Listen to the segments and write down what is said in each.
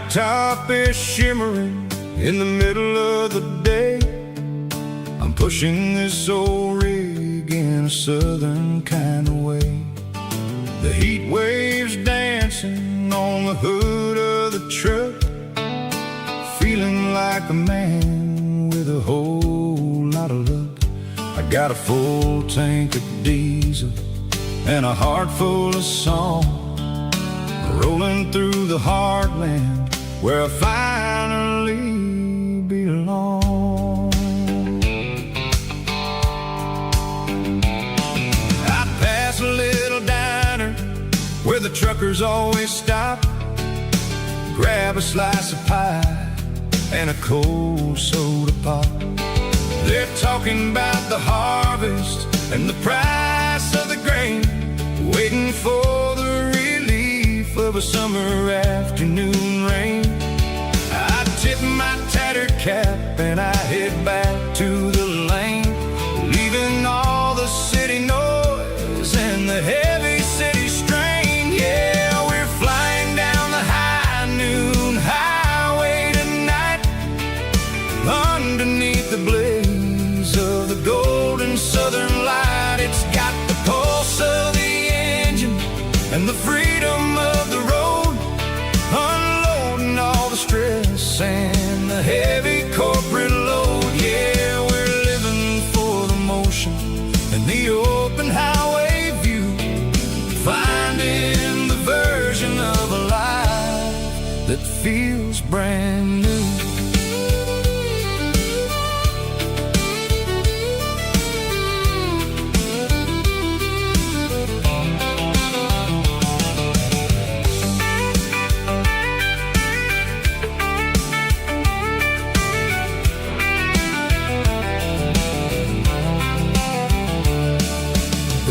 blacktop is shimmering in the middle of the day. I'm pushing this old rig in a southern kind of way. The heat waves dancing on the hood of the truck, feeling like a man with a whole lot of luck. I got a full tank of diesel and a heart full of song, rolling through the heartland where I finally belong. I pass a little diner where the truckers always stop, grab a slice of pie and a cold soda pop. They're talking about the harvest and the price of the grain, waiting for the relief of a summer afternoon rain. I tip my tattered cap and I head back to the lane, leaving all the city noise and the heavy city strain. Yeah, we're flying down the high noon highway tonight, underneath the blaze of the golden southern light. It's got the pulse of the engine and the freedom of the road, unloading all the stress and the heavy corporate load. Yeah, we're living for the motion and the open highway view, finding the version of a life that feels brand new.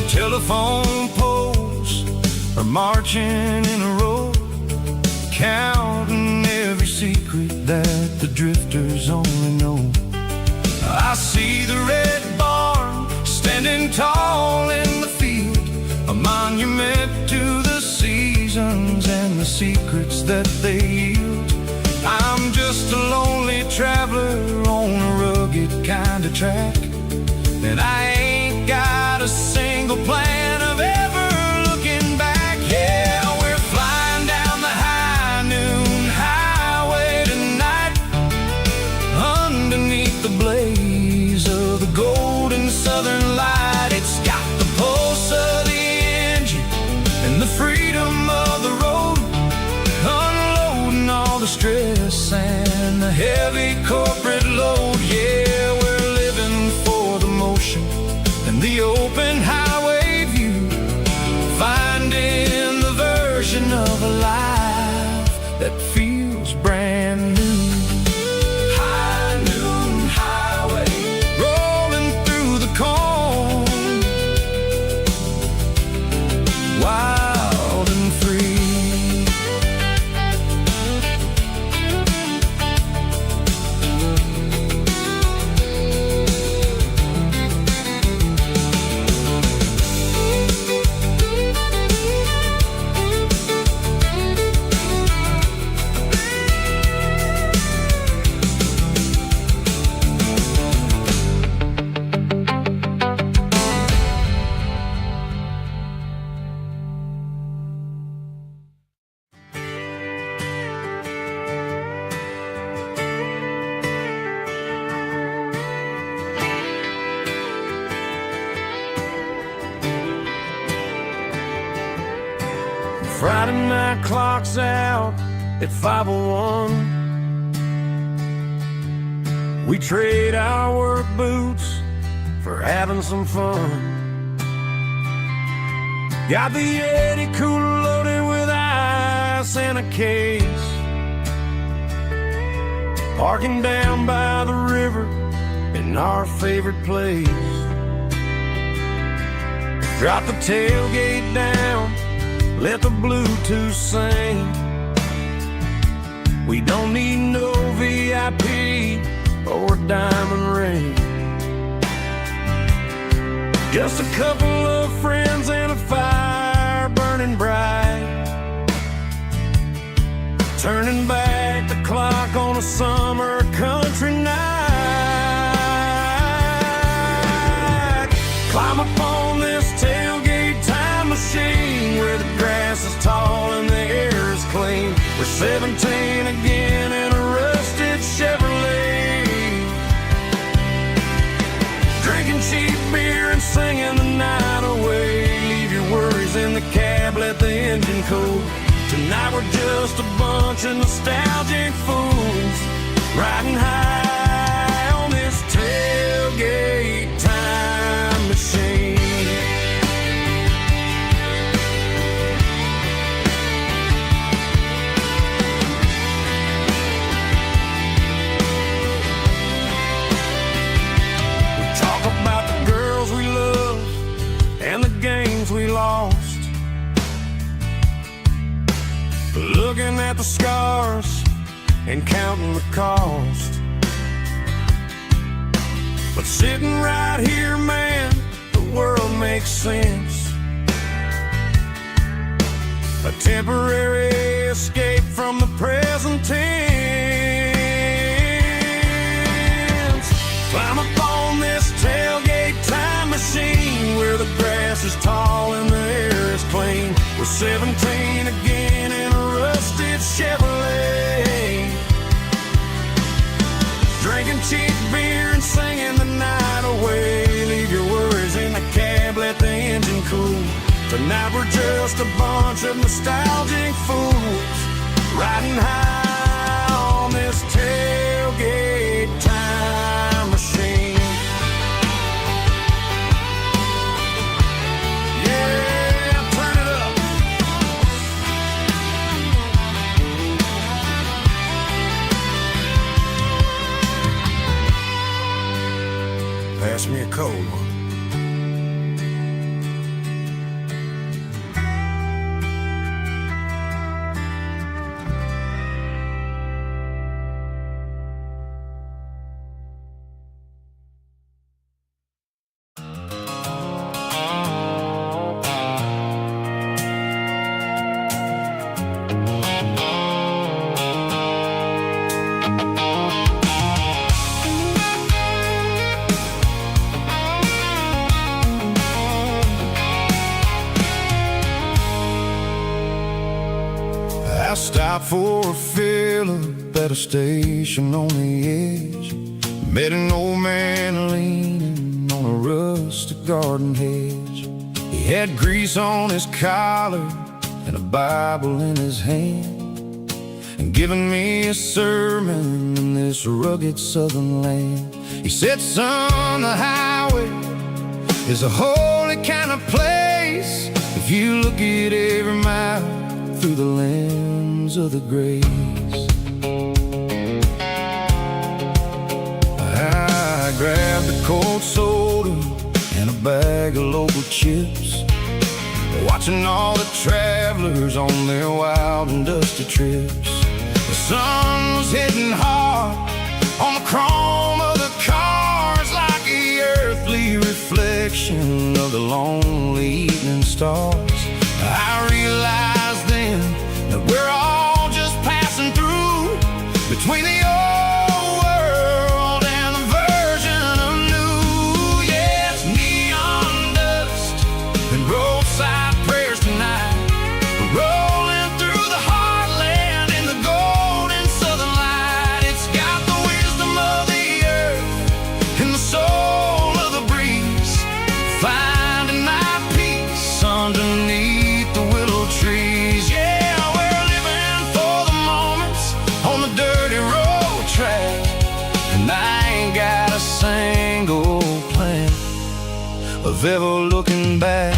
Telephone poles are marching in a row, counting every secret that the drifters only know. I see the red barn standing tall in the field, a monument to the seasons and the secrets that they yield. I'm just a lonely traveler on a rugged kind of track, and I ain't got a single plan of ever looking back. Yeah, we're flying down the high noon highway tonight, underneath the blaze of the golden southern light. It's got the pulse of the engine and the freedom of the road, unloading all the stress and the heavy corporate load. Yeah, we're living for the motion and the open highway view, finding the version of a life that feels brand new. High noon highway, rolling through the corn, wild and free. Friday night clock's out at 5:01. We trade our work boots for having some fun. Got the Yeti cooler loaded with ice and a case, parking down by the river in our favorite place. Drop the tailgate down, let the Bluetooth sing. We don't need no VIP or diamond ring, just a couple of friends and a fire burning bright, turning back 17 again in a rusted Chevrolet, drinking cheap beer and singing the night away. Leave your worries in the cab, let the engine cool. Tonight we're just a bunch of nostalgic fools, riding high on this tailgate time machine. We talk about the girls we love and the games we lost, looking at the scars and counting the cost. But sitting right here, man, the world makes sense. A temporary escape from the present tense. Climb up on this tailgate time machine, where the grass is tall and the air is clean. We're 17 again in a rusted Chevrolet, drinking cheap beer and singing the night away. Leave your worries in the cab, let the engine cool. Tonight we're just a bunch of nostalgic fools, riding high on this tailgate time machine. Yeah, turn it up. Pass me a cold one. I stopped for a fill-up at a station on the edge. Met an old man leaning on a rustic garden hedge. He had grease on his collar and a Bible in his hand, and giving me a sermon in this rugged southern land. He said, son, the highway is a holy kind of place if you look at every mile through the lens of the grace. I grabbed a cold soda and a bag of local chips, watching all the travelers on their wild and dusty trips. The sun was hitting hard on the chrome of the cars, like the earthly reflection of the lonely evening stars. I realized then that we're all just passing through between the old world and the version of new. Yeah, it's neon dust and roadside prayers tonight. We're rolling through the heartland in the golden southern light. It's got the wisdom of the earth and the soul of the breeze, finding my peace underneath the willow trees. Yeah, we're living for the moments on the dirty road track, and I ain't got a single plan of ever looking back.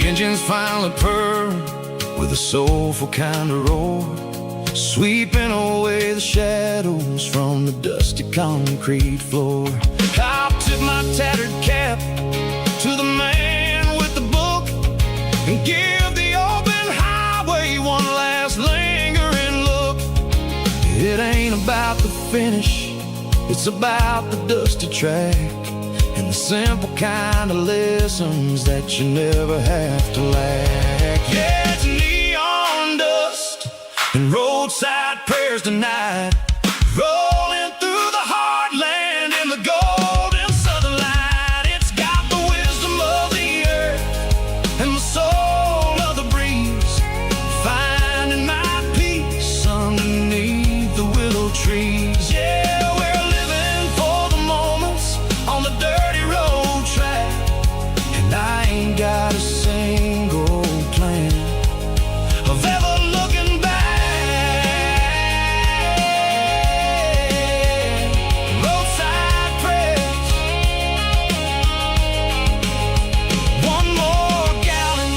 Engines finally purr with a soulful kind of roar, sweeping away the shadows from the dusty concrete floor. I'll tip my tattered cap to the man with the book and give the open highway one last lingering look. It ain't about the finish, it's about the dusty track and the simple kind of lessons that you never have to lack. Yeah, it's neon dust and roadside prayers tonight, rolling through the heartland in the golden southern light. It's got the wisdom of the earth and the soul of the breeze, finding my peace underneath the willow trees. Yeah, we're living for the moments on the dirty road track, and I ain't got a single plan of ever looking back. Roadside prayers, one more gallon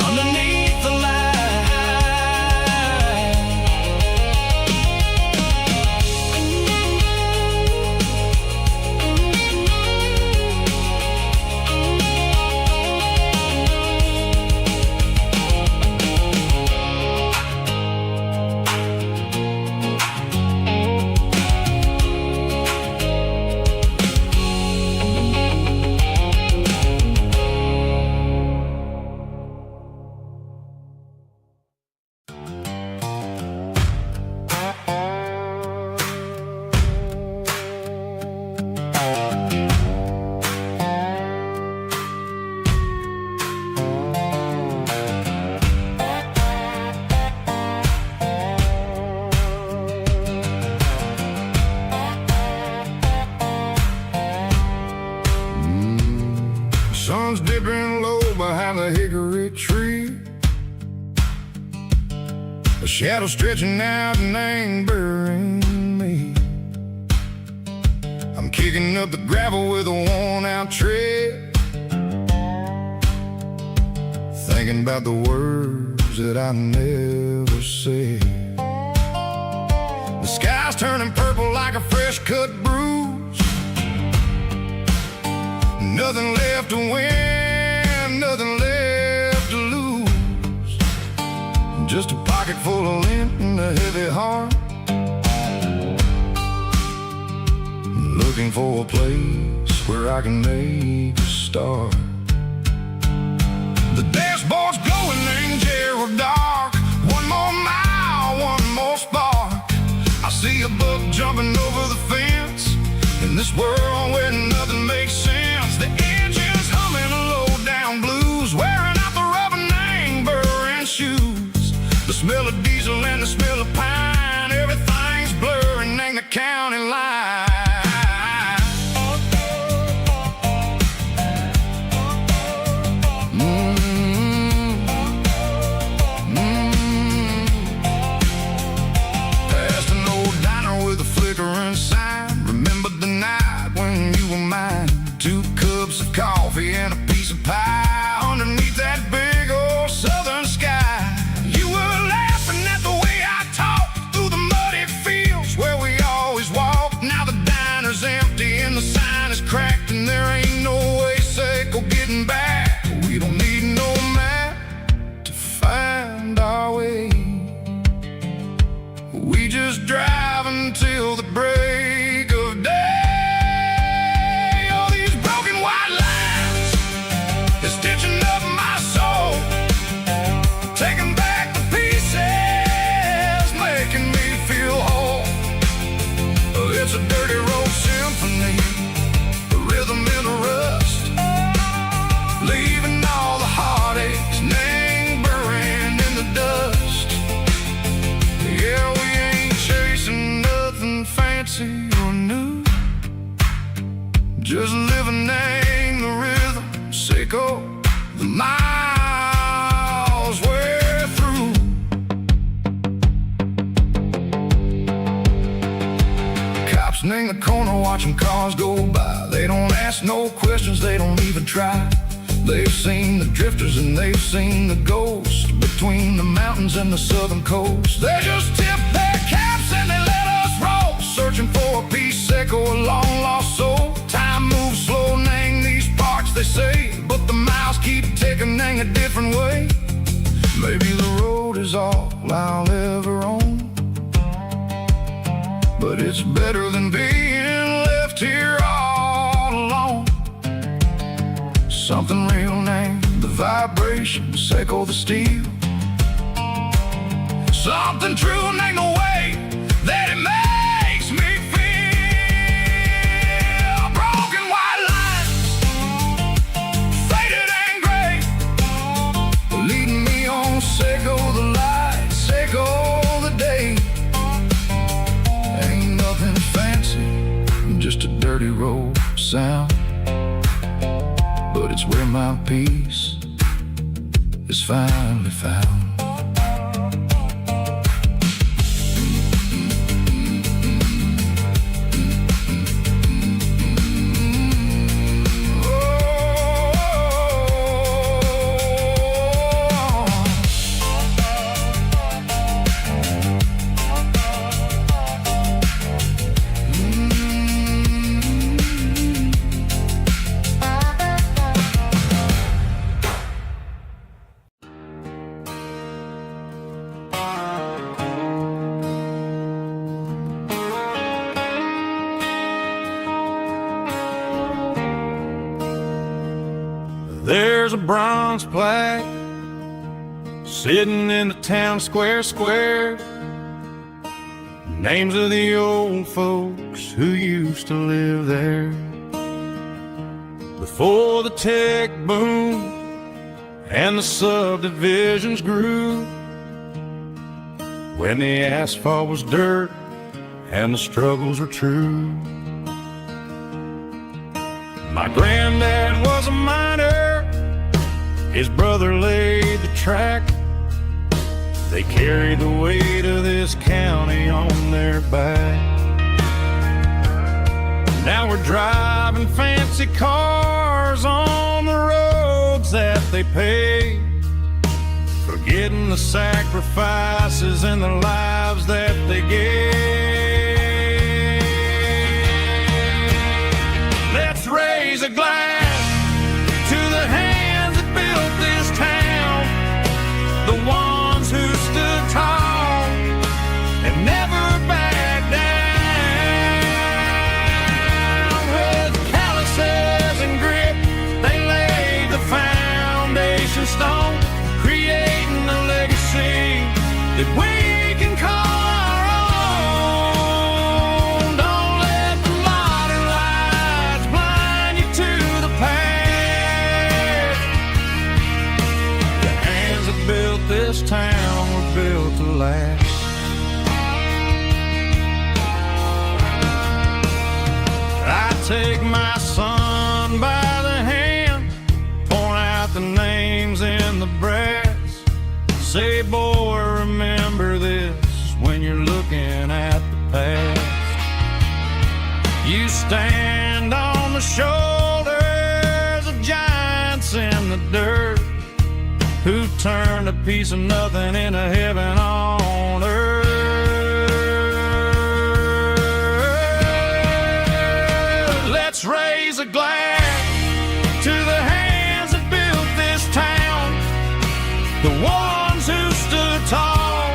underneath the light. Sun's dipping low behind the hickory tree, a shadow stretching out and ain't burying me. I'm kicking up the gravel with a worn-out tread, thinking about the words that I never said. The sky's turning purple like a fresh-cut bruise, nothing left to win, nothing left to lose, just a pocket full of lint and a heavy heart, looking for a place where I can make a start. The dashboard's glowing, ain't Gerald dark. One more mile, one more spark. I see a buck jumping over the fence in this world where nothing makes sense. The engine's humming a low-down blues, wearing out the rubber name burring shoes. The smell of diesel and the smell of pine, everything's blurring, ain't the county line. Past an old diner with a flickering sign, remembered the night when you were mine. 2 cups of coffee and a piece of pie underneath that big old southern sky. You were laughing at the way I talked through the muddy fields where we always walked. Now the diner's empty and the sign is cracked, and there ain't no way safe or getting back. We don't need no map to find our way. We just drive until the break of day. It's a dirty road symphony, a rhythm in the rust, leaving all the heartaches, name burning in the dust. Yeah, we ain't chasing nothing fancy or new, just living in the rhythm, sicko, the miles we're through. In the corner watching cars go by, they don't ask no questions, they don't even try. They've seen the drifters and they've seen the ghosts between the mountains and the southern coast. They just tip their caps and they let us roll, searching for a piece echo, a long lost soul. Time moves slow, nang these parts they say, but the miles keep ticking, nang a different way. Maybe the road is all I'll ever own, but it's better than being left here all alone. Something real named the vibrations echo the steel. Something true named the way that it makes me feel. Broken white lines, faded and gray, leading me on. Say go the light, say go the day. Ain't nothing fancy, just a dirty road sound, but it's where my peace is finally found. There's a bronze plaque sitting in the town square. Names of the old folks who used to live there before the tech boom and the subdivisions grew, when the asphalt was dirt and the struggles were true. My granddad was a miner, his brother laid the track. They carried the weight of this county on their back. Now we're driving fancy cars on the roads that they paved, forgetting the sacrifices and the lives that they gave. Let's raise a glass to the hands that built this town, the ones who stood tall and never backed down. With calluses and grit, they laid the foundation stone, creating a legacy that we can call our own. Don't let the modern lights blind you to the past. The hands that built this town were built to last. I take my son by the hand, point out the names in the brass. Say, boy, remember this when you're looking at the past. You stand on the shoulders of giants in the dirt, who turned a piece of nothing into heaven on earth. Let's raise a glass to the hands that built this town, the ones who stood tall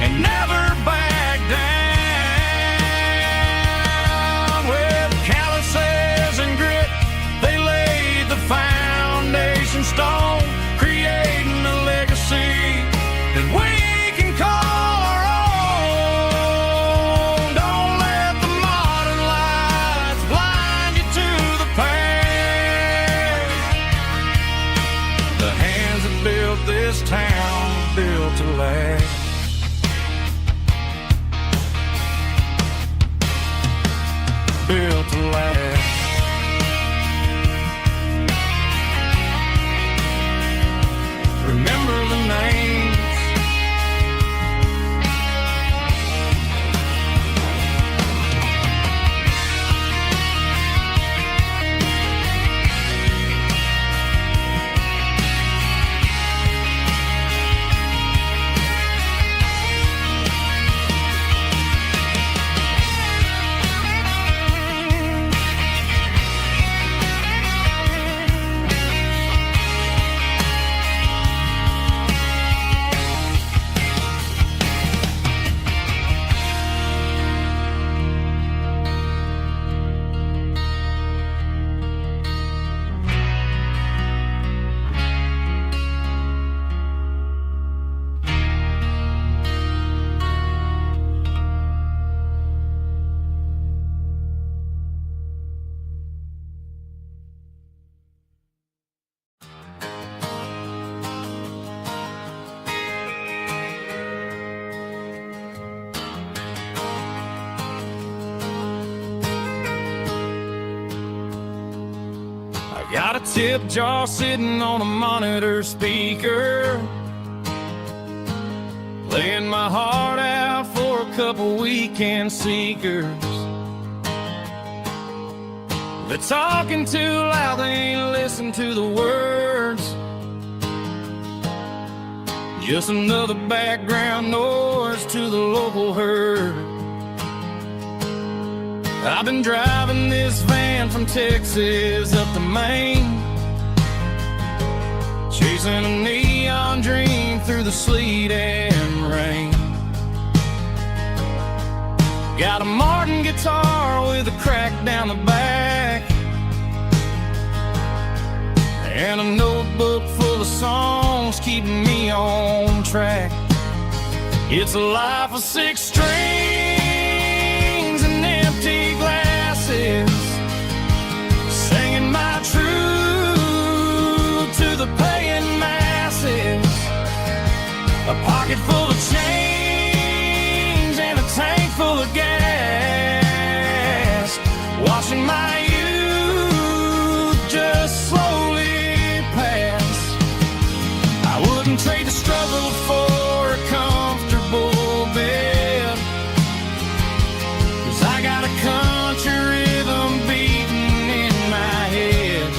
and never backed down. With calluses and grit, they laid the foundation stone, creating a legacy that we can call our own. Don't let the modern lights blind you to the past. The hands that built this Got a tip jar sitting on a monitor speaker, playing my heart out for a couple weekend seekers. They're talking too loud, they ain't listen to the words. Just another background noise to the local herd. I've been driving this van from Texas up to Maine, chasing a neon dream through the sleet and rain. Got a Martin guitar with a crack down the back, and a notebook full of songs keeping me on track. It's a life of 6 strings and empty glasses, singing my truth to the paying masses. A pocket full of change and a tank full of gas, watching my youth just slowly pass. I wouldn't trade the struggle for a comfortable bed, 'cause I got a country rhythm beating in my head.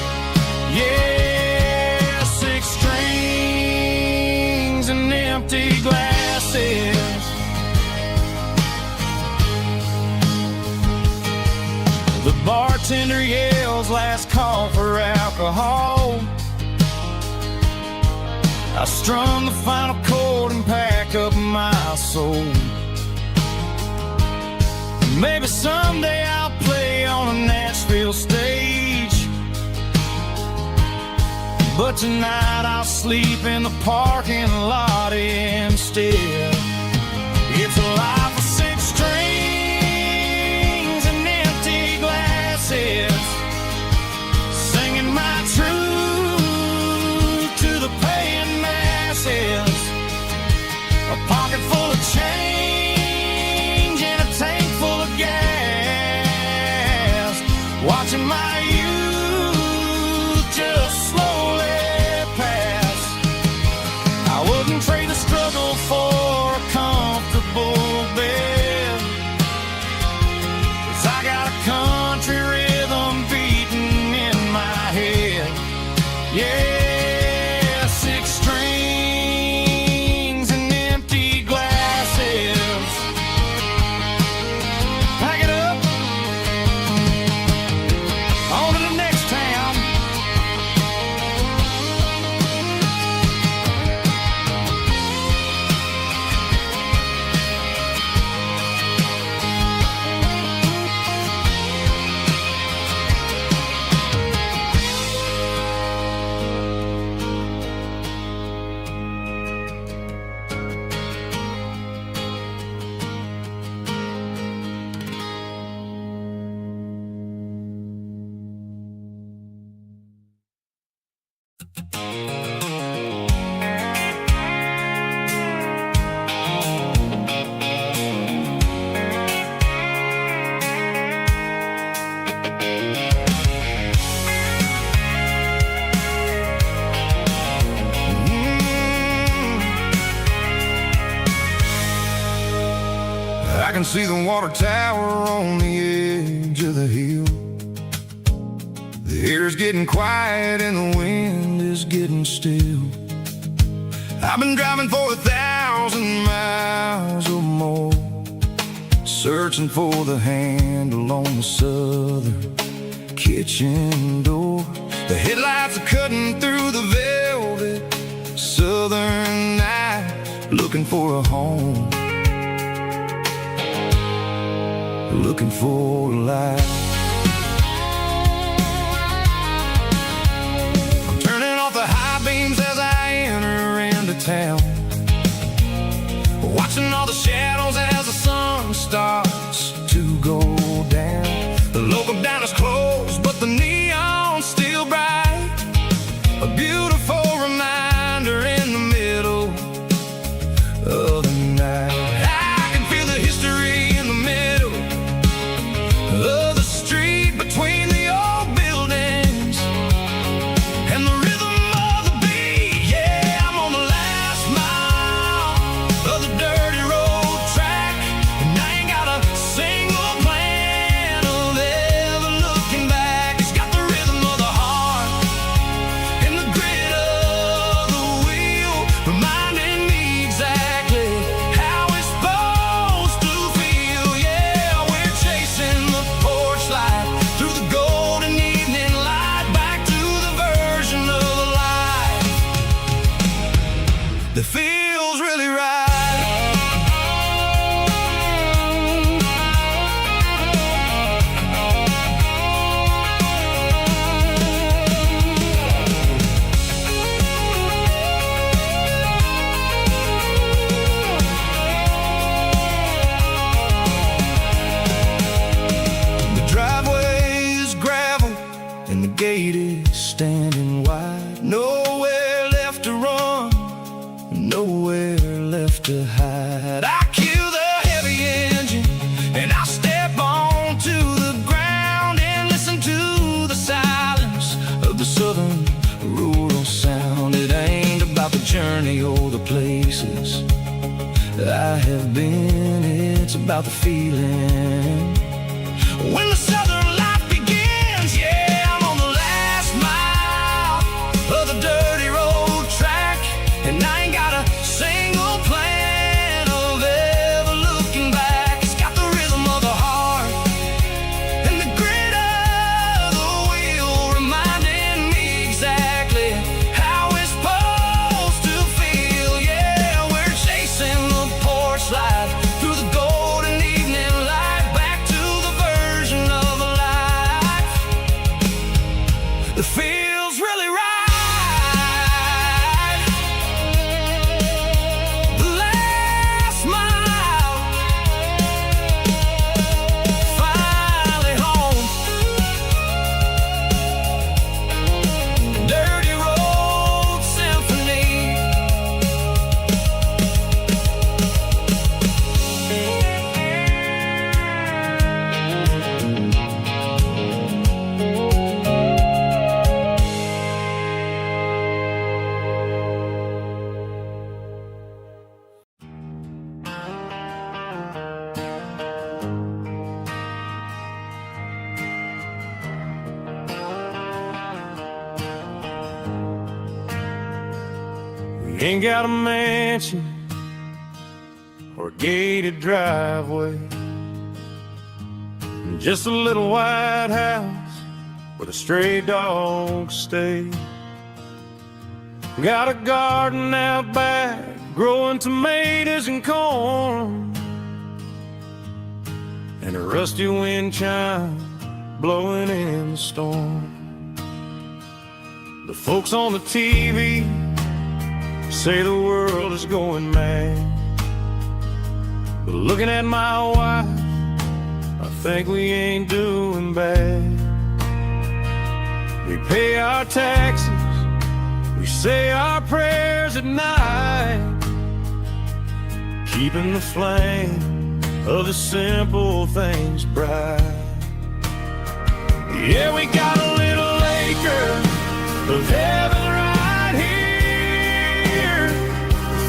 Yeah, 6 strings and empty glasses. The bartender yells last call for alcohol. I strum the final chord and pack up my soul. Maybe someday I'll play on a Nashville stage, but tonight I'll sleep in the parking lot instead. It's a life of 6 strings and empty glasses, singing my truth to the paying masses. A pocket full of change and a tank full of gas, watching my youth just slowly pass. I wouldn't trade the struggle for a comfortable bed, 'cause I got a country rhythm beating in my head. Yeah, 6 strings and empty glasses. Pack it up, on to the next town. I can see the water tower on the edge of the hill. The air's getting quiet and the wind is getting still. I've been driving for 1,000 miles or more, searching for the handle on the southern kitchen door. The headlights are cutting through the velvet southern night, looking for a home, looking for a life. I'm turning off the high beams as I enter into town, watching all the shadows as the sun starts to go down. The local diner's closed, but the neon's still bright, a beautiful reminder in the middle of the night. I can feel the history in the middle of the street, between the old buildings about the feeling when the southern life begins. Yeah, I'm on the last mile of the dirty road track, and I ain't got a single plan of ever looking back. It's got the rhythm of the heart and the grit of the wheel, reminding me exactly how it's supposed to feel. Yeah, we're chasing the porch light through the golden evening light, back to the version of a life that feels really right. The last mile, finally home. Dirty road symphony. We ain't got a mansion or a gated driveway, just a little white house where the stray dogs stay. Got a garden out back, growing tomatoes and corn, and a rusty wind chime blowing in the storm. The folks on the TV say the world is going mad, but looking at my wife, I think we ain't doing bad. We pay our taxes, we say our prayers at night, keeping the flame of the simple things bright. Yeah, we got a little acre of heaven right here,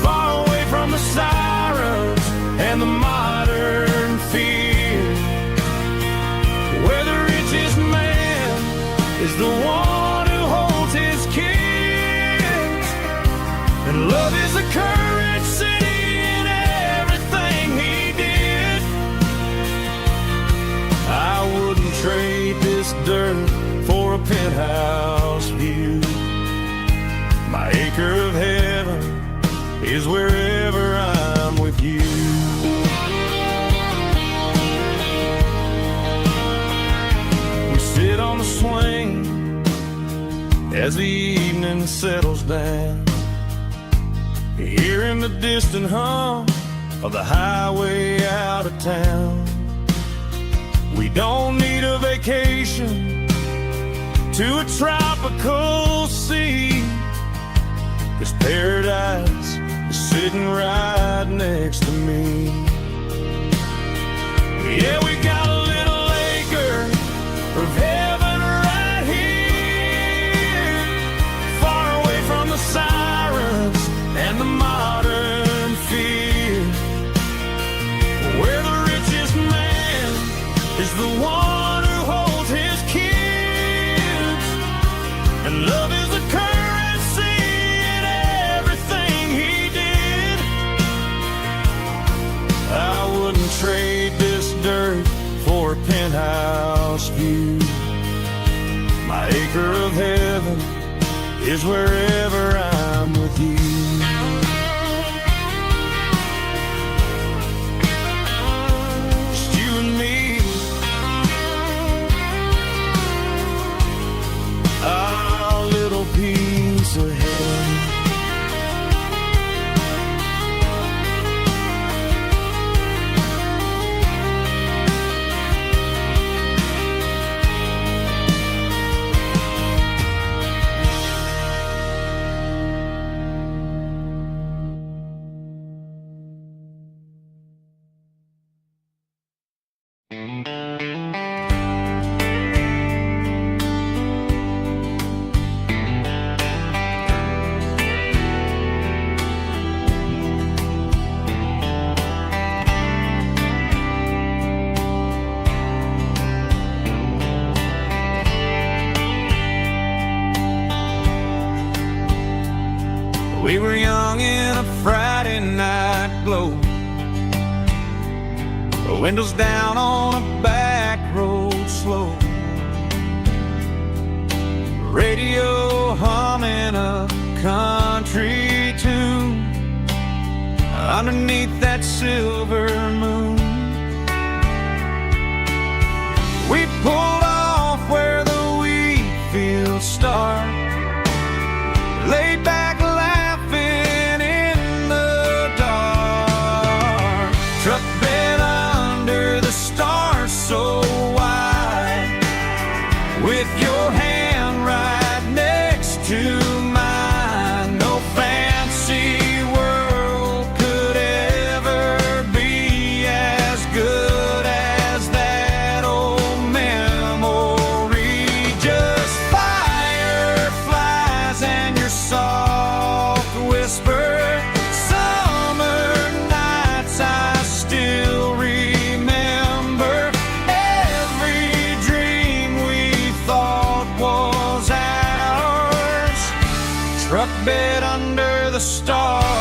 far away from the sirens and the modern fear, where the richest man is the one who holds his kids, and love is the currency in everything he did. I wouldn't trade this dirt for a penthouse view. My acre of heaven is wherever I'm with you. We sit on the swing as the evening settles down, hearing the distant hum of the highway out of town. We don't need a vacation to a tropical sea, 'cause paradise is sitting right next to me. Yeah, we got a little acre of heaven right here, far away from the sirens and the modern fear, where the richest man is the one who holds his kids, and love is the currency in everything he did. I wouldn't trade this dirt for a penthouse view. My acre of heaven is wherever I'm with you. Just you and me, our little piece of heaven. We were young in a Friday night glow, windows down on a back road slow, radio humming a country tune underneath that silver moon. We pulled off where the wheat fields start, laid back laughing in the dark. Truck bed under the stars so wide, with your hand right next to mine. No fancy world could ever be as good as that old memory. Just fireflies and your soft whisper. Summer nights I still remember. Every dream we thought was ours. Truck bed under the stars.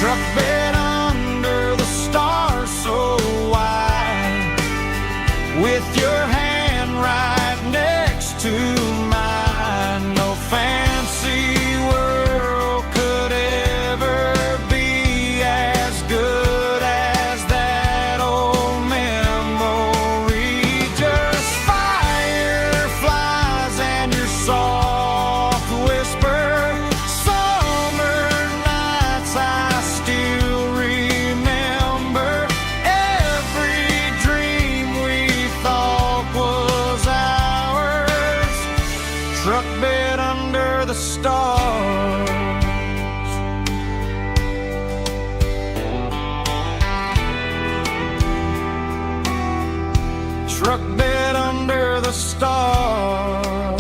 Truck bed under the stars so wide, with your hand right next to mine. No fancy world could ever be as good as that old memory. Just fireflies and your soft whisper. Summer nights I still remember. Every dream we thought was ours. Truck bed under the stars. Truck bed under the stars.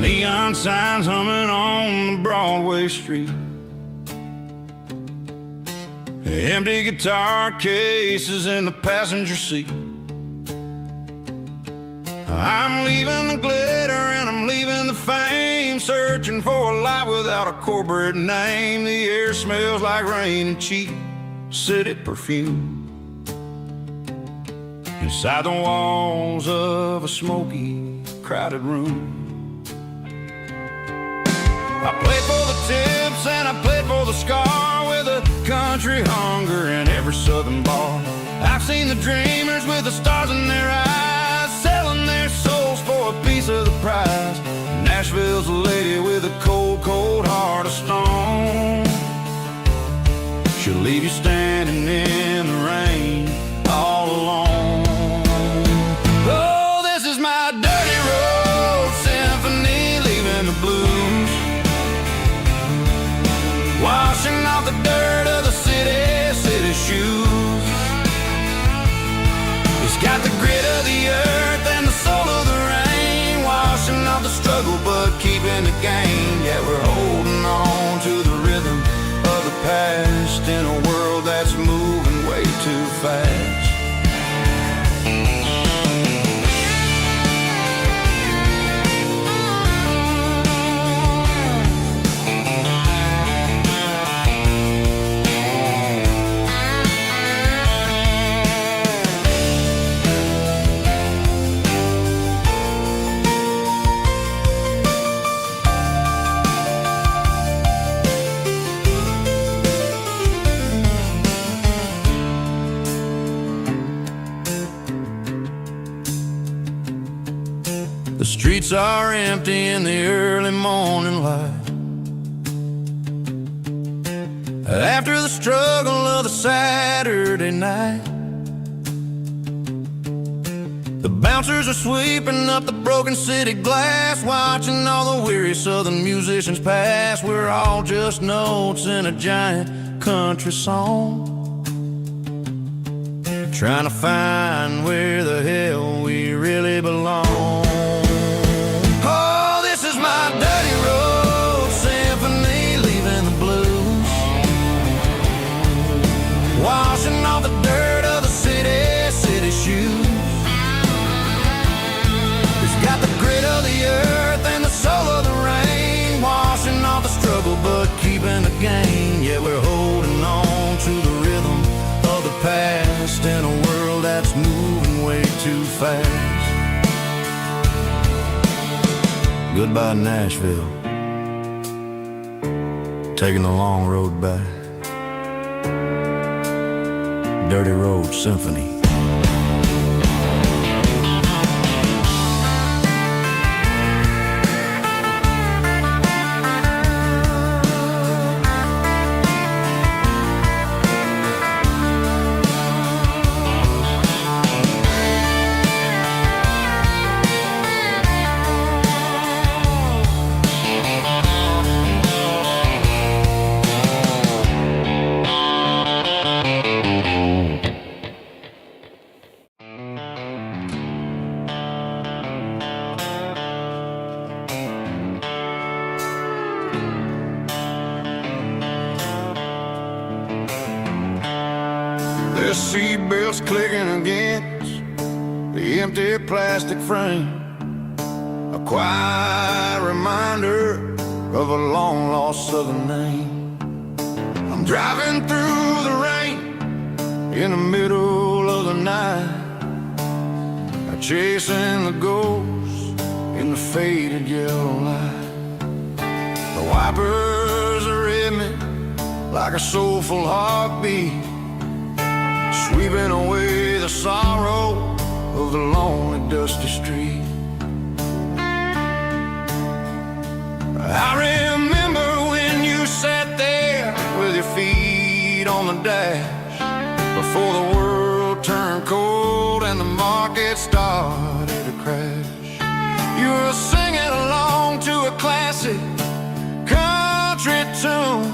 Neon signs humming on the Broadway street, empty guitar cases in the passenger seat. I'm leaving the glitter and I'm leaving the fame, searching for a life without a corporate name. The air smells like rain and cheap city perfume inside the walls of a smoky, crowded room. I played for the tips and I played for the scar, with a country hunger in every southern bar. I've seen the dreamers with the stars in their eyes, selling their souls for a piece of the prize. Nashville's a lady with a cold, cold heart of stone. She'll leave you standing in the rain all alone. Oh, this is my dirty road symphony, leaving the blues, washing off the dirt of the city shoes. It's got the grit of the earth and the soul of the rain, washing off the struggle but keeping the gain. Yeah, we're holding on to the rhythm of the past in a world that's moving way too fast. streets are empty in the early morning light. After the struggle of the Saturday night, the bouncers are sweeping up the broken city glass, watching all the weary southern musicians pass. We're all just notes in a giant country song, trying to find where the hell we really belong. Oh, this is my dirty road symphony, leaving the blues, washing off the dirt of the city shoes. It's got the grit of the earth and the soul of the rain, washing off the struggle but keeping the gain. Yeah, we're holding on to the rhythm of the past in a world that's moving way too fast. Goodbye Nashville, taking the long road back. Dirty Road Symphony. The seatbelts clicking against the empty plastic frame, a quiet reminder of a long-lost southern name. I'm driving through the rain in the middle of the night, chasing the ghosts in the faded yellow light. The wipers are in me like a soulful heartbeat, sweeping away the sorrow of the lonely, dusty street. I remember when you sat there with your feet on the dash, before the world turned cold and the market started to crash. You were singing along to a classic country tune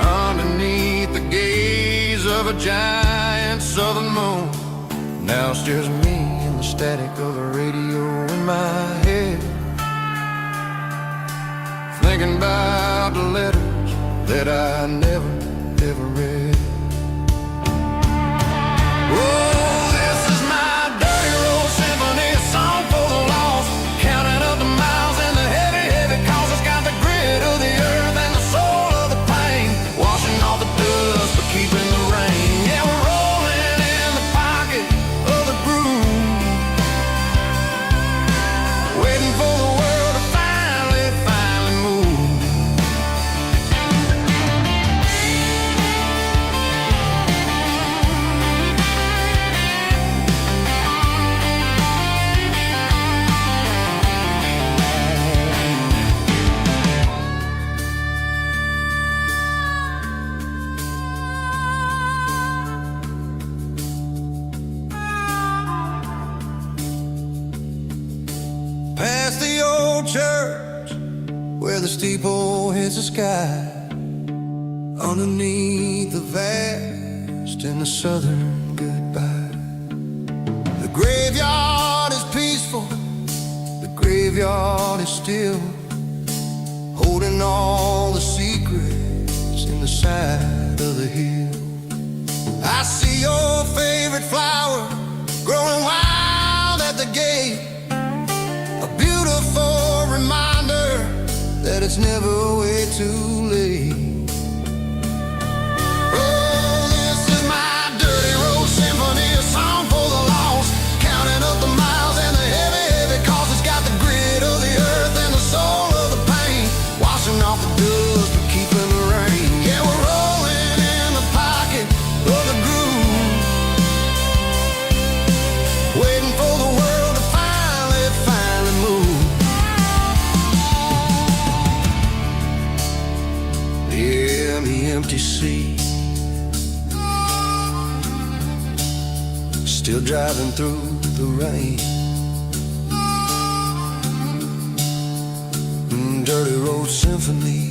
underneath the gaze of a giant southern moon. Now it's just me and the static of the radio in my head, thinking about the letters that I never, ever read. Oh, this is my dirty road symphony, a song for the lost, counting up the miles and the heavy, heavy calls. It's got the grit of the earth and the soul of the pain, washing off the dust but keeping the rain. Yeah, we're rolling in the pocket of the groove, waiting for the world to finally move. Past the old church where the steeple hits the sky, underneath the vast in the southern goodbye. The graveyard is peaceful, the graveyard is still, holding all the secrets in the side of the hill. I see your favorite flower growing wild at the gate, a beautiful reminder that it's never way too late. Oh, this is my dirty road symphony, a song for the lost, counting up the miles and the heavy, heavy calls. It's got the grit of the earth and the soul of the pain, washing off the dust but keeping the rain. Yeah, we're rolling in the pocket of the groove, waiting for the world to finally still driving through the rain. Dirty Road Symphony.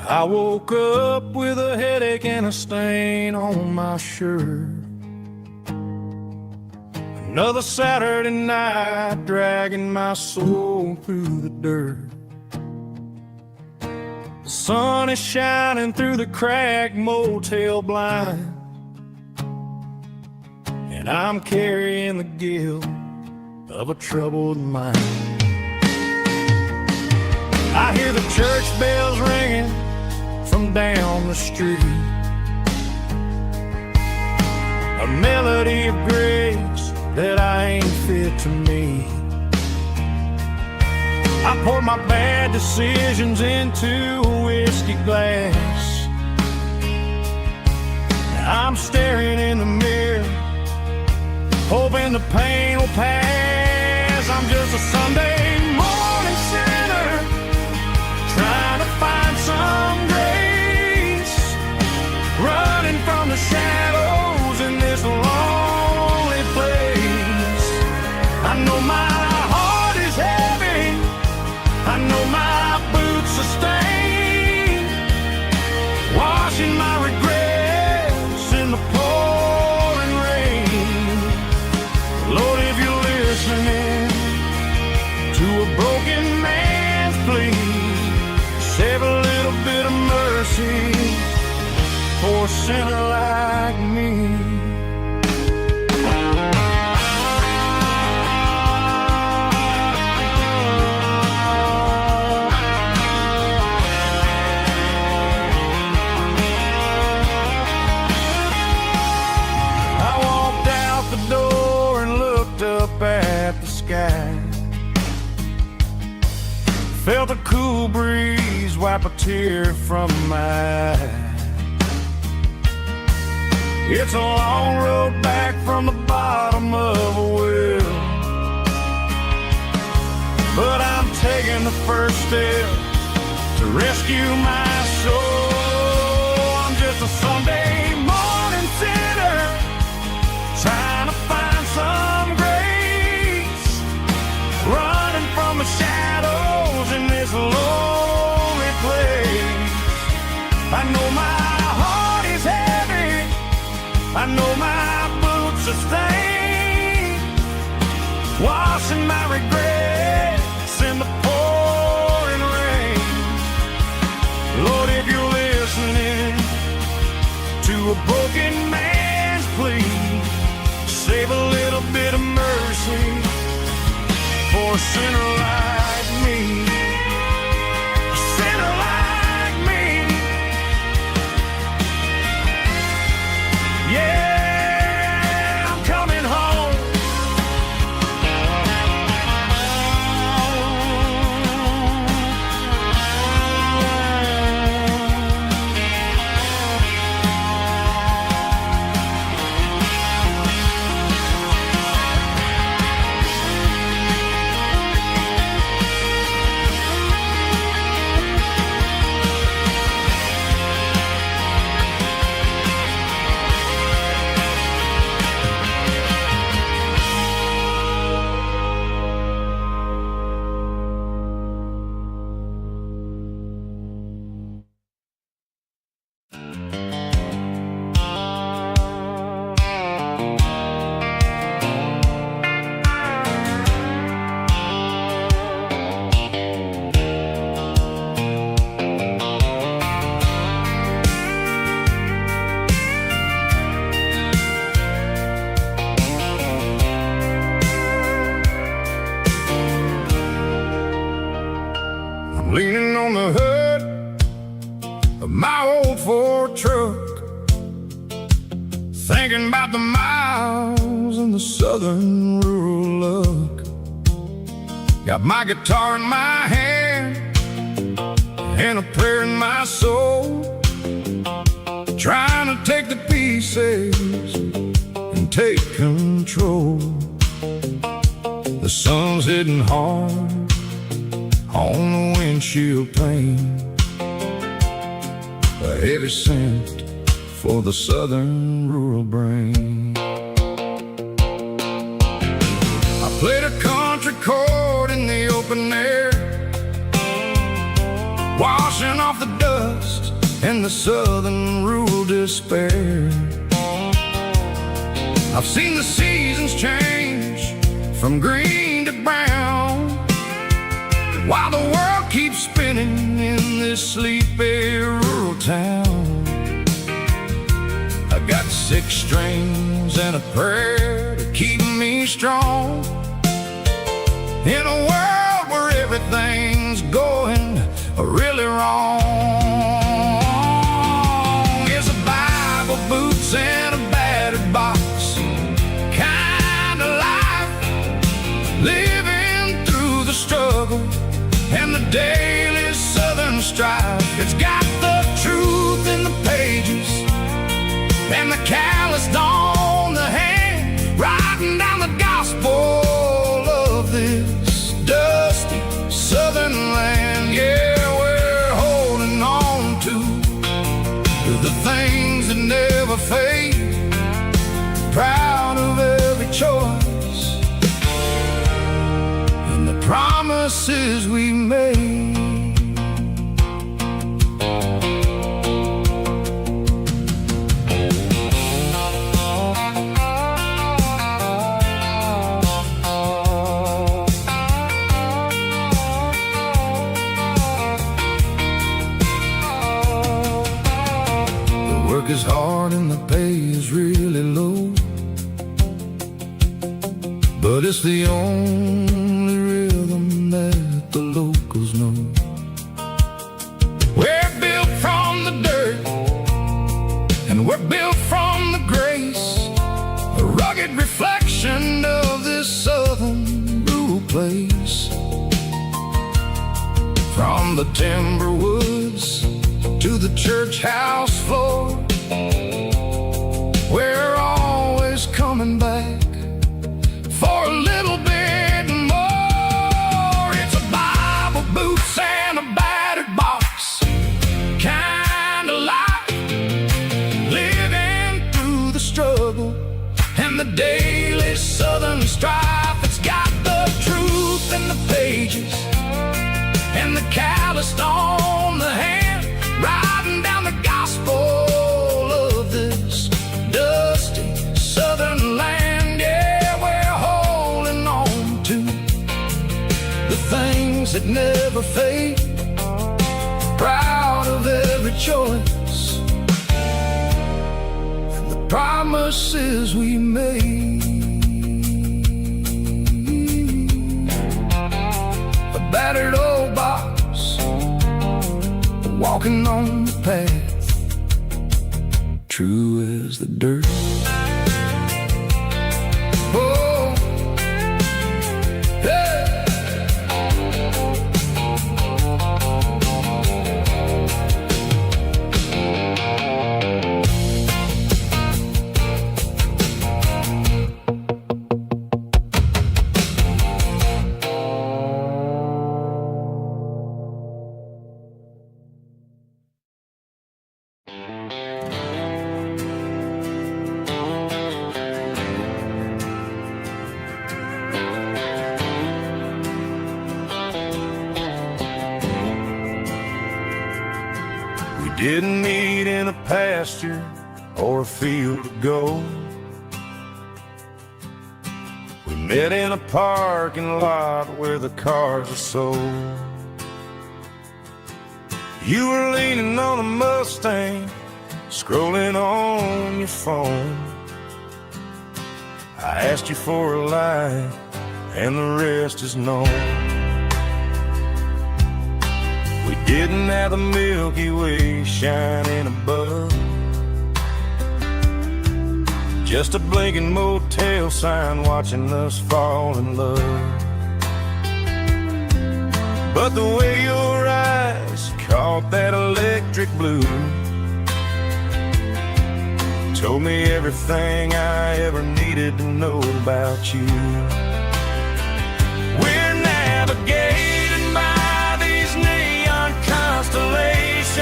I woke up with a headache and a stain on my shirt. Another Saturday night dragging my soul through the dirt. The sun is shining through the cracked motel blind, and I'm carrying the guilt of a troubled mind. I hear the church bells ringing from down the street, a melody of grace that I ain't fit to meet. I pour my bad decisions into a whiskey glass. I'm staring in the mirror, hoping the pain will pass. I'm just a Sunday morning sinner, trying to find some grace, running from the shadows in this lonely place. I know my heart is heavy, I know my boots are stained, washing my regrets in the pouring rain. Lord, if you're listening to a broken man's plea, save a little bit of mercy for a sinner like me. I walked out the door and looked up at the sky, felt a cool breeze wipe a tear from my eye. It's a long road back from the bottom of a well, but I'm taking the first step to rescue my soul. I'm just a Sunday morning sinner, trying to find some grace, running from the shadows in this lonely place. I know my heart is heavy, I know my boots are stained, washing my regrets in the pouring rain. Lord, if you're listening to a broken man's plea, save a little bit of mercy for a sinner like me. A sinner like me. Yeah, I'm coming home. on the hood of my old Ford truck, thinking about the miles and the southern rural look. Got my guitar in my hand and a prayer in my soul, trying to take the pieces and take control. The sun's hitting hard on the windshield pane, a heavy scent for the southern rural brain. I played a country chord in the open air, washing off the dust and the southern rural despair. I've seen the seasons change from green to brown, while the world keeps spinning in this sleepy rural town. I got 6 strings and a prayer to keep me strong, in a world where everything's going really wrong. It's a Bible, boots, and a battered box kind of life, living through the struggle and the daily southern strife. It's got the truth in the pages and the calloused on the hand, writing down the gospel of this dusty southern land. Yeah, we're holding on to the things that never fade, proud of every choice and the promises we made. Work is hard and the pay is really low, but it's the only rhythm that the locals know. We're built from the dirt and we're built from the grace, a rugged reflection of this southern rural place. From the timber woods to the church house floor, we're always coming back for a little bit more. It's a Bible, boots, and a battered box kind of life, living through the struggle and the daily southern strife. It's got the truth in the pages and the calloused on the hand, writing down the gospel of this dusty southern land. Yeah, we're holding on to the things that never fade, proud of every choice and the promises we made. A battered old box, walking on the path, true as the dirt. Oh, hey. Didn't meet in a pasture or a field of gold. We met in a parking lot where the cars are sold. You were leaning on a Mustang, scrolling on your phone. I asked you for a light, and the rest is known. We didn't have the Milky Way shining above, just a blinking motel sign watching us fall in love. But the way your eyes caught that electric blue told me everything I ever needed to know about you. We're navigating by these neon constellations,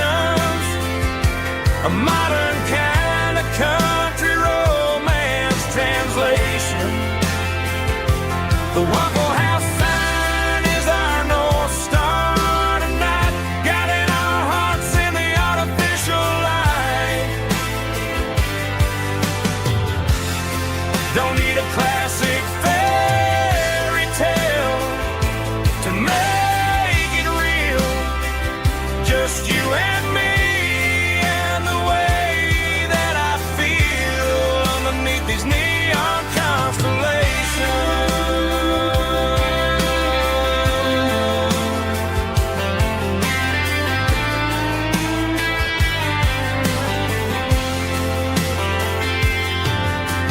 a modern kind of country romance translation. The Waffle House sign is our North Star tonight, guiding our hearts in the artificial light. Don't need a classic fairy tale to make it real, just you and me and the way that I feel underneath these neon constellations.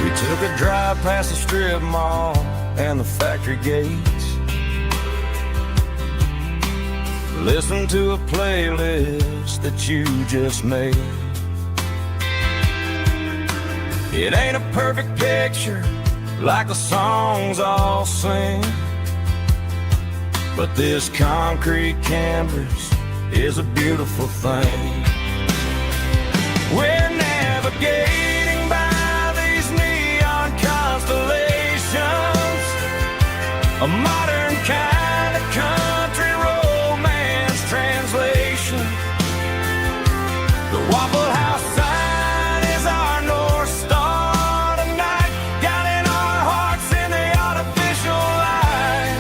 We took a drive past the strip mall and the factory gates, listened to a playlist that you just made. It ain't a perfect picture like the songs all sing, but this concrete canvas is a beautiful thing. We're navigating by these neon constellations, a modern kind of country romance translation. The Waffle House sign is our North Star tonight, guiding our hearts in the artificial light.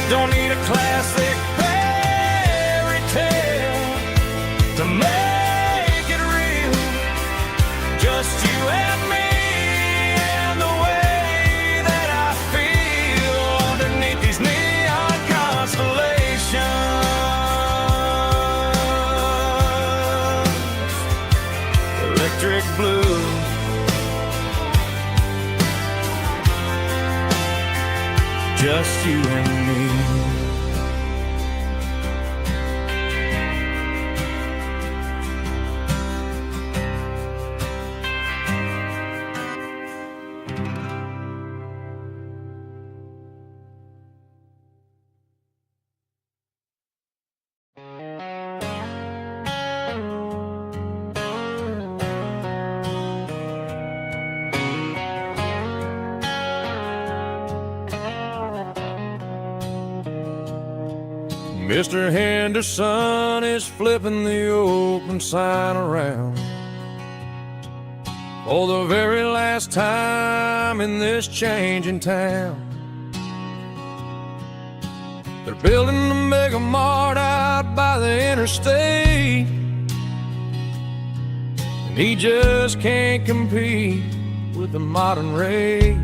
Don't need a classic fairy tale to make it real, just you and me and the way that I feel underneath these neon constellations. Electric blue, just you and me. Mr. Henderson is flipping the open sign around for the very last time in this changing town. They're building a mega mart out by the interstate, and he just can't compete with the modern rate.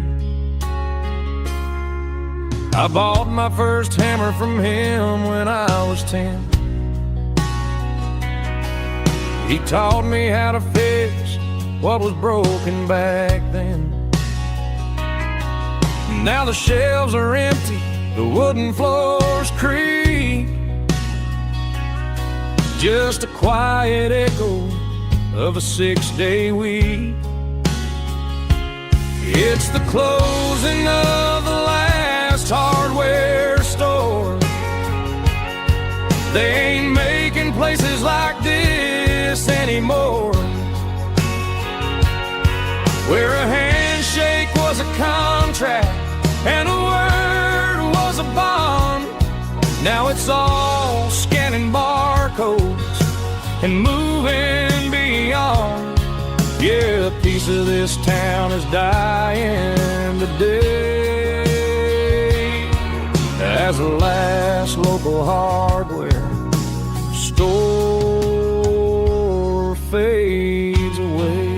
I bought my first hammer from him when I was 10. He taught me how to fix what was broken back then. Now the shelves are empty, the wooden floors creak, just a quiet echo of a 6-day week. It's the closing of the last hardware store. They ain't making places like this anymore, where a handshake was a contract and a word was a bond. Now it's all scanning barcodes and moving beyond. Yeah, a piece of this town is dying today as the last local hardware store fades away.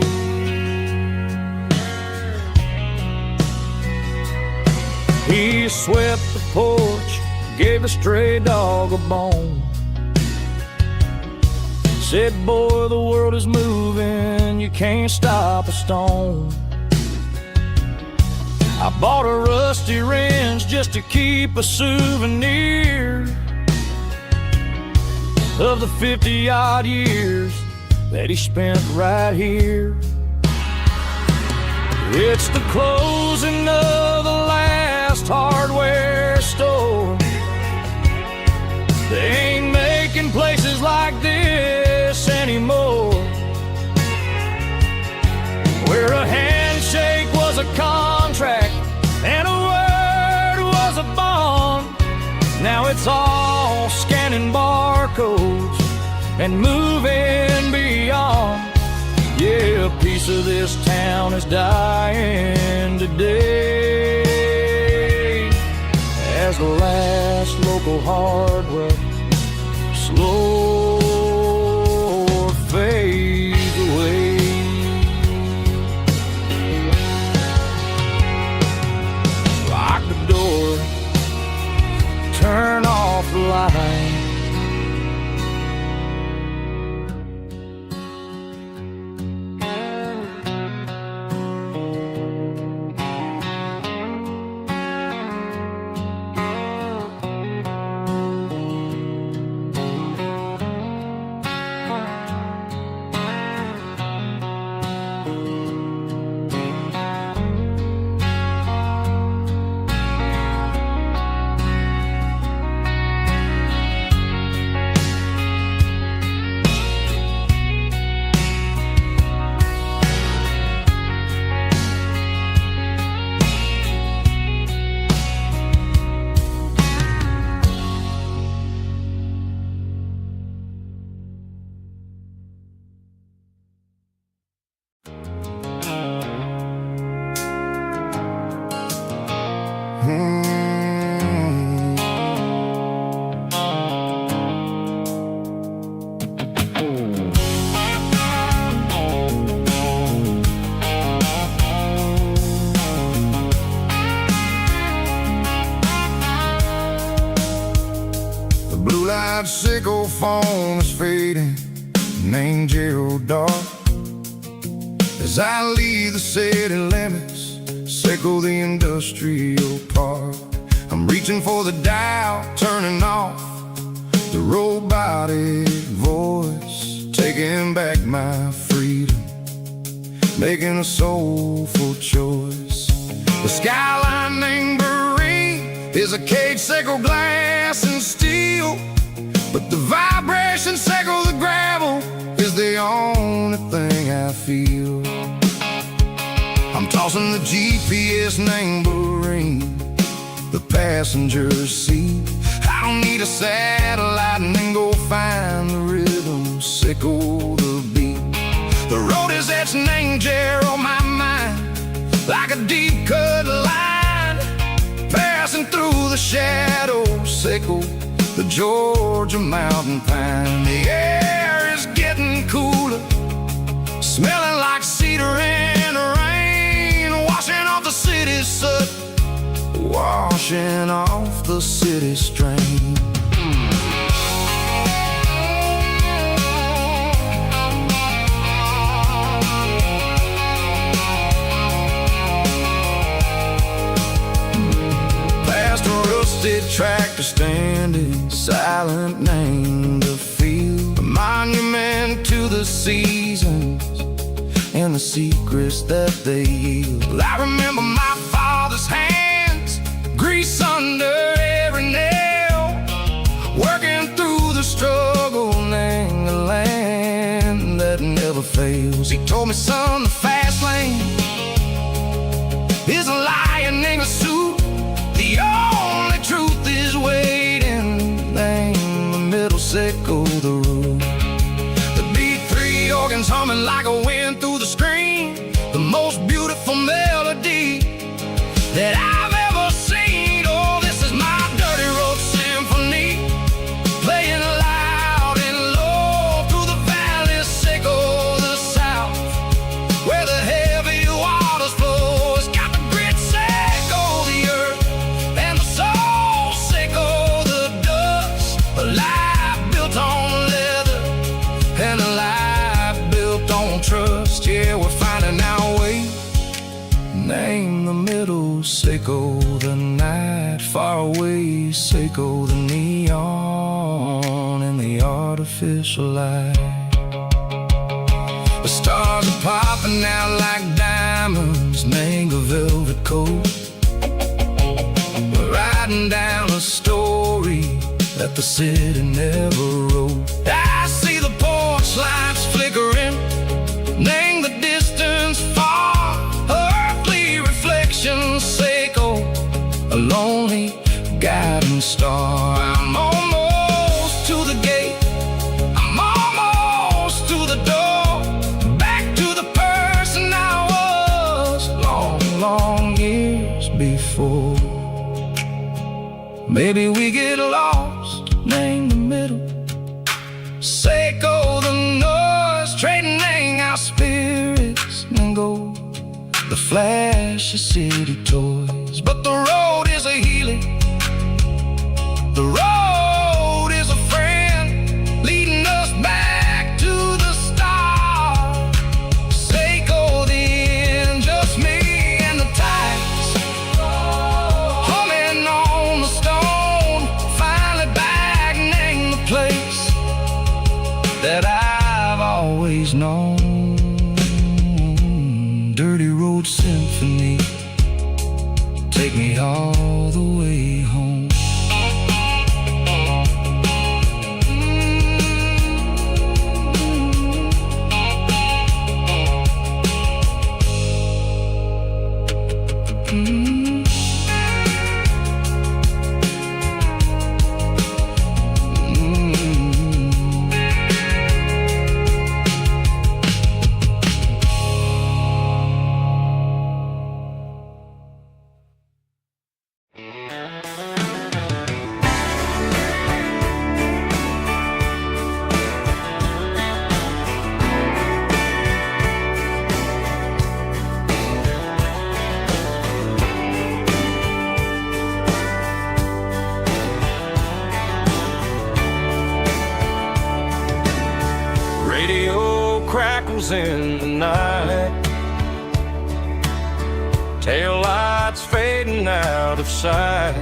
He swept the porch, gave the stray dog a bone. Said, boy, the world is moving, you can't stop a stone. I bought a rusty wrench just to keep a souvenir of the 50-odd years that he spent right here. It's the closing of the last hardware store. They ain't making places like this anymore, where a handshake was a contract and a word was a bond. Now it's all scanning barcodes and moving beyond. Yeah, a piece of this town is dying today as the last local hardware slow fades away. Lock the door, turn off the light. Sickle phone is fading, name Gerald dark. As I leave the city limits, sickle the industrial park. I'm reaching for the dial, turning off the robotic voice, taking back my freedom, making a soulful choice. The skyline named Marine is a cage, sickle glass and steel, but the vibration sickle the gravel is the only thing I feel. I'm tossing the GPS named Marine, the passenger seat. I don't need a satellite and then go find the rhythm, sickle the beat. The road is etched named Gerald on my mind, like a deep cut line, passing through the shadows, sickle the Georgia mountain pine. The air is getting cooler, smelling like cedar in the rain, washing off the city's soot, washing off the city strain. Past a rusted tractor standing silent, named the field, a monument to the seasons and the secrets that they yield. Well, I remember my father's hands, grease under every nail, working through the struggle, in the land that never fails. He told me, son, the fast lane is a lion in a suit. The only truth is waiting. Name the middle, sickle the road. The B3 organs humming like a wind through the screen, the most beautiful melody that I've ever seen. Oh, this is my dirty road symphony, playing loud and low through the valleys, sickle the south, where the heavy waters flow. It's got the grit, sickle the earth, and the soul, sickle the Name the middle, Seiko the night, far away, Seiko the neon and the artificial light. The stars are popping out like diamonds, mango velvet coat. We're riding down a story that the city never wrote. I see the porch lights flickering, name the distance far, earthly reflections, Seiko, a lonely guiding star. I'm almost to the gate, I'm almost to the door, back to the person I was long, long years before. Maybe we get lost, name the middle, Seiko the noise, trading our spirits and go the flash of city toys. But the road is a healing, the road is a friend, leading us back to the start. Seiko the end, just me and the tides, humming on the stone, finally back, name the place that I've always known. Dirty Road Symphony, take me all the way home. In the night, tail lights fading out of sight,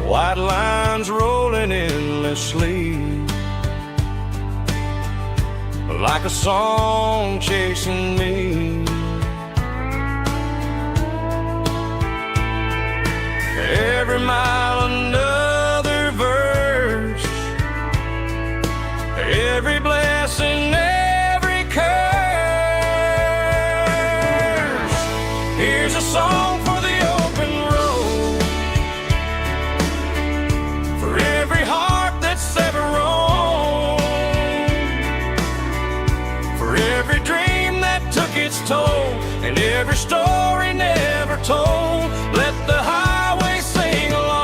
white lines rolling endlessly, like a song chasing me. Every mile another verse, every blessing, every curse. Here's a song for the open road, for every heart that's ever roamed, for every dream that took its toll, and every story never told. Let the highway sing along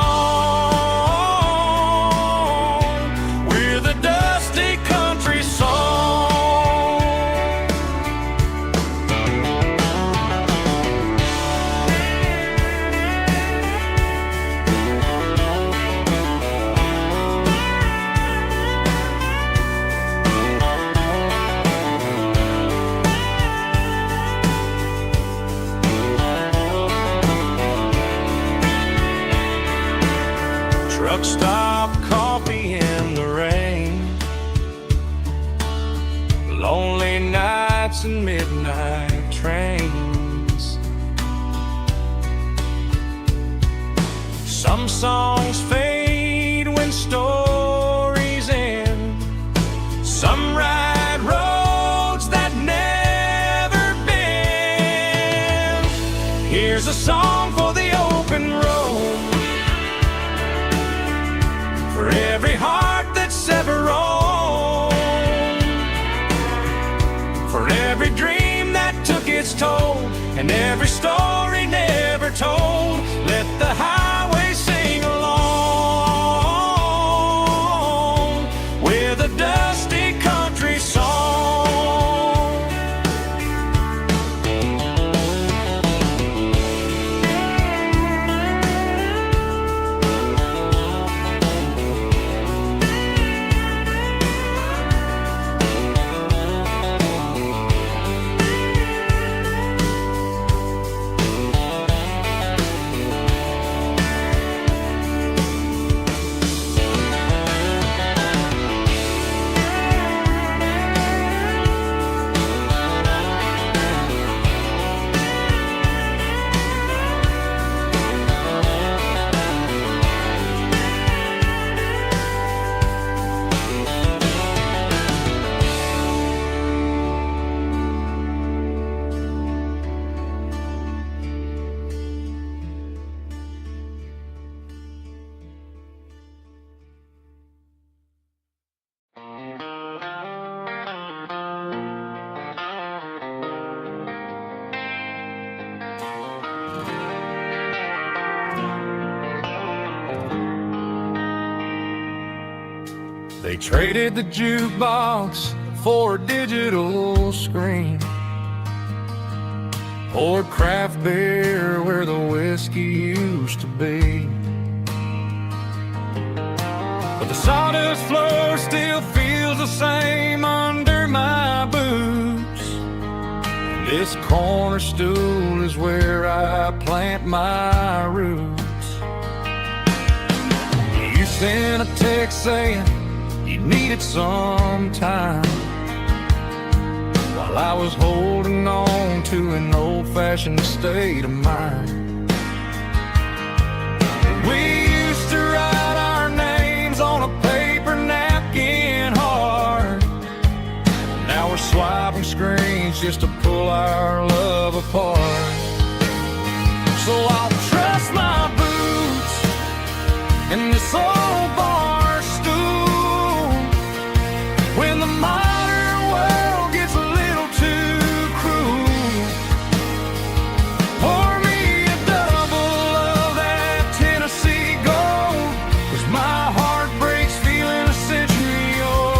with a dusty country song. Truck stop, coffee in the rain, lonely nights and midnight trains. Some songs fade when stories end, some ride roads that never bend. Here's a song for the open road, for every heart that's ever roamed, for every dream that took its toll, and every story never told. Let the highway sing along with a dusty country song. They traded the jukebox for a digital screen, poured craft beer where the whiskey used to be. But the sawdust floor still feels the same under my boots. This corner stool is where I plant my roots. You sent a text saying you needed some time, while I was holding on to an old-fashioned state of mind. We used to write our names on a paper napkin hard. Now we're swiping screens just to pull our love apart. So I'll trust my boots in this old bar stool when the modern world gets a little too cruel. Pour me a double of that Tennessee Gold, 'cause my heart breaks feeling a century old.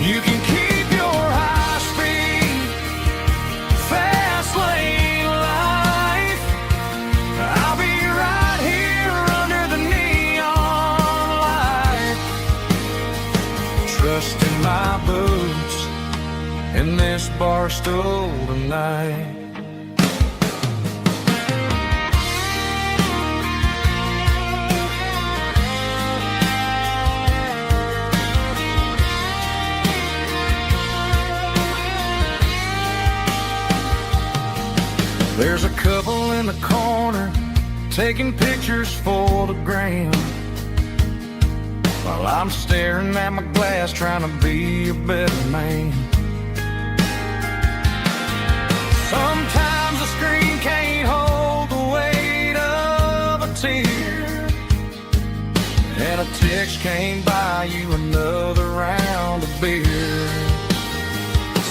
You can keep your high-speed, fast lane life. I'll be right here under the neon light, trusting my boots in this bar stool tonight. There's a couple in the corner taking pictures for the gram, while I'm staring at my glass trying to be a better man. Sometimes the screen can't hold the weight of a tear, and a text can't buy you another round of beer.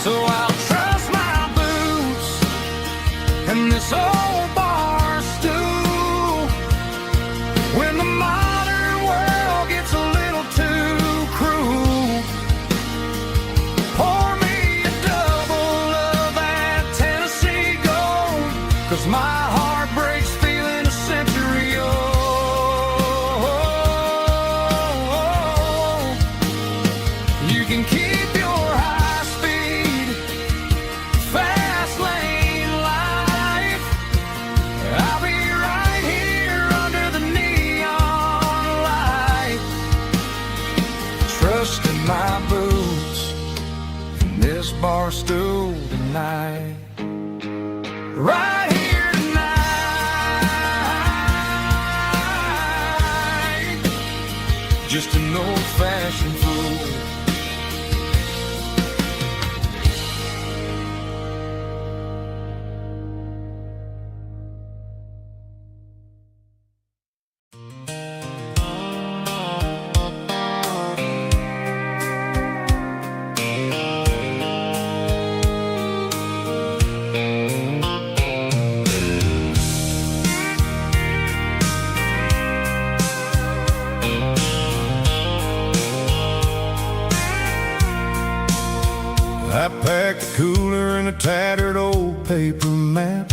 So I'll trust my boots in this old bar stool when the modern world gets a little too cruel. Pour me a double of that Tennessee Gold, 'cause my heart breaks feeling a century old. You can keep your high-speed, fast lane life. I'll be right here under the neon light, trusting my boots in this bar stool tonight. Right here tonight, just an old-fashioned fool. I packed the cooler in a tattered old paper map,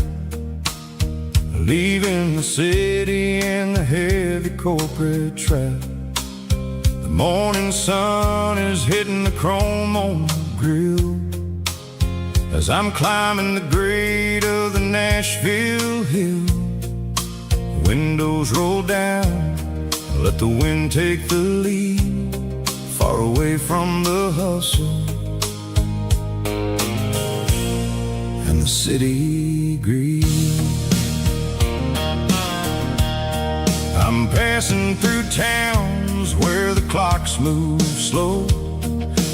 leaving the city in the heavy corporate trap. The morning sun is hitting the chrome on the grill as I'm climbing the grade of the Nashville hill. Windows roll down, let the wind take the lead, far away from the hustle and the city greed. I'm passing through towns where the clocks move slow,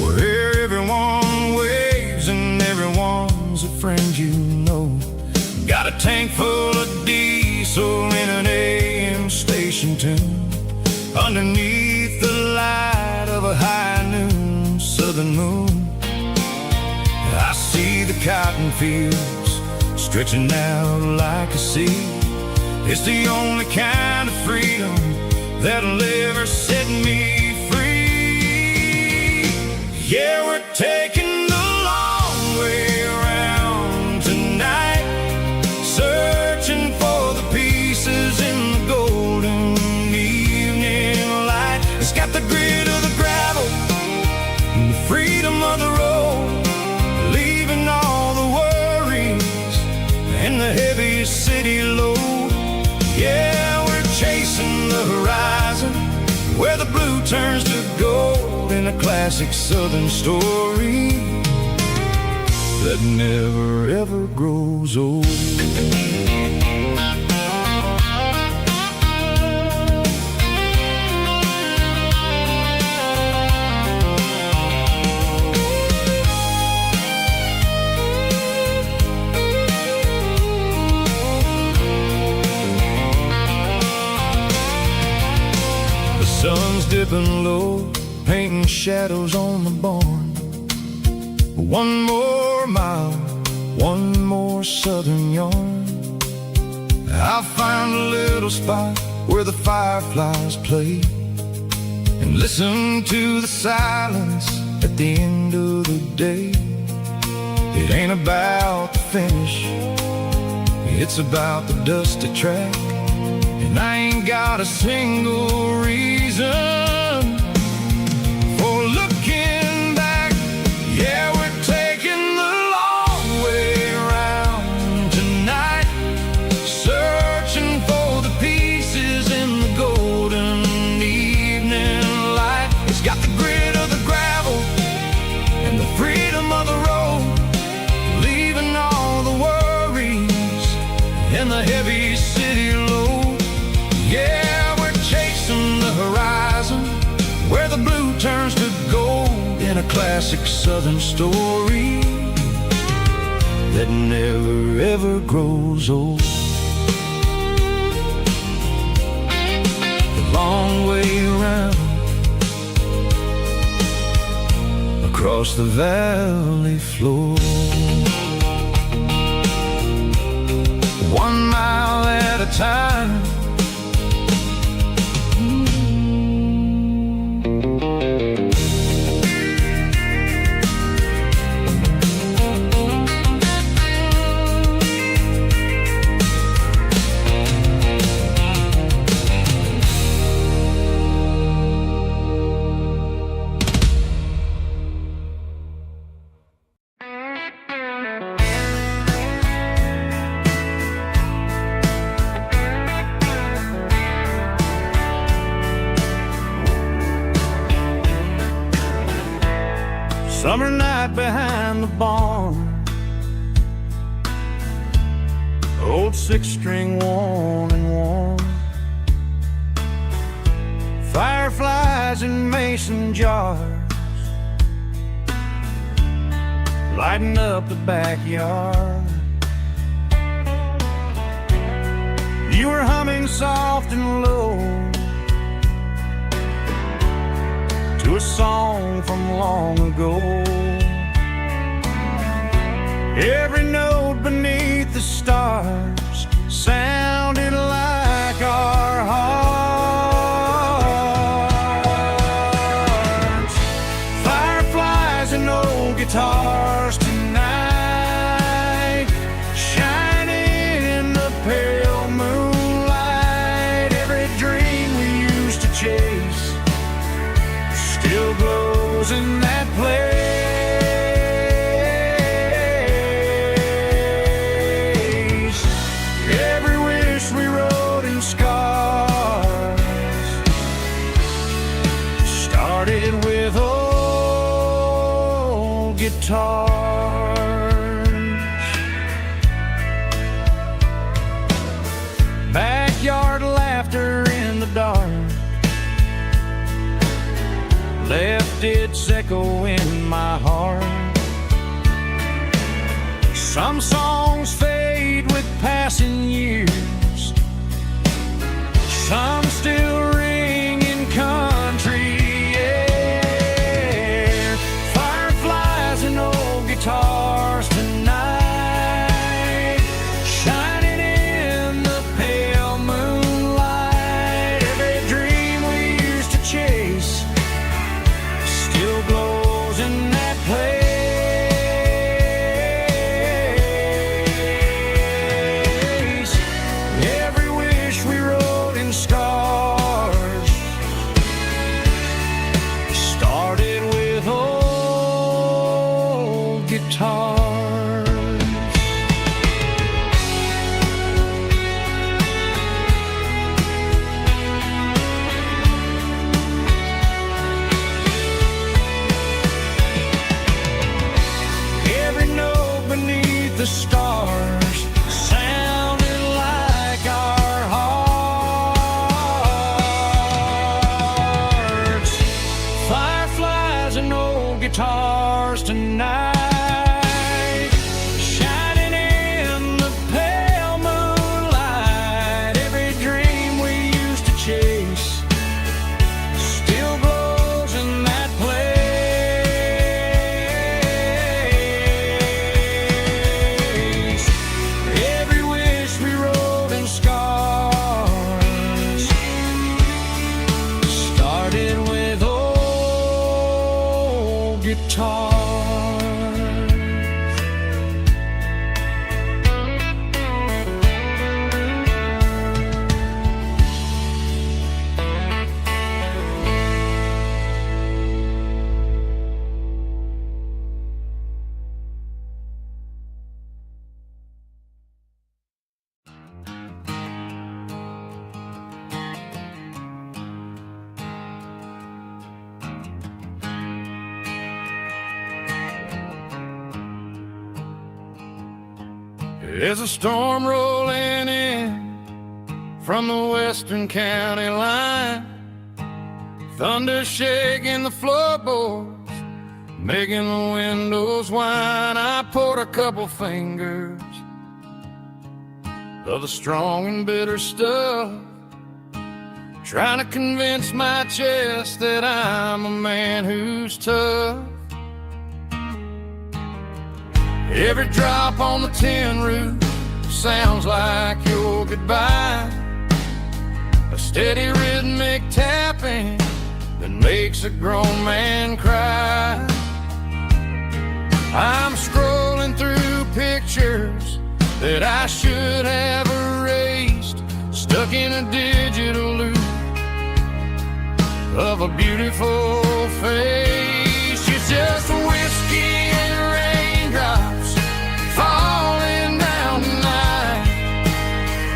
where everyone waves and everyone's a friend you know. Got a tank full of diesel in an AM station tune, underneath the light of a high noon southern moon. I see the cotton fields stretching out like a sea, It's the only kind of freedom that'll ever set me free. Yeah, we're taking the long way around tonight, searching for the pieces in the golden evening light. It's got the grit of the gravel and the freedom of the road, leaving all the worries and the heavy city load. Yeah, we're chasing the horizon where the blue turns to gold, in a classic southern story that never ever grows old. Sun's dipping low, painting shadows on the barn. One more mile, one more southern yarn. I'll find a little spot where the fireflies play and listen to the silence at the end of the day. It ain't about the finish, it's about the dusty track. And I ain't got a single reason for looking back. Yeah, we're taking the long way around tonight, searching for the pieces in the golden evening light. It's got the grit of the gravel and the freedom of the road, leaving all the worries and the heavy city load. Yeah, we're chasing the horizon where the blue turns to gold, in a classic southern story that never ever grows old. The long way around across the valley floor, 1 mile at a time. Summer night behind the barn, old 6-string worn and worn, fireflies in mason jars, lighting up the backyard. You were humming soft and low to a song from long ago. Every note beneath the stars sounded like our hearts. Fireflies and old guitars tonight, shining in the pale moonlight. Every dream we used to chase still glows in that place. Every wish we wrote in scars started with old guitars. Backyard laughter in the dark left its echo in my heart. Some songs fade with passing years, some still ring in country air. Fireflies and old guitars tonight, shining in the pale guitars. Every note beneath the stars sounded like our hearts. Fireflies and old guitars tonight, shining in the pale moonlight. Every dream we used to chase still glows in that place. Every wish we wrote in scars started with old guitars. There's a storm rolling in from the western county line, thunder shaking the floorboards, making the windows whine. I poured a couple fingers of the strong and bitter stuff, trying to convince my chest that I'm a man who's tough. Every drop on the tin roof sounds like your goodbye, a steady rhythmic tapping that makes a grown man cry. I'm scrolling through pictures that I should have erased, stuck in a digital loop of a beautiful face. It's just whiskey and raindrops falling down tonight,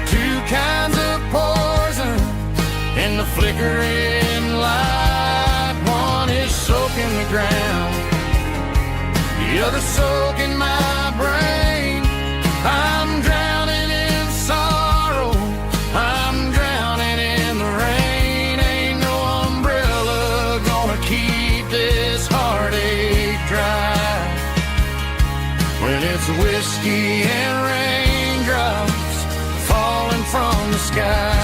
two kinds of poison in the flickering light. One is soaking the ground, the other soaking my brain. I'm drowning in sorrow, I'm drowning in the rain. Ain't no umbrella gonna keep this heartache dry when it's whiskey and raindrops falling from the sky.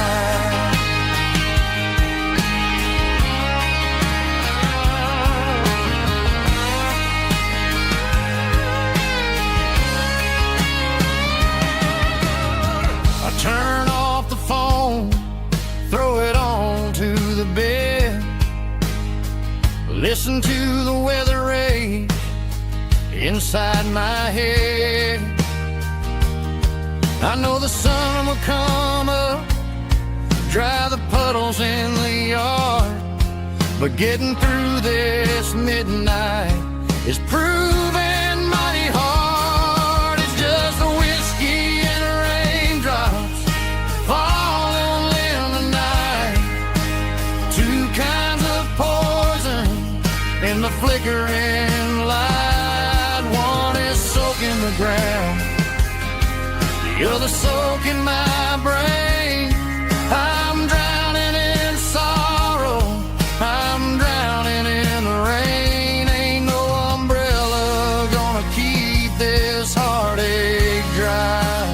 I turn off the phone, throw it on to the bed, listen to the weather rage inside my head. I know the sun will come up, dry the puddles in the yard, but getting through this midnight is proving mighty hard. It's just the whiskey and raindrops falling in the night, two kinds of poison in the flickering light. One is soaking the ground, the other soaking my brain. I'm drowning in sorrow, I'm drowning in the rain. Ain't no umbrella gonna keep this heartache dry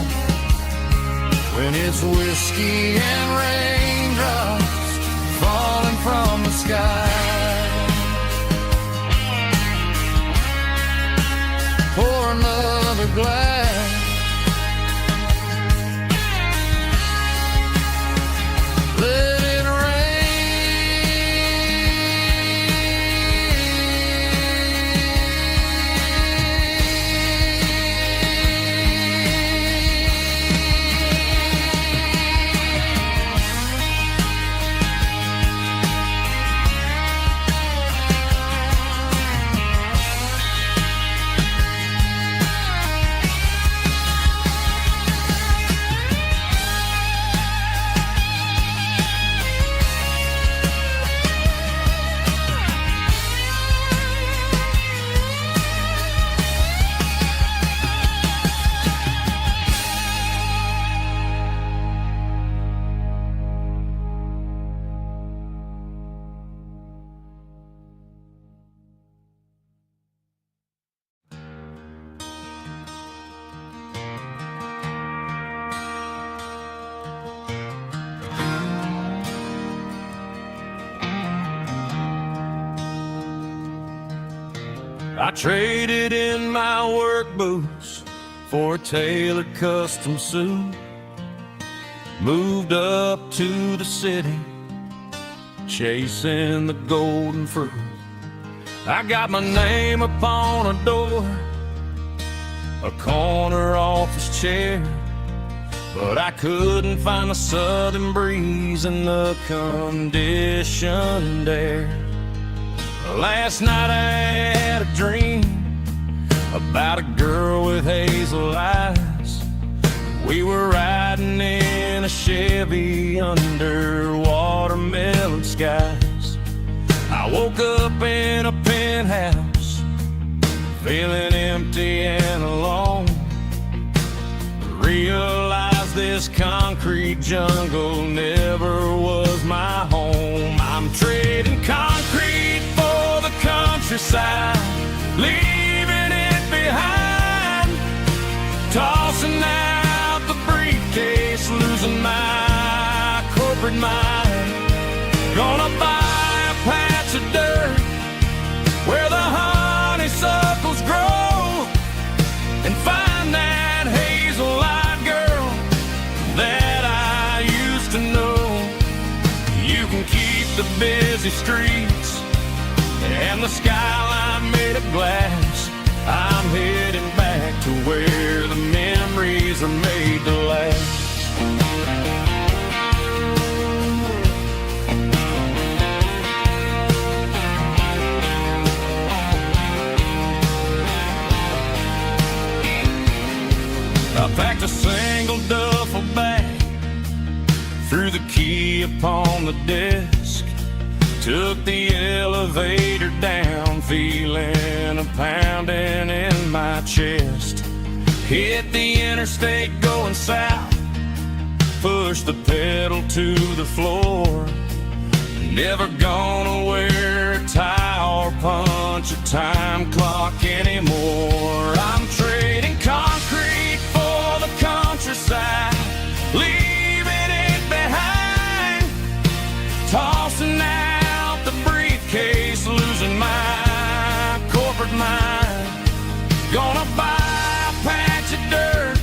when it's whiskey and raindrops falling from the sky. Pour another glass, let it I traded in my work boots for a tailored custom suit. Moved up to the city, chasing the golden fruit. I got my name upon a door, a corner office chair, but I couldn't find the southern breeze in the conditioned air. Last night I had a dream about a girl with hazel eyes. We were riding in a Chevy under watermelon skies. I woke up in a penthouse, feeling empty and alone. Realized this concrete jungle never was my home. I'm trading concrete for the countryside, leaving it behind. Tossing out the briefcase, losing my corporate mind. Gonna buy a patch of dirt where the honeysuckles grow, and find that hazel-eyed girl that I used to know. You can keep the busy streets and the skyline made of glass. I'm heading back to where the memories are made to last. I packed a single duffel bag, threw the key upon the desk, took the elevator down, feeling a pounding in my chest. Hit the interstate going south, pushed the pedal to the floor. Never gonna wear a tie or punch a time clock anymore. I'm trading concrete for the countryside, leaving it behind. Tossing out the briefcase, losing my corporate mind. Gonna buy a patch of dirt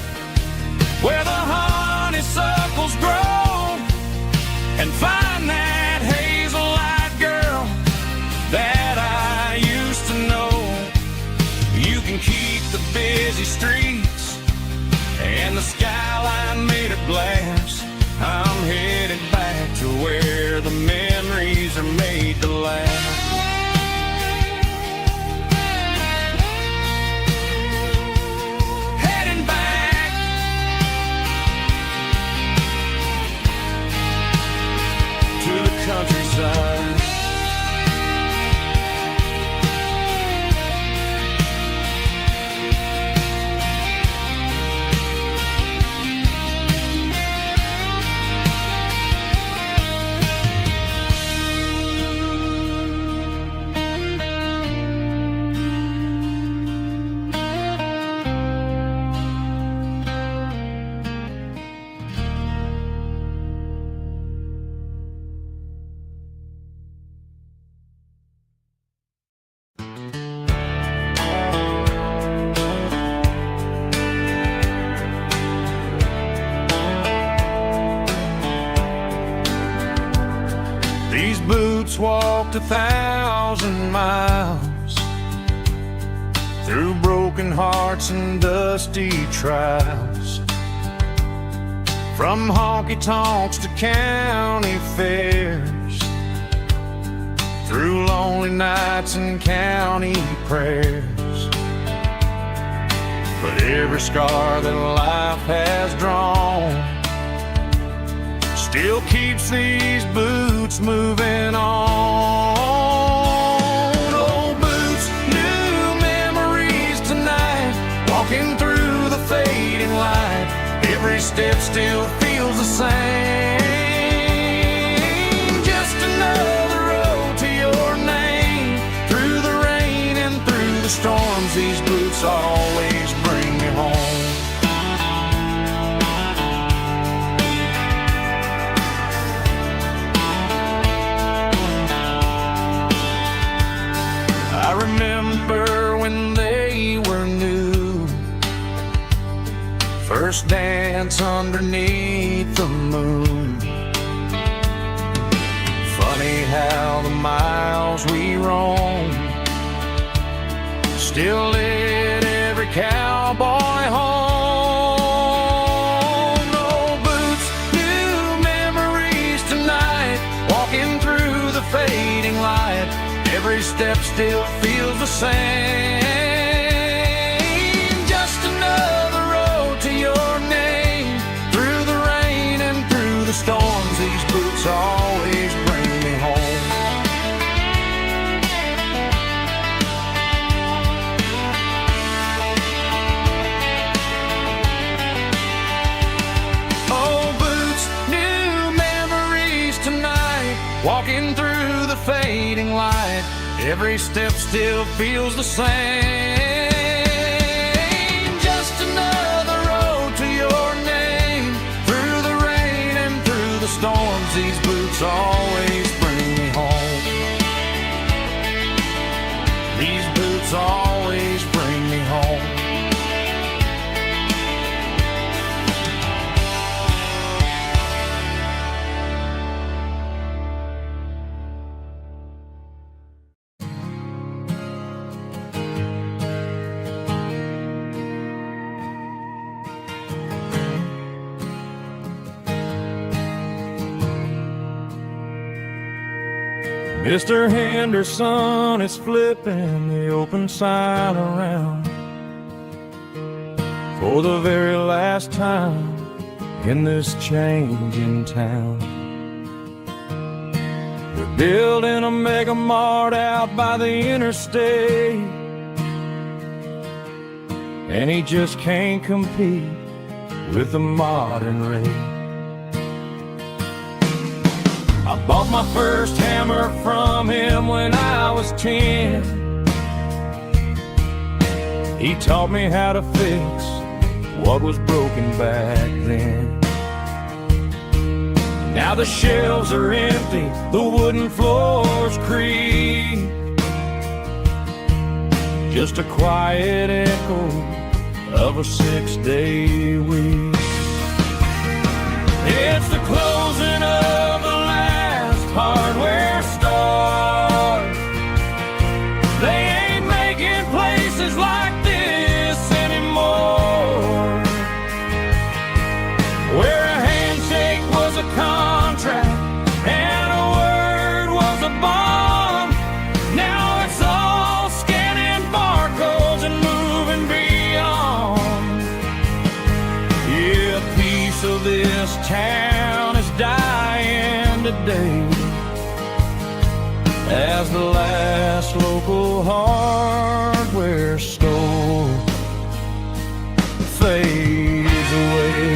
where the honeysuckles grow, and find that hazel-eyed girl that I used to know. You can keep the busy streets and the skyline made of glass. I'm headed back to where the memories are made to last. Heading back to the countryside. These boots walked 1,000 miles through broken hearts and dusty trials, from honky-tonks to county fairs, through lonely nights and county prayers. But every scar that life has drawn still keeps these boots moving on. Old boots, new memories tonight, walking through the fading light. Every step still feels the same. Just another road to your name. Through the rain and through the storms, these boots always bring me home. I remember when first dance underneath the moon. Funny how the miles we roam still lit every cowboy home. No boots, new memories tonight, walking through the fading light. Every step still feels the same. Just another road to your name, through the rain and through the storms. These boots always bring me home. Oh, boots, new memories tonight, walking through the fading light. Every step still feels the same. Just another road to your name, through the rain and through the storms. These boots always bring me home. These boots always bring me home. Mr. Henderson is flipping the open sign around for the very last time in this changing town. They're building a mega mart out by the interstate, and he just can't compete with the modern rate. I bought my first hammer from him when I was 10. He taught me how to fix what was broken back then. Now the shelves are empty, the wooden floors creak, just a quiet echo of a 6-day week. It's the closing of the hardware store. They ain't making places like this anymore, where a handshake was a contract and a word was a bond. Now it's all scanning barcodes and moving beyond. Yeah, a piece of this town is dying today, as the last local hardware store fades away.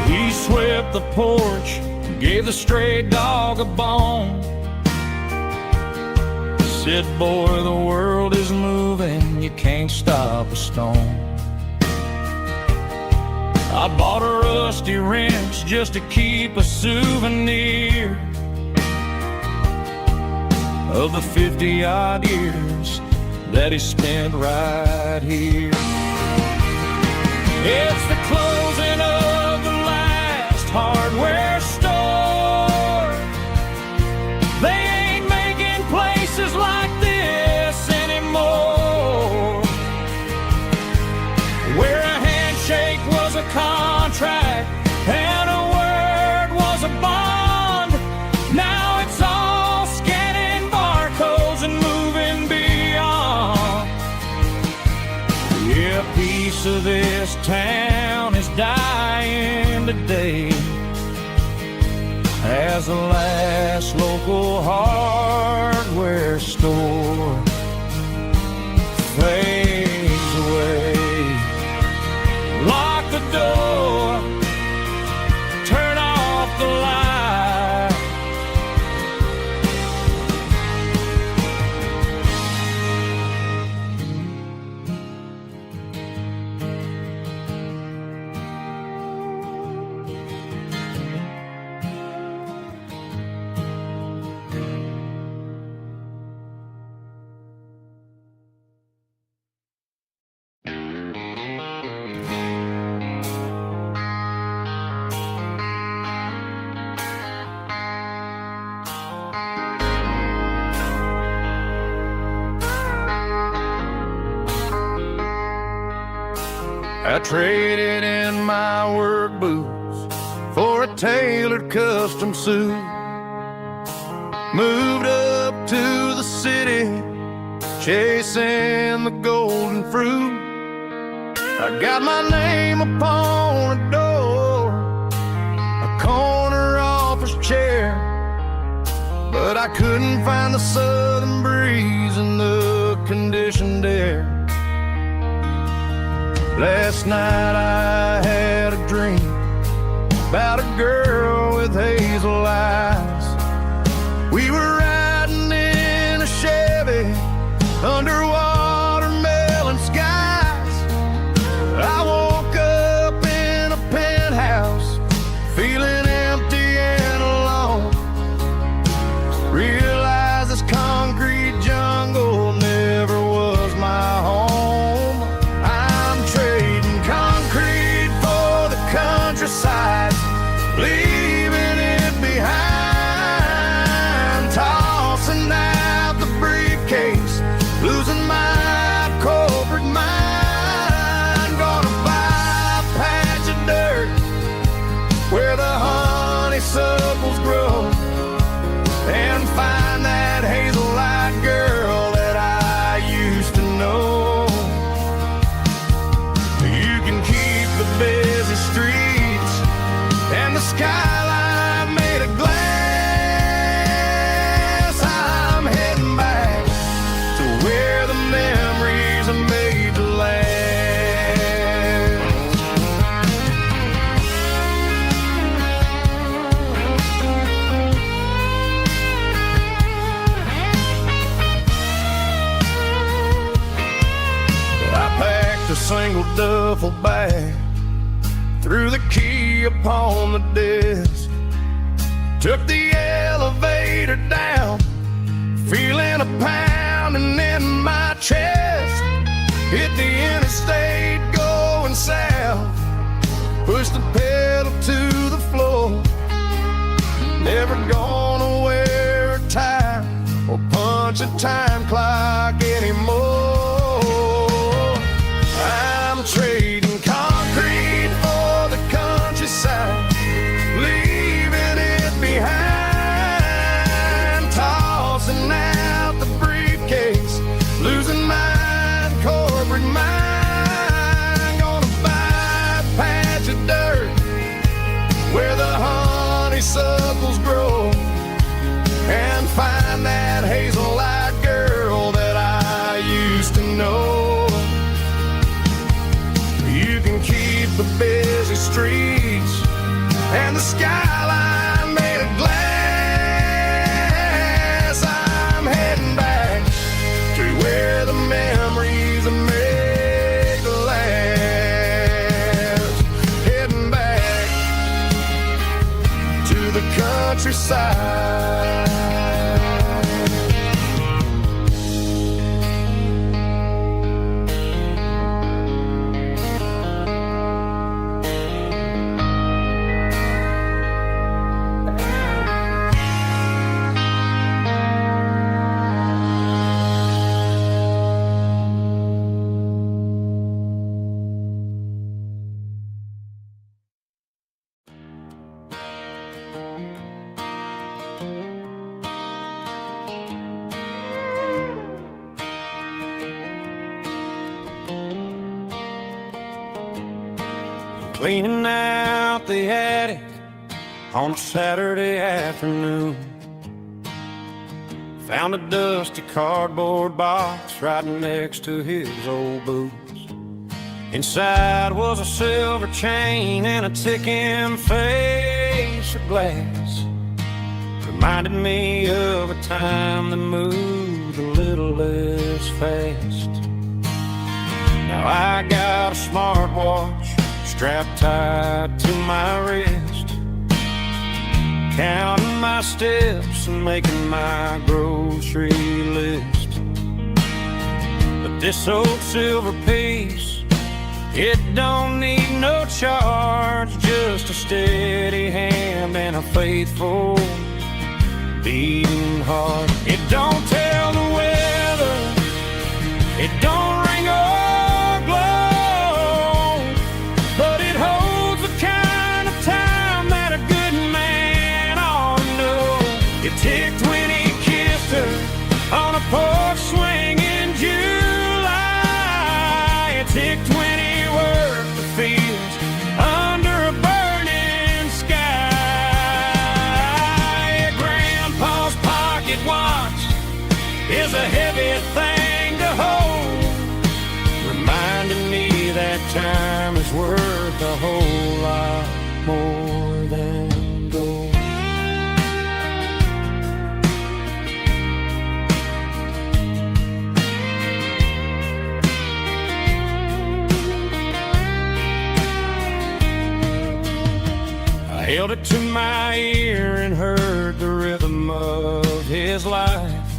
He swept the porch, gave the stray dog a bone, said, boy, the world is moving, you can't stop a stone. I bought a rusty wrench just to keep a souvenir of the 50-odd years that he spent right here. It's the closing of the last hardware store. They ain't making places like this anymore, where a handshake was a contract and a word was a bond. Now it's all scanning barcodes and moving beyond. Yeah, a piece of this town is dying today, as the last local hardware store fades away. Lock the door, turn off the light. I traded in my work boots for a tailored custom suit. Moved up to the city, chasing the golden fruit. I got my name upon a door, a corner office chair, but I couldn't find the southern breeze in the conditioned air. Last night I had a dream about a girl with hazel eyes. We were riding in a Chevy under watermelon skies. I woke up in a penthouse feeling empty and alone. Realized this concrete jungle never was my home. I'm trading concrete for the countryside, leaving it behind, tossing out the briefcase, losing my corporate mind. Gonna buy a patch of dirt where the honeysuckles grow and find that hazel-eyed girl that I used to know. You can keep the busy streets and the skyline made of glass. I'm heading back to where the memories are made to last. I packed a single duffel bag, threw the key upon the desk, took the elevator down, feeling a pounding in my chest. Hit the interstate going south, pushed the pedal to the floor. Never gonna wear a tie or punch a time clock anymore. I'm trading concrete for the countryside, leaving it behind, tossing out the briefcase, losing my corporate mind. Gonna buy a patch of dirt where the honeysuckles grow and find that hazel-eyed girl that I used to know. You can keep the busy streets and the skyline made of glass. I'm heading back to where the memories are made to last. Heading back to the countryside. Cleaning out the attic on a Saturday afternoon. Found a dusty cardboard box right next to his old boots. Inside was a silver chain and a ticking face of glass. Reminded me of a time that moved a little less fast. Now I got a smartwatch strapped tight to my wrist, counting my steps and making my grocery list. But this old silver piece, it don't need no charge, just a steady hand and a faithful beating heart. It don't tell the weather, it don't ring or glow, time is worth a whole lot more than gold. I held it to my ear and heard the rhythm of his life,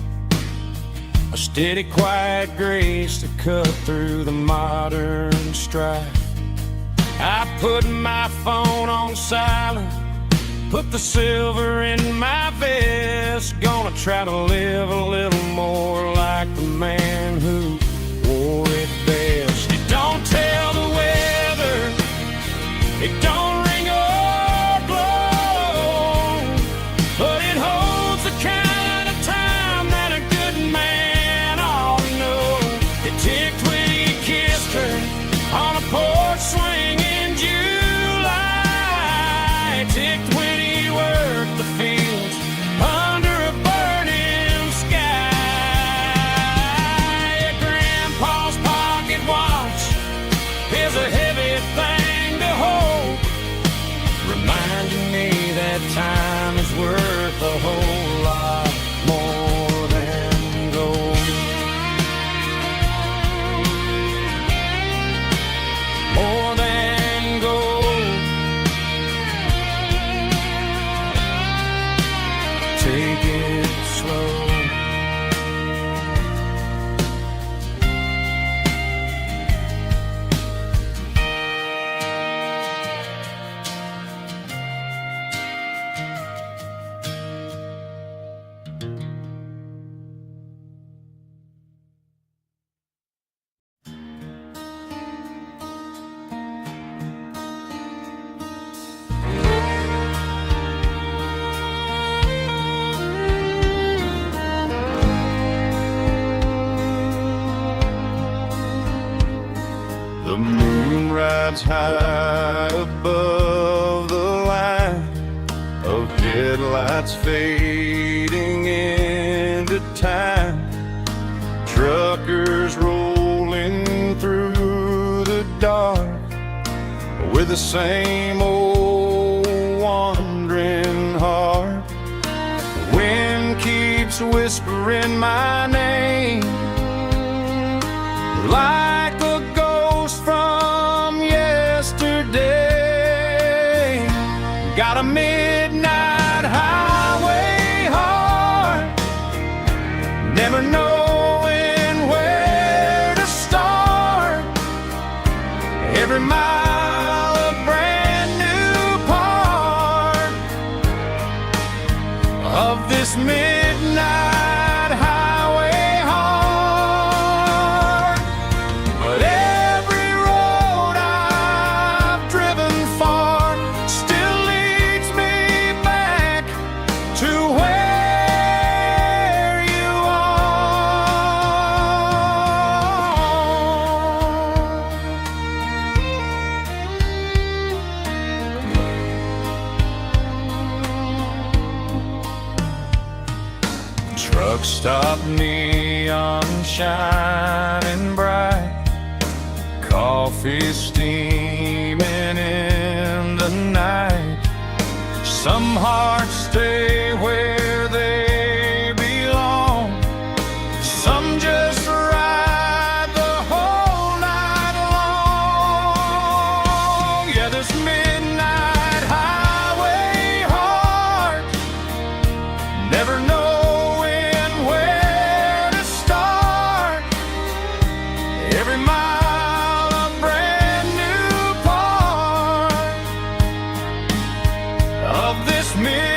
a steady, quiet grace to cut through the modern strife. I put my phone on silent, put the silver in my vest. Gonna try to live a little more like the man who wore it best. It don't tell the weather, it don't ring or blow, but it holds the kind of time that a good man ought to know. It ticked when he kissed her on a porch swing in July. It ticked when he worked the fields under a burning sky. Yeah, Grandpa's pocket watch is a heavy thing to hold, reminding me that time is worth a whole lot more than gold. More than gold. Take it slow. The moon rides high above the line of headlights fading into time. Truckers rolling through the dark with the same old wandering heart. The wind keeps whispering my name like a ghost from yesterday. Got a midnight highway heart, never knowing where to start. Every mile a brand new part of this midnight highway heart. But every road I've driven far still leads me back to where you are. Truck stop, neon shining bright, coffee steaming in the night. Some hearts stay where they belong, some just ride the whole night long. Yeah, this midnight highway heart, never knowing where to start. Every mile a brand new part of this midnight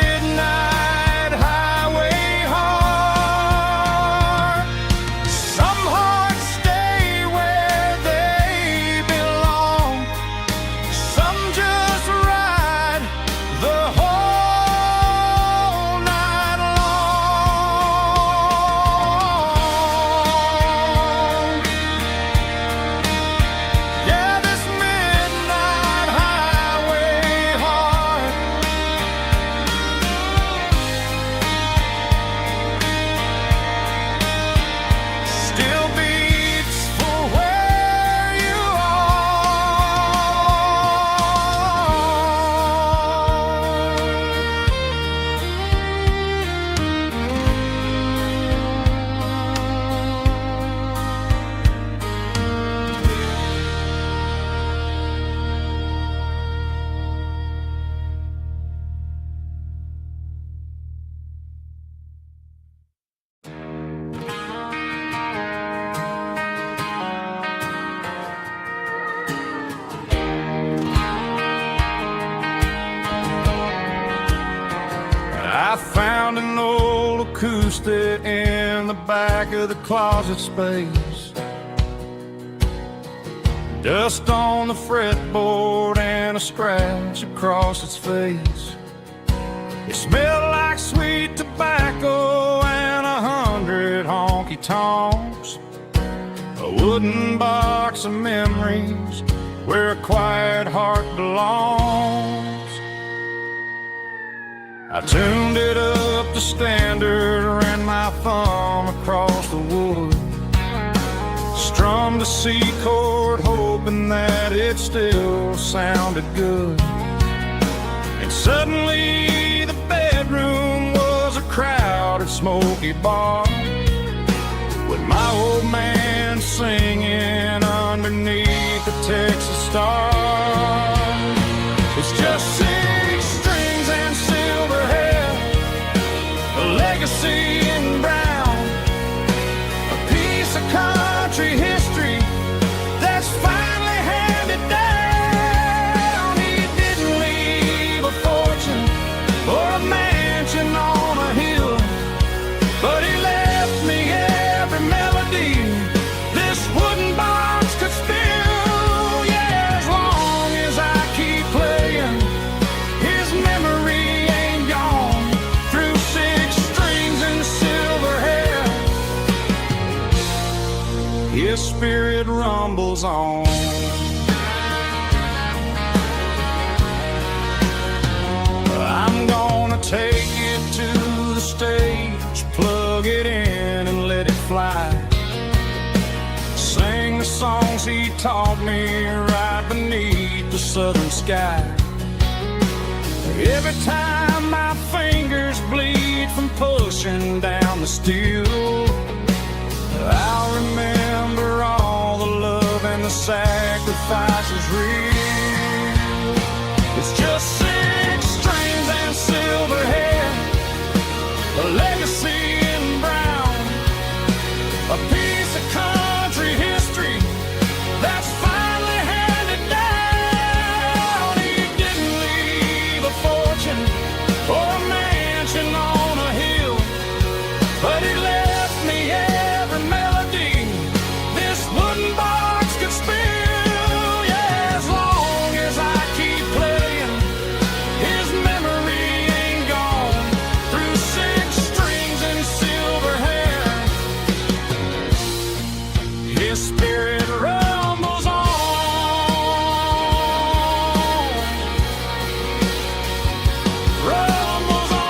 I found an old acoustic in the back of the closet space. Dust on the fretboard and a scratch across its face. It smelled like sweet tobacco and 100 honky-tonks. A wooden box of memories where a quiet heart belongs. I tuned it up to standard, ran my thumb across the wood, strummed a C chord hoping that it still sounded good. And suddenly the bedroom was a crowded smoky bar, with my old man singing underneath the Texas star. It's just 6 strings and silver hair, a legacy in brown, a piece of country history that's finally handed down. He didn't leave a fortune or a mansion on a hill, but he left me every melody this wooden box could spill. Yeah, as long as I keep playing, his memory ain't gone. Through 6 strings and silver hair, his spirit rumbles on. I'm gonna take it to the stage, plug it in and let it fly. Sing the songs he taught me right beneath the southern sky. Every time my fingers bleed from pushing down the steel, I'll remember all the love and the sacrifices real. It's just 6 strings and silver hair, a legacy in brown, a piece of country history that's finally handed down. He didn't leave a fortune or a mansion on a hill, but he left me every melody this wooden box could spill. Yeah, as long as I keep playing, his memory ain't gone. Through 6 strings and silver hair, his spirit rumbles on. Rumbles on.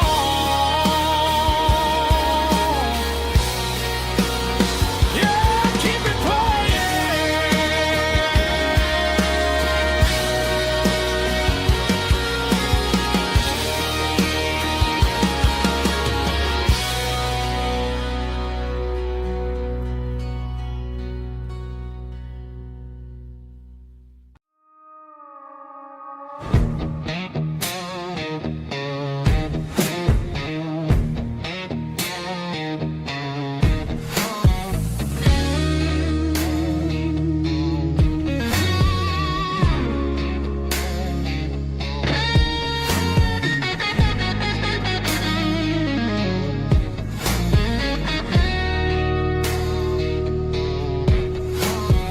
Yeah, keep it playing.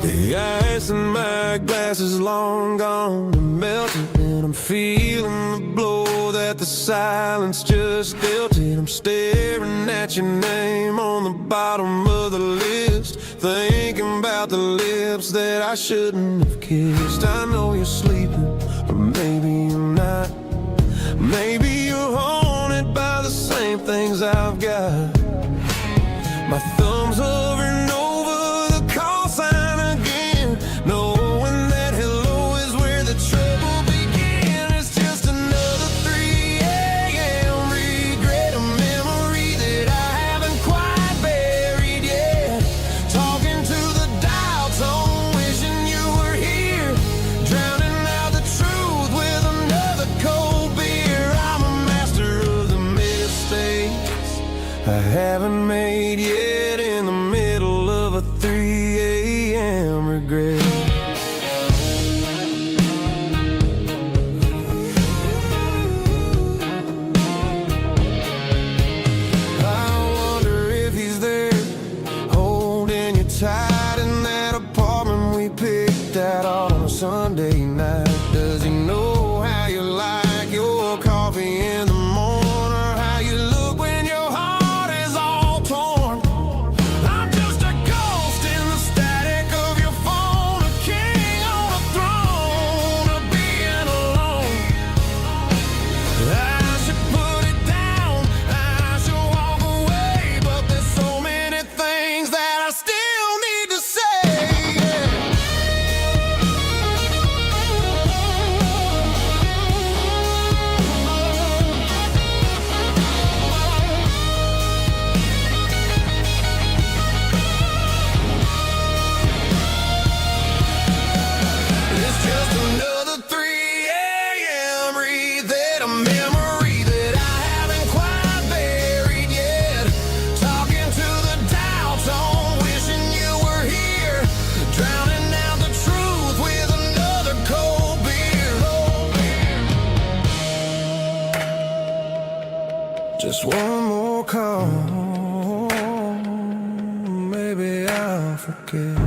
The ice in my glass is long gone and melted, and I'm feeling the blow that the silence just dealt it. I'm staring at your name on the bottom of the list, thinking about the lips that I shouldn't have kissed. I know you're sleeping, or maybe you're not. Maybe you're haunted by the same things I've got. My thumb's hovering over the call sign again, knowing that hello is where the trouble began. It's just another 3 a.m. regret, a memory that I haven't quite buried yet. Talking to the dial tone, wishing you were here, drowning out the truth with another cold beer. I'm a master of the mistakes I haven't made yet, in the middle of a 3 a.m. regret. Just one more call, maybe I'll forget.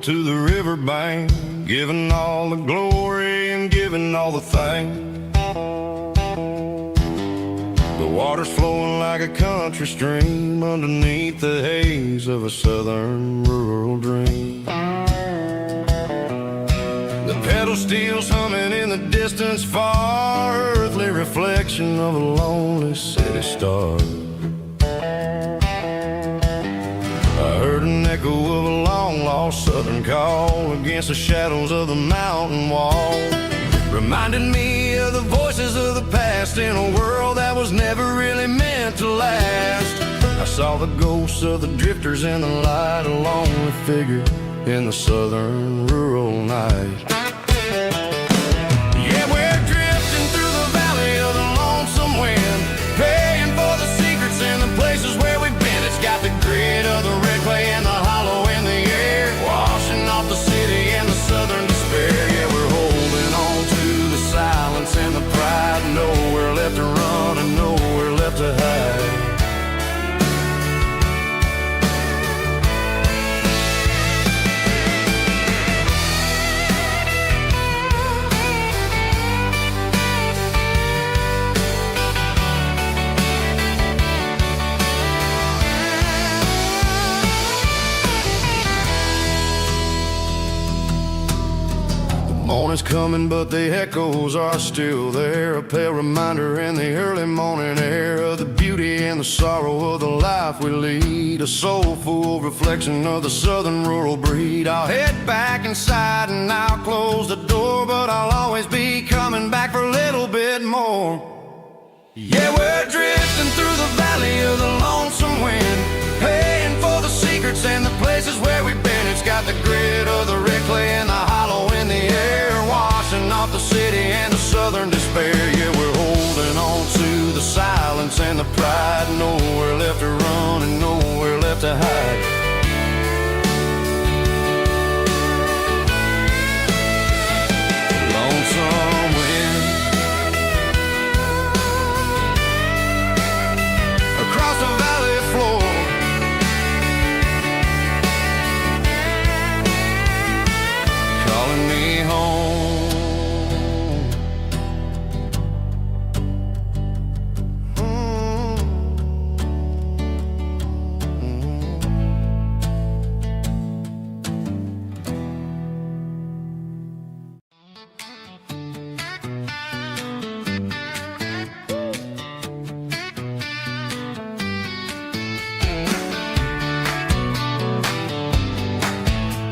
To the riverbank, giving all the glory and giving all the thanks. The water's flowing like a country stream underneath the haze of a southern rural dream. The pedal steel's humming in the distance far, earthly reflection of a lonely city star. I heard an echo of a long-lost southern call against the shadows of the mountain wall. Reminded me of the voices of the past in a world that was never really meant to last. I saw the ghosts of the drifters in the light, a lonely figure in the southern rural night. Yeah, we're drifting through the valley of the lonesome wind, paying for the secrets and the places where we've been. It's got the grit of the red clay and the hollow in the air, washing off the city and the southern despair. Yeah, we're holding on to the silence and the pride, nowhere left to run and nowhere left to hide. Morning's coming, but the echoes are still there. A pale reminder in the early morning air of the beauty and the sorrow of the life we lead. A soulful reflection of the southern rural breed. I'll head back inside and I'll close the door, but I'll always be coming back for a little bit more. Yeah, we're drifting through the valley of the lonesome wind, paying for the secrets and the places where we've been. It's got the grit of the red clay and the hollow in the air, washing off the city and the southern despair. Yeah, we're holding on to the silence and the pride, nowhere left to run and nowhere left to hide. Lonesome wind across the valley floor, calling me home.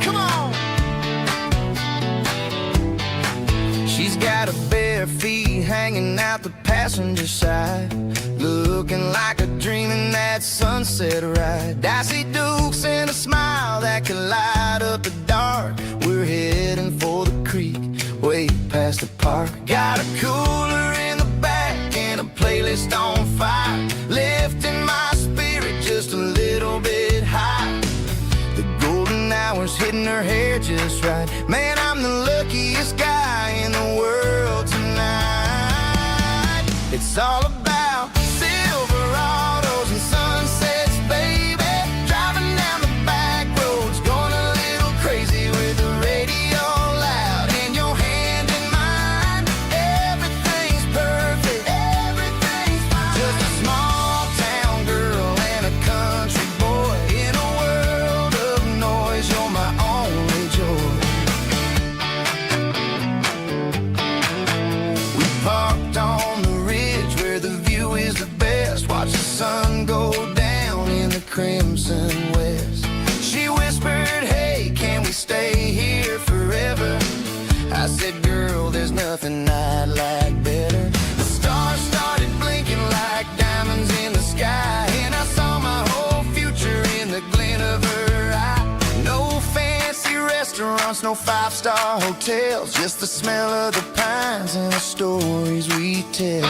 Come on. She's got her bare feet hanging out the passenger side, looking like a dream in that sunset ride. Dicey dukes and a smile that can light up the dark. We're heading for the creek, way past the park. Got a cooler in the back and a playlist on fire, lifting my spirit just a little bit high. The golden hours hitting her hair just right. Man, I'm the luckiest guy in the world tonight. It's all about Silverados and sunsets, baby. Driving down the back roads, going a little crazy with the radio loud and your hand in mine. Everything's perfect, everything's fine. Just a small town girl and a country boy in a world of noise. You're my only joy. crimson west. She whispered, hey, can we stay here forever? I said, girl, there's nothing I'd like better. The stars started blinking like diamonds in the sky, and I saw my whole future in the glint of her eye. No fancy restaurants, no five-star hotels, just the smell of the pines and the stories we tell.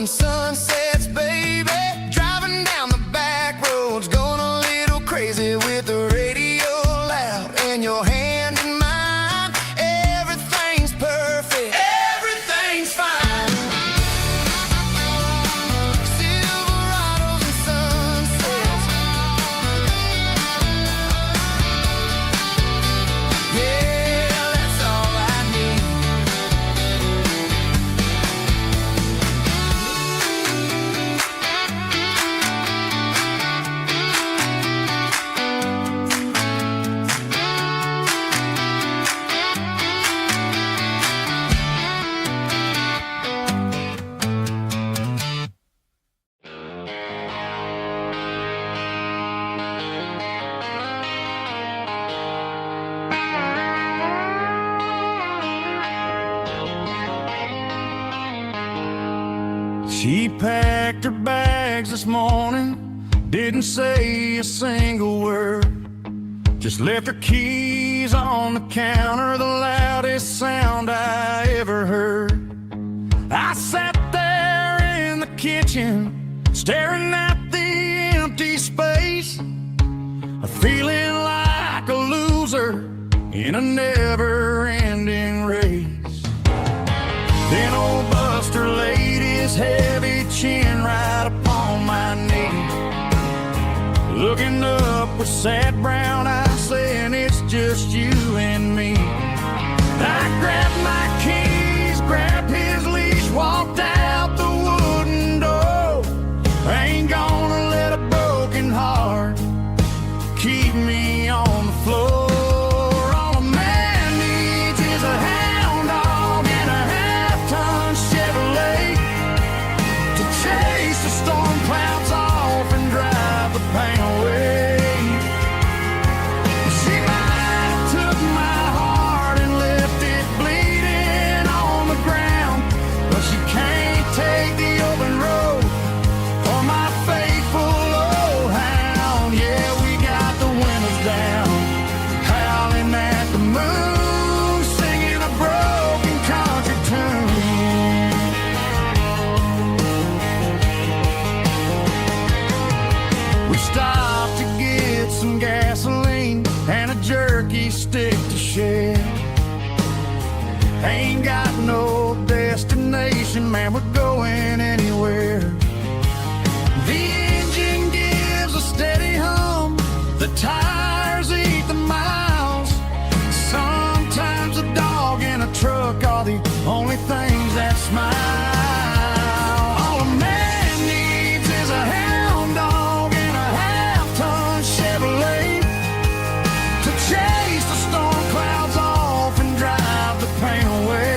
Sunsets, baby, driving down the back roads, going a little crazy with the radio loud, and your hand in mine. Everything's perfect, everything's fine. Silverados and sunsets, yeah, that's all I need. She packed her bags this morning, didn't say a single word, just left her keys on the counter, the loudest sound I ever heard. I sat there in the kitchen, staring at the empty space, feeling like a loser in a never-ending race. Then old Buster laid his heavy chin right upon my knee, looking up with sad brown eyes, saying it's just you and me. I grabbed my keys, grabbed his leash, walked out the wooden door. I ain't gonna let a broken heart keep me on the floor. All a man needs is a hound dog and a half-ton Chevrolet to chase the storm clouds off and drive the pain away. She might have took my heart and left it bleeding on the ground, but she can't take the open road for my faithful old hound. Yeah, we got the windows down, howling at the moon, singing a broken country tune. We stopped to get some gasoline and a jerky stick to share. Ain't got no destination, man, we're going anywhere. The engine gives a steady hum, the tires eat the miles. Sometimes a dog and a truck are the only things that smile. All a man needs is a hound dog and a half-ton Chevrolet to chase the storm clouds off and drive the pain away.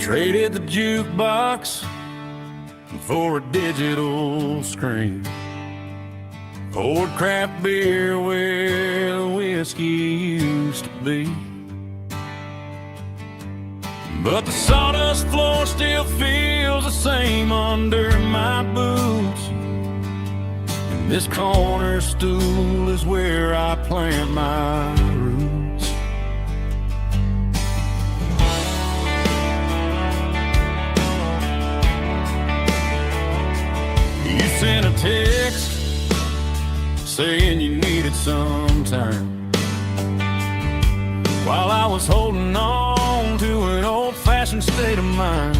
Traded the jukebox for a digital screen. Poured craft beer where the whiskey used to be. But the sawdust floor still feels the same under my boots. And this corner stool is where I plant my roots. You sent a text saying you needed some time, while I was holding on to an old-fashioned state of mind.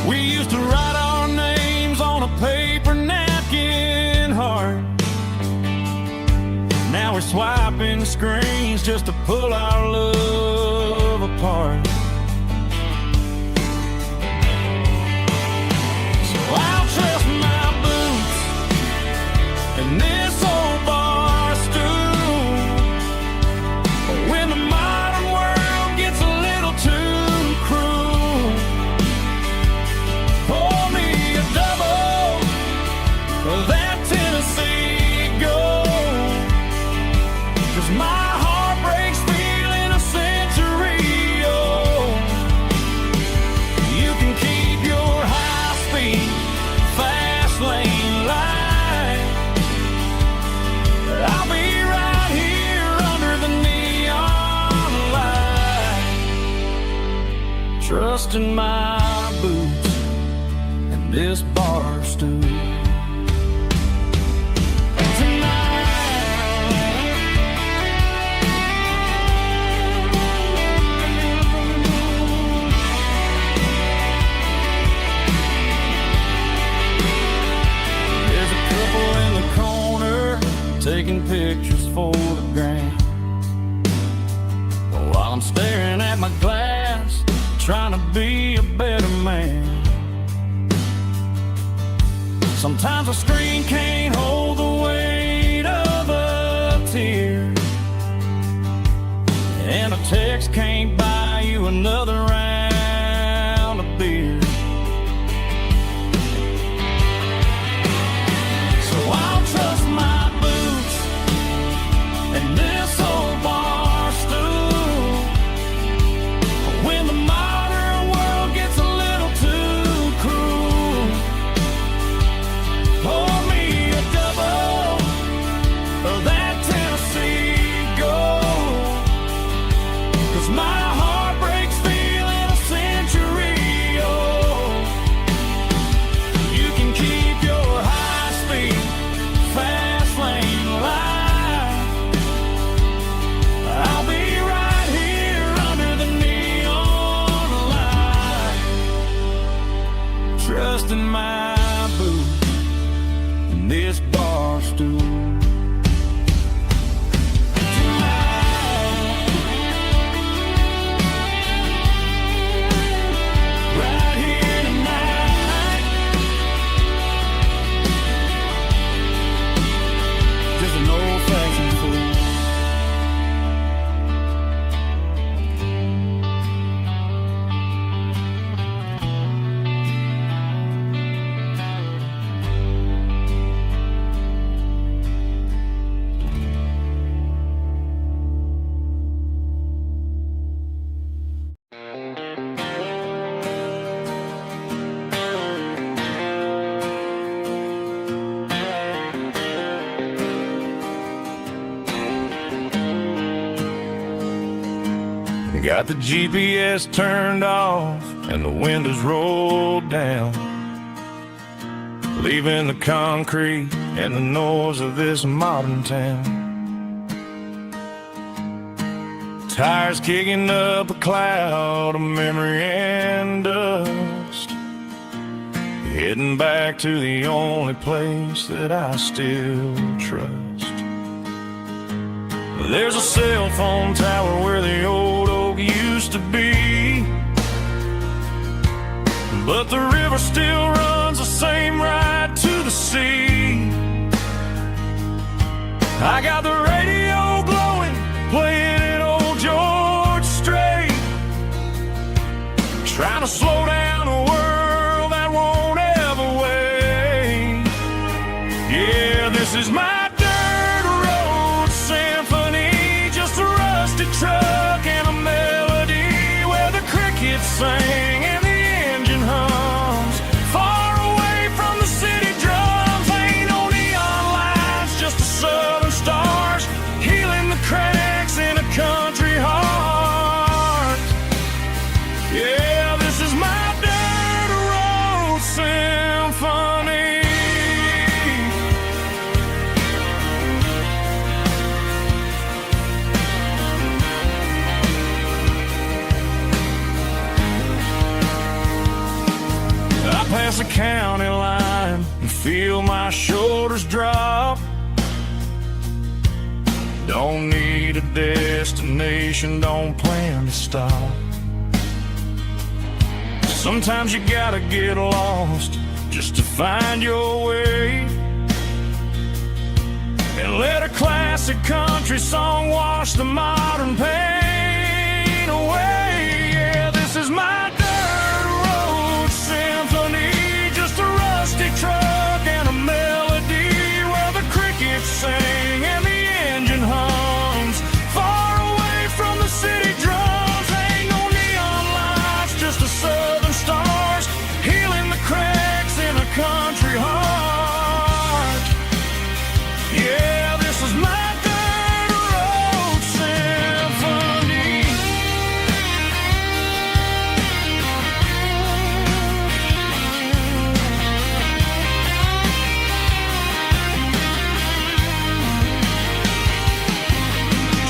We used to write our names on a paper napkin heart. Now we're swiping screens just to pull our love apart. So I'll trust my boots and this old bar stool when the modern world gets a little too cruel. Pour me a double of that Tennessee Gold, 'cause my heart breaks feeling a century old. You can keep your high-speed fast lane light. I'll be right here under the neon light, trusting my boots and this bar stool. There's a couple in the corner taking pictures for the gram, while I'm staring at my glass, trying to be a better man. Sometimes a screen can't hold the weight of a tear, and a text can't buy you another round of beer. So I'll trust my boots and this old bar stool when the modern world gets a little too cruel. Pour me a double of that Tennessee Gold, 'cause my heart breaks feeling a century old. You can keep your high-speed fast lane light. I'll be right here under the neon light, trusting my boots and this bar stool. Right here tonight, just an old-fashioned fool. Got the GPS turned off and the windows rolled down, leaving the concrete and the noise of this modern town. Tires kicking up a cloud of memory and dust, heading back to the only place that I still trust. There's a cell phone tower where the old oak used to be, but the river still runs the same right to the sea. I got the radio glowing, playing an old George Strait, the county line and feel my shoulders drop. Don't need a destination, don't plan to stop. Sometimes you gotta get lost just to find your way, and let a classic country song wash the modern pain away. Yeah, this is my dirt road symphony, just a rusty truck and a melody where the crickets sing and the engine hums far away from the city drums. Ain't no neon lights, just the southern stars healing the cracks in a country heart. Yeah, this is my dirt road symphony.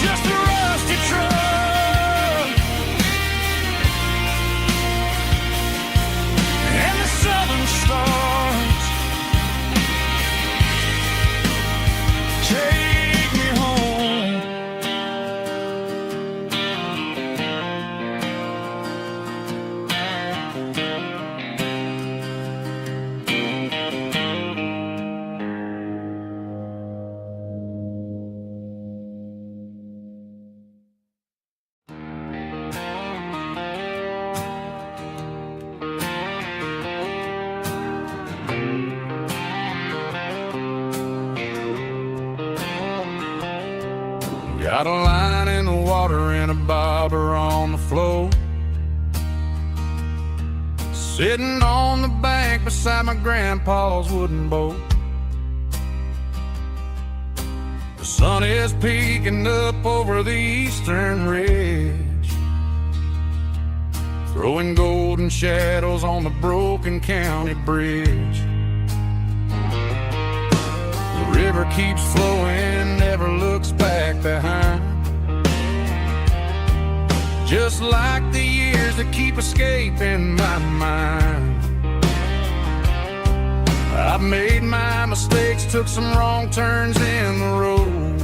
Just a rusty truck and the southern stars take me home. Got a line in the water and a bobber on the floor, sitting on the bank beside my grandpa's wooden boat. The sun is peeking up over the eastern ridge, throwing golden shadows on the broken county bridge. The river keeps flowing, never looks back behind, just like the years that keep escaping my mind. I've made my mistakes, took some wrong turns in the road,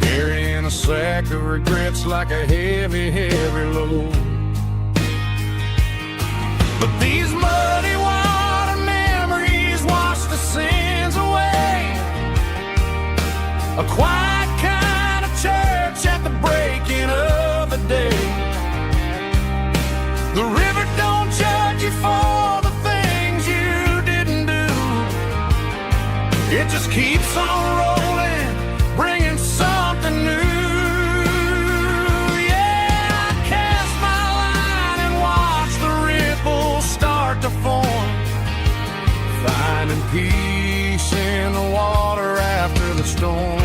carrying a sack of regrets like a heavy, heavy load. But these muddy water memories wash the sins away. A quiet kind of church at the breaking of the day. The river don't judge you for the things you didn't do. It just keeps on rolling, bringing something new. Yeah, I cast my line and watch the ripples start to form, finding peace in the water after the storm.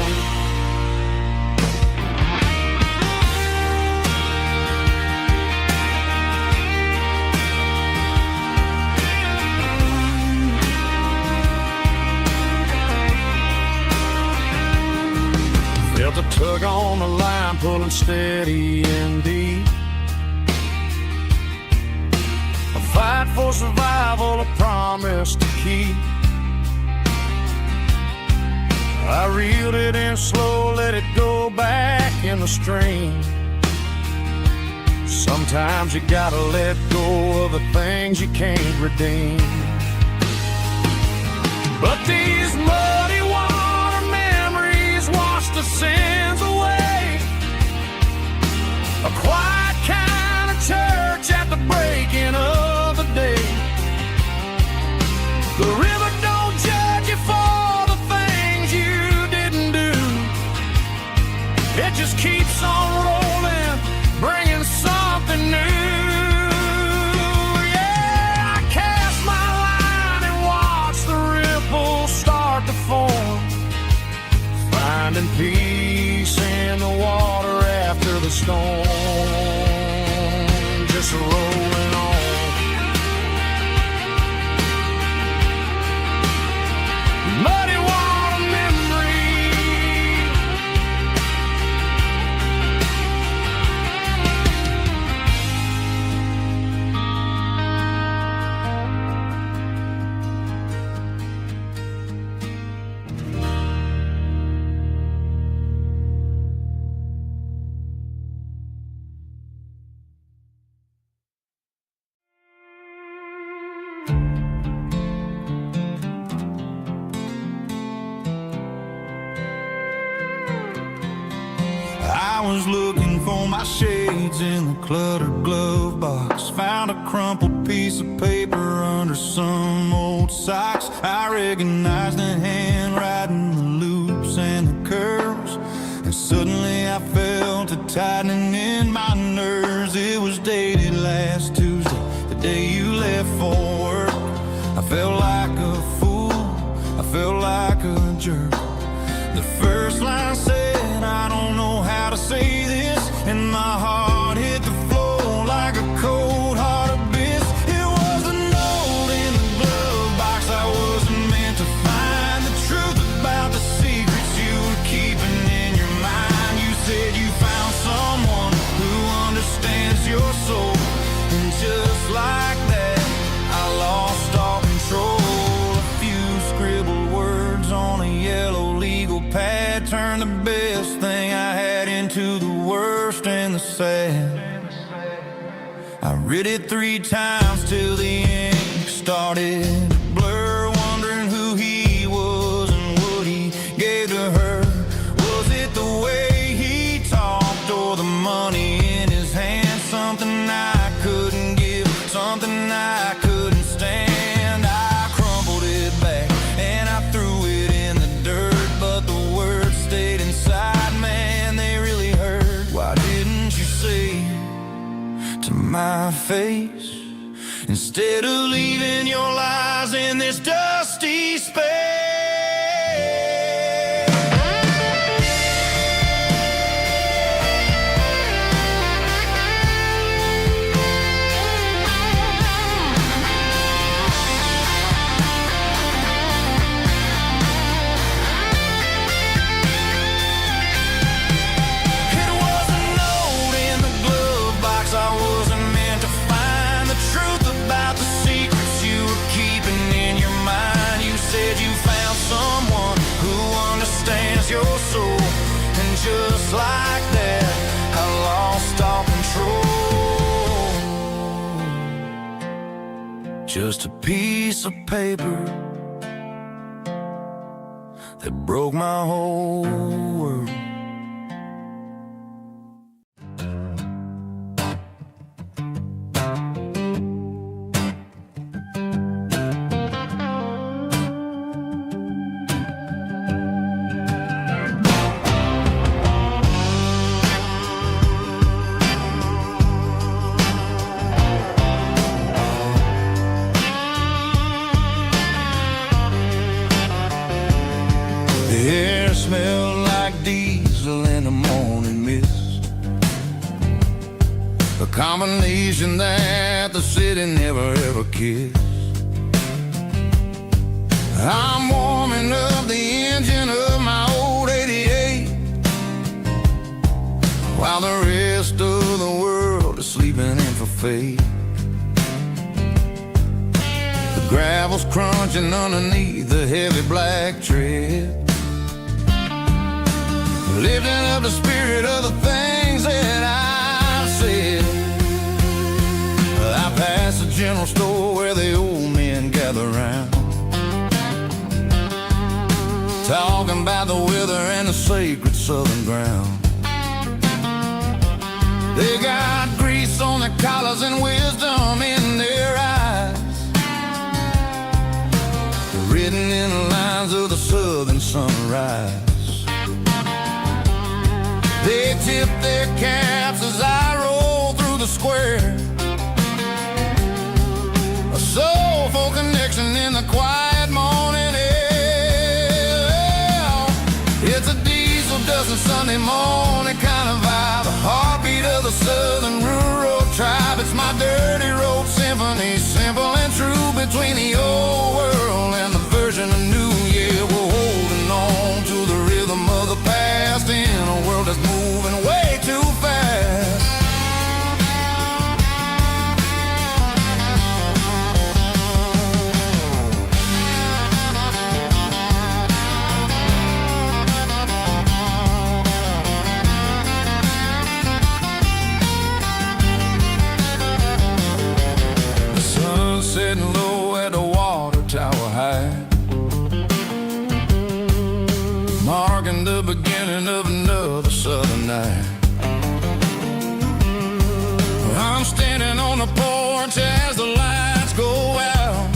Felt a tug on the line, pulling steady and deep. A fight for survival, a promise to keep. I reeled it in slow, let it go back in the stream. Sometimes you gotta let go of the things you can't redeem. But these muddy water memories wash the sins away. A quiet kind of church at the breaking of the day. The river don't judge you for the things you didn't do. It just keeps on rolling, bringing something new. Yeah, I cast my line and watch the ripples start to form, finding peace in the water after the storm. Just rolling on. Muddy water memory. was looking for my shades in the cluttered glove box. Found a crumpled piece of paper under some old socks. I recognized the handwriting, the loops and the curves, and suddenly I felt a tightening in my nerves. It was dated last Tuesday, the day you left for work. I felt like a fool, I felt like a jerk. The first line said, I don't know how to say this, and my heart hit the floor like a cold heart abyss. It was a note in the glove box I wasn't meant to find. The truth about the secrets you were keeping in your mind. You said you found someone who understands your soul, and just like that I lost all control. A few scribbled words on a yellow legal pad turned the best thing I had into the worst and the sad. I read it 3 times till the ink started to blur, wondering who he was and what he gave to her. Was it the way he talked or the money in his hand? Something I couldn't give, something I couldn't stand. I crumpled it back and I threw it in the dirt, but the words stayed inside, man, they really hurt. Why didn't you say to my face, instead of leaving your lies in this dusty space? Your soul, and just like that I lost all control. Just a piece of paper that broke my whole world. The air smelled like diesel in the morning mist, a combination that the city never ever kissed. I'm warming up the engine of my old 88, while the rest of the world is sleeping in for fate. The gravel's crunching underneath the heavy black tread, lifting up the spirit of the things that I said. I passed the general store where the old men gather round, talking about the weather and the sacred southern ground. They got grease on their collars and wisdom in their eyes, written in the lines of the southern sunrise. They tip their caps as I roll through the square, a soulful connection in the quiet morning air. It's a diesel dusting Sunday morning kind of vibe, the heartbeat of the southern rural tribe. It's my dirty road symphony, simple and true, between the old world and the version of new. Yeah, we're holding on to the rhythm of the past in a world that's moving way too fast. porch as the lights go out,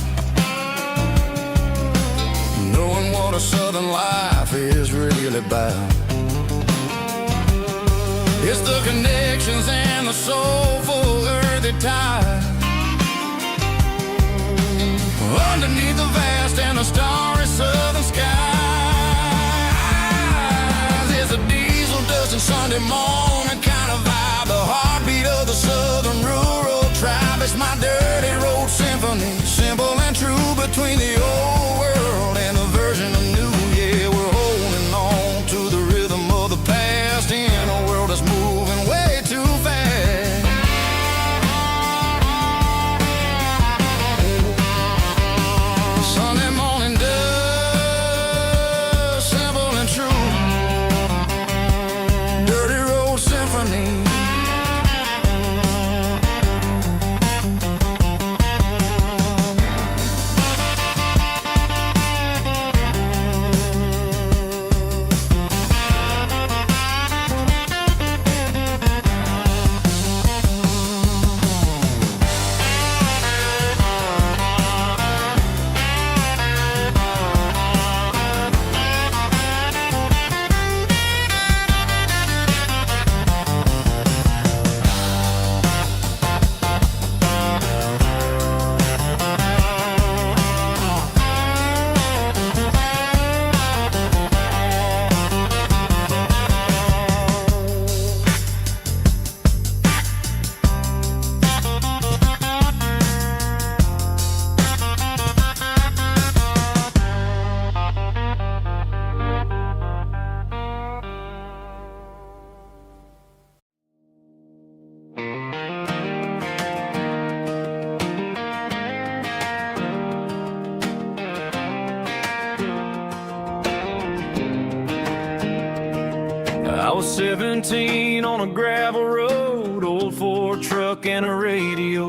knowing what a southern life is really about. It's the connections and the soulful earthy tide underneath the vast and the starry southern skies. It's a diesel dusting Sunday morning kind of vibe, the heartbeat of the southern rural tribe. It's my dirty road symphony, simple and true, between the old world and the version of new. Yeah, we're holding on to the rhythm of the past in a world that's moving way too fast. Sunday morning dust, simple and true, dirty road symphony. I was 17 on a gravel road, old Ford truck and a radio,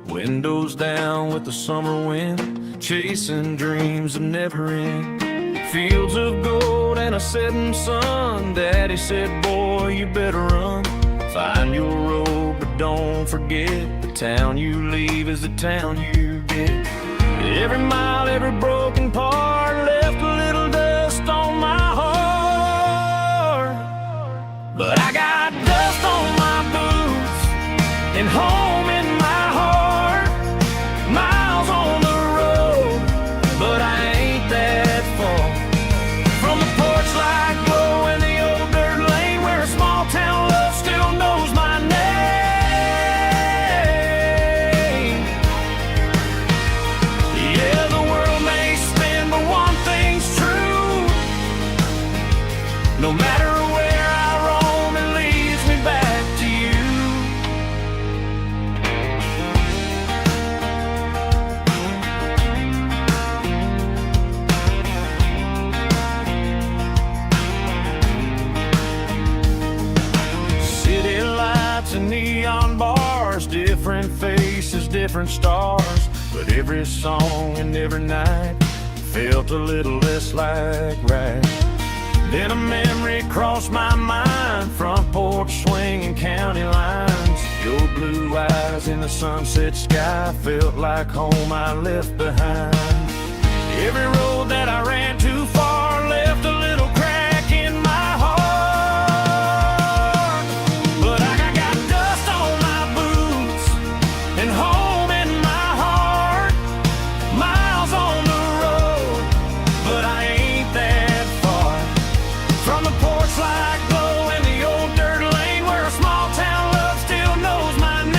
windows down with the summer wind, chasing dreams that never end. Fields of gold and a setting sun. Daddy said, boy, you better run. Find your road, but don't forget, the town you leave is the town you get. Every mile, every broken part left a little dust on my heart. But I got dust on my boots and home in my heart. Miles on the road, but I ain't that far from the porch light glow in the old dirt lane where a small town love still knows my name. Yeah, the world may spin, but one thing's true. No matter where I roam, it leads me back to you. City lights and neon bars, different faces, different stars, but every song and every night felt a little less like right. Then a memory crossed my mind, front porch swinging county lines. Your blue eyes in the sunset sky felt like home I left behind. Every road that I ran too far left a little crack in my heart. But I got dust on my boots and home in my heart. Miles on the road, but I ain't that far from the porch light glow in the old dirt lane where a small town love still knows my name.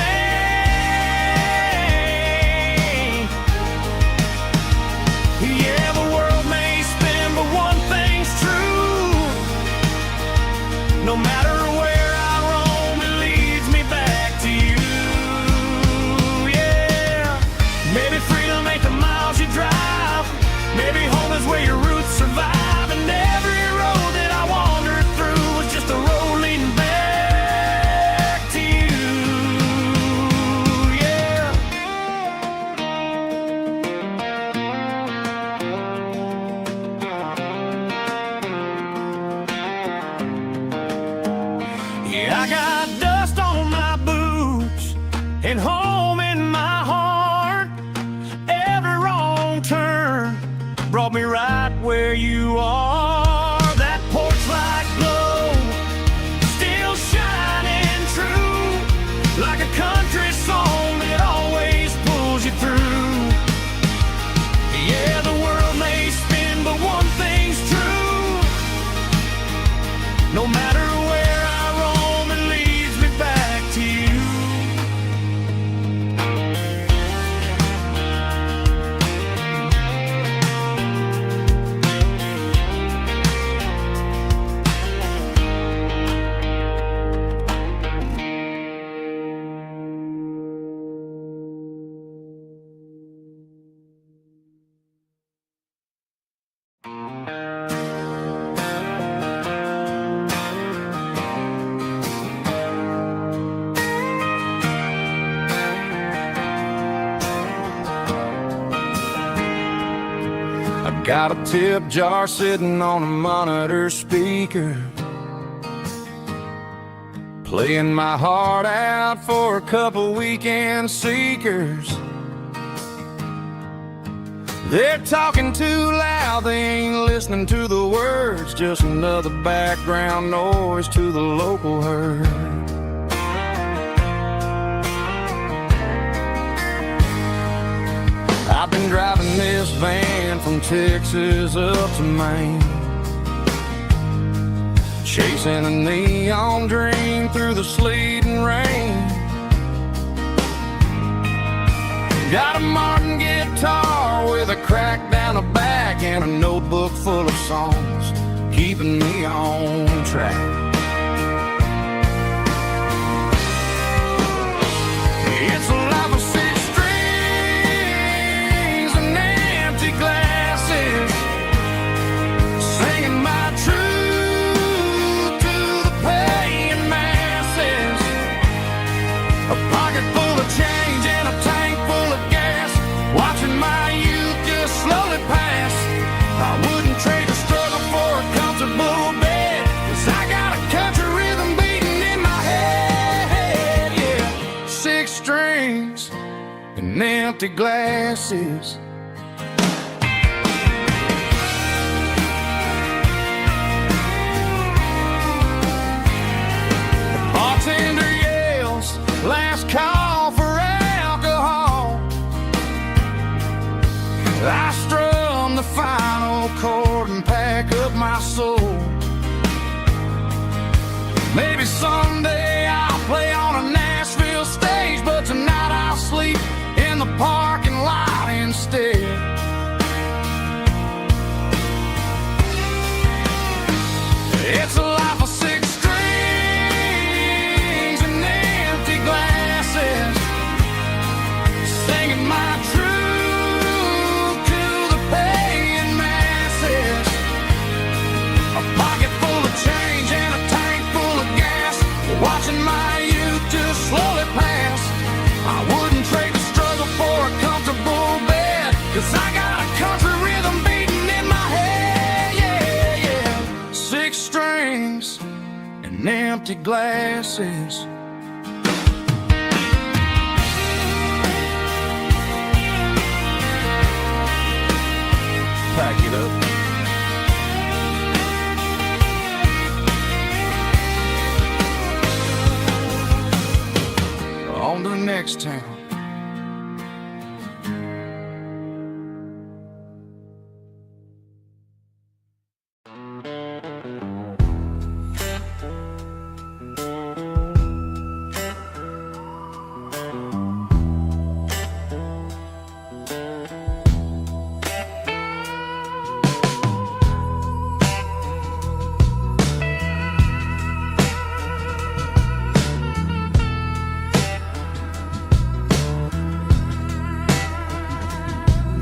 Yeah, the world may spin, but one thing's true. No matter where I roam, it leads me back to you. Yeah, maybe freedom ain't the miles you drive. Maybe home is where your roots survive. And every road that I wandered through was just a road leading back to you. Yeah. Yeah, I got dust on my boots and home in my Got a tip jar sitting on a monitor speaker, playing my heart out for a couple weekend seekers. They're talking too loud, they ain't listening to the words, just another background noise to the local herd. I've been driving this van from Texas up to Maine, chasing a neon dream through the sleet and rain. Got a Martin guitar with a crack down the back and a notebook full of songs, keeping me on track. It's a life of six strings and empty glasses, singing my truth to the paying masses. A pocket full of change and a tank full of gas, watching my youth just slowly pass. I wouldn't trade the struggle for a comfortable bed, 'cause I got a country rhythm beating in my head, yeah. Six strings and empty glasses. The bartender yells, last call for alcohol. I strum the final chord and pack up my soul. Maybe someday I'll play on a Nashville stage, but tonight I'll sleep in the parking lot instead. It's a life of six strings and empty glasses, singing my truth to the paying masses. A pocket full of change and a tank full of gas, watching my youth just slowly pass. I wouldn't trade the struggle for a comfortable bed, 'cause I got a country rhythm beating in my head, yeah, yeah. Six strings and empty glasses. Pack it up. On to the next town.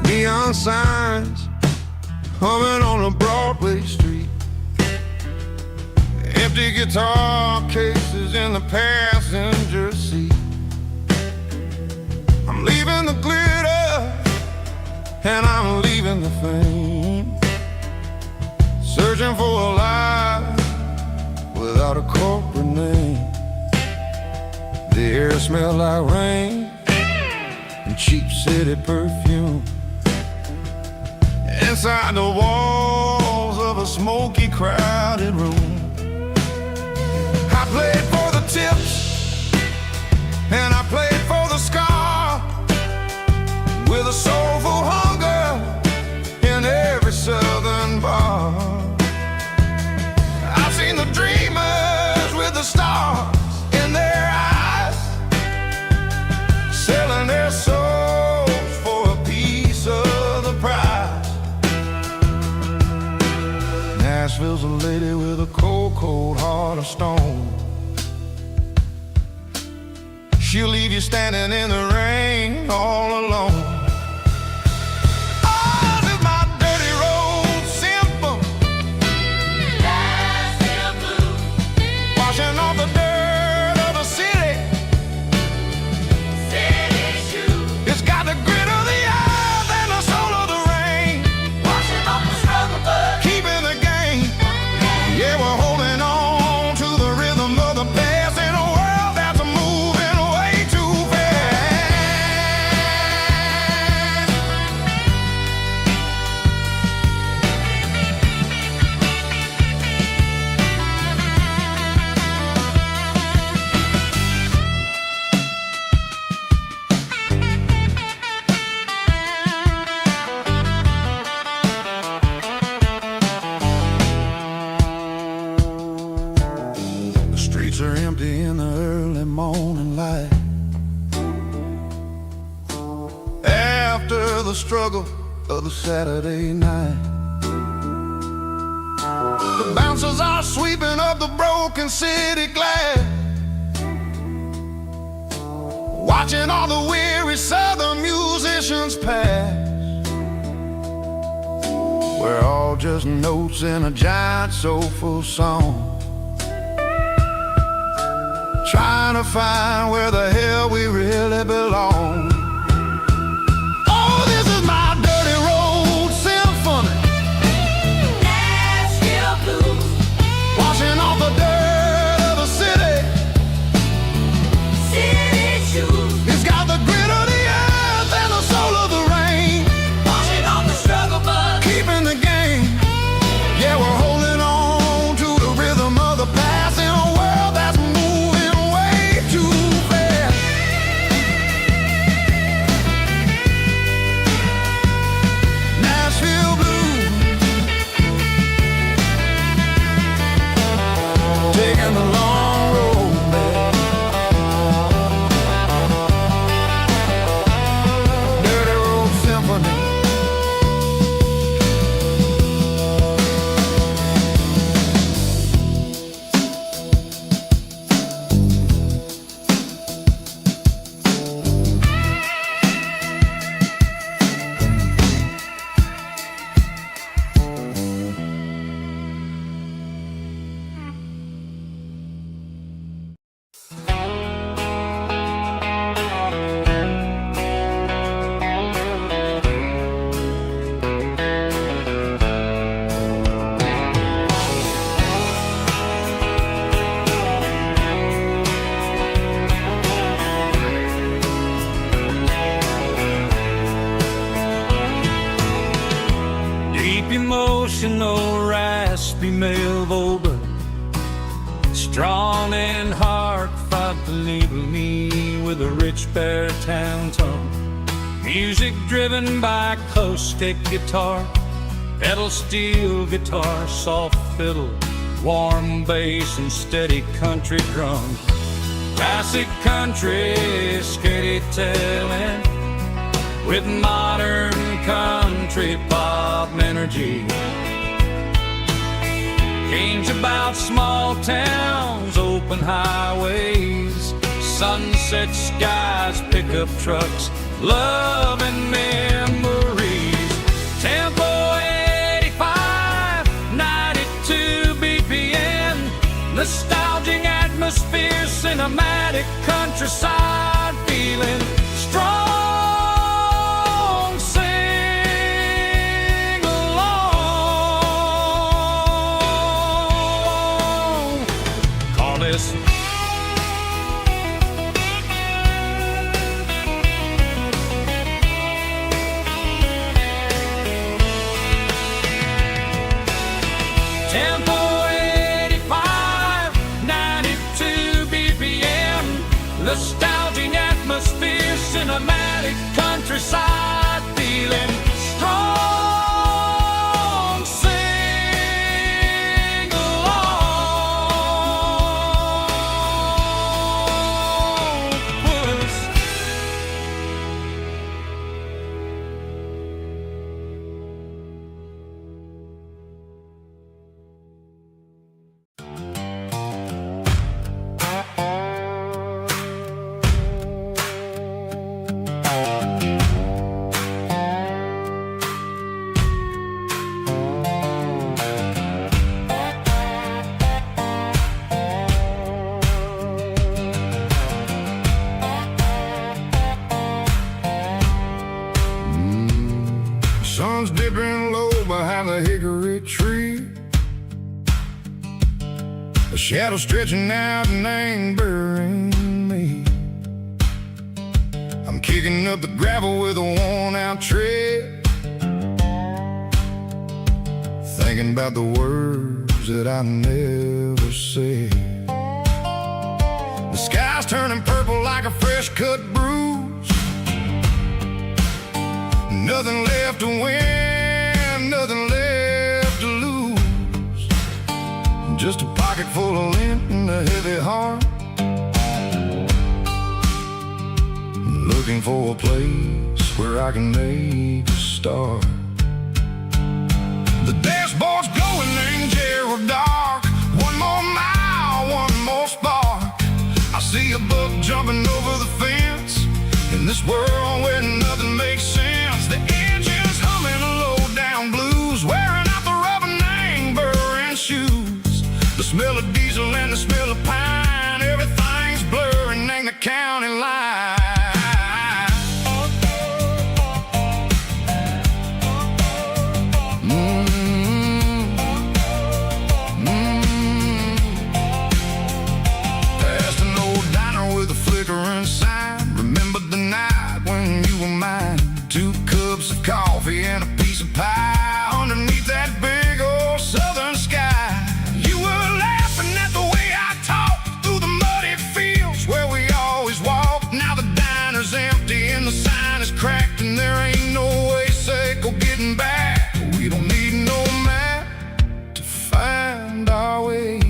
Neon signs humming on a Broadway street, empty guitar cases in the passenger seat. I'm leaving the glitter and I'm leaving the fame, searching for a life without a corporate name. The air smells like rain and cheap city perfume. Inside the walls of a smoky, crowded room, I played for the tips and I played for the scar, with a soulful hunger in every southern bar. I've seen the dreamers with the stars in their eyes, selling their souls for a piece of the prize. Nashville's a lady with a cold, cold heart of stone. She'll leave you standing in the rain all alone. Oh, this is my dirty road symphony, Nashville blues, washing off the dirt of the city shoes. It's got the grit of the earth and the soul of the rain, washing off the struggle of the Saturday night. The bouncers are sweeping up the broken city glass, watching all the weary southern musicians pass. We're all just notes in a giant soulful song, trying to find where the hell we really belong. Oh, this is my dirty road symphony, Nashville blues, washing off the dirt of the city. city shoes, It's got the grit of the earth and the soul of the rain, washing off the struggle bug. keeping the game. Yeah, we're holding on to the rhythm of the past in a world that's moving way too fast. Nashville blues, taking the long road back. Dirty road symphony. Deep emotional, raspy male vulva, strong and hard, fought to label me with a rich baritone tone. Music driven by acoustic guitar, pedal steel guitar, soft fiddle, warm bass and steady country drum. Classic country storytelling with modern country pop energy. Games about small towns, open highways, sunset skies, pickup trucks, love and memories. Tempo 85, 92 BPM, nostalgic atmosphere, cinematic countryside feeling strong. Tempo 85, 92 BPM, nostalgic atmosphere, cinematic countryside feeling strong. Sing along, puss. Sun's dipping low behind the hickory tree, a shadow stretching out and angering me. I'm kicking up the gravel with a worn-out tread, thinking about the words that I never said. The sky's turning purple like a fresh-cut bruise. Nothing left to win, nothing left to lose. Just a pocket full of lint and a heavy heart, looking for a place where I can make a start. The dashboard's glowing in Gerald dark. One more mile, one more spark. I see a buck jumping over the fence in this world where nothing makes sense. The engine's humming a low-down blues, wearing out the rubber-name burring shoes. The smell of diesel and the smell of pine, everything's blurring in the county line. Past an old diner with a flickering sign. Remember the night when you were mine. 2 cups of coffee and a piece of pie underneath that big old southern sky. You were laughing at the way I talked through the muddy fields where we always walked. Now the diner's empty and the sign is cracked, and there ain't no way safe or getting back. We don't need no map to find our way.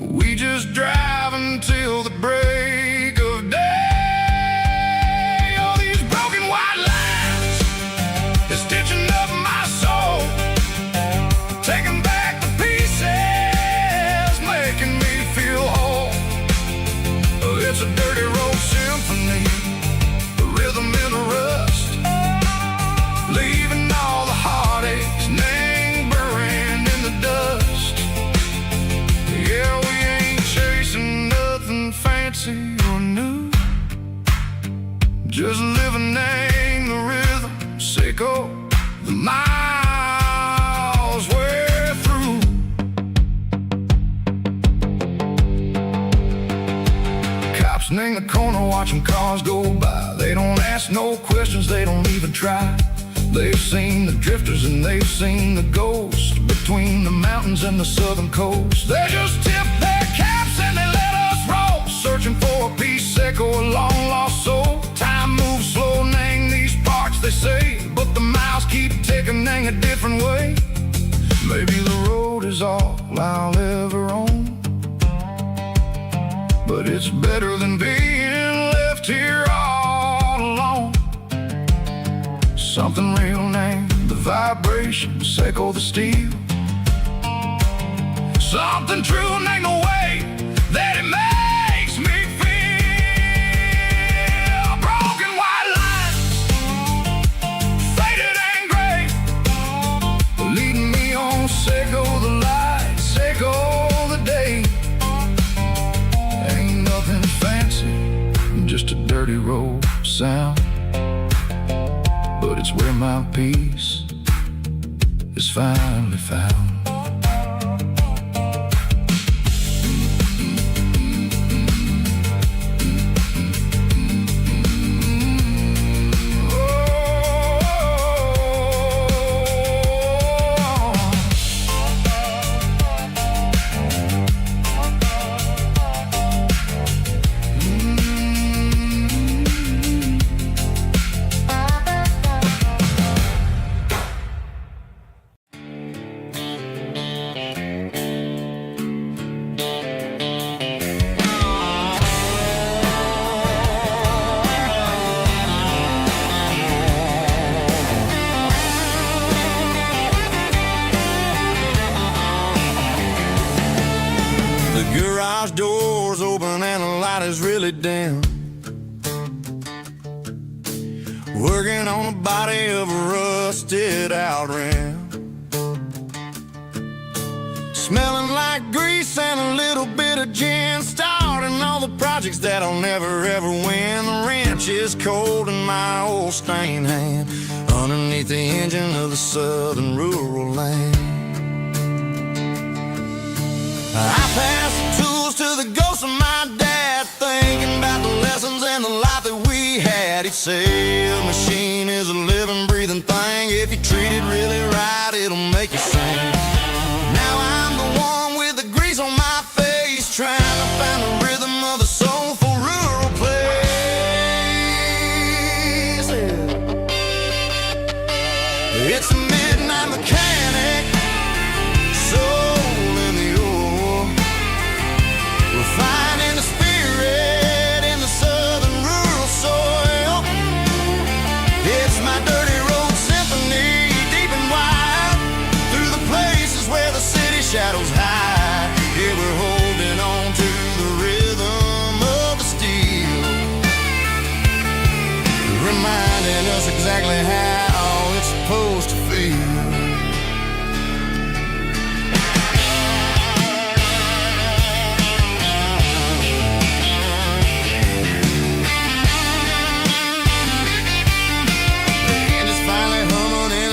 We just drive until the break of day. All these broken white lines is stitching up my soul, taking back the pieces, making me feel whole. It's a dirty road symphony, the rhythm in the rust, leaving all the heartaches, name burning in the dust. Yeah, we ain't chasing nothing fancy or new, just living in the rhythm, sicko, the miles we're through. Cops in the corner watching cars go by. They don't ask no questions, they don't even try. They've seen the drifters and they've seen the ghosts between the mountains and the southern coast. They just tip their caps and they let us roll, searching for a piece echo, a long lost soul. Time moves slow, name these parts they say, but the miles keep ticking in a different way. Maybe the road is all I'll ever own, but it's better than being left here all alone. Something real named the vibrations echo the steel. Something true named the way that it makes me feel. Broken white lines, faded and gray, leading me on, Seco the light, Seco the day. Ain't nothing fancy, just a dirty road sound, but it's where my peace is finally found. Garage doors open and the light is really dim. Working on the body of a rusted out rim. Smelling like grease and a little bit of gin. Starting all the projects that I'll never ever win. The wrench is cold in my old stained hand, underneath the engine of the southern rural land. I pass the tools to the ghost of my dad, thinking about the lessons and the life that we had. He'd say a machine is a living, breathing thing. If you treat it really right, it'll make you sing. Now I'm the one with the grease on my face, trying to find the rhythm of a soulful rural place. It's a midnight mechanic, soul in the ore, refining the spirit in the southern rural soil. exactly how it's supposed to feel.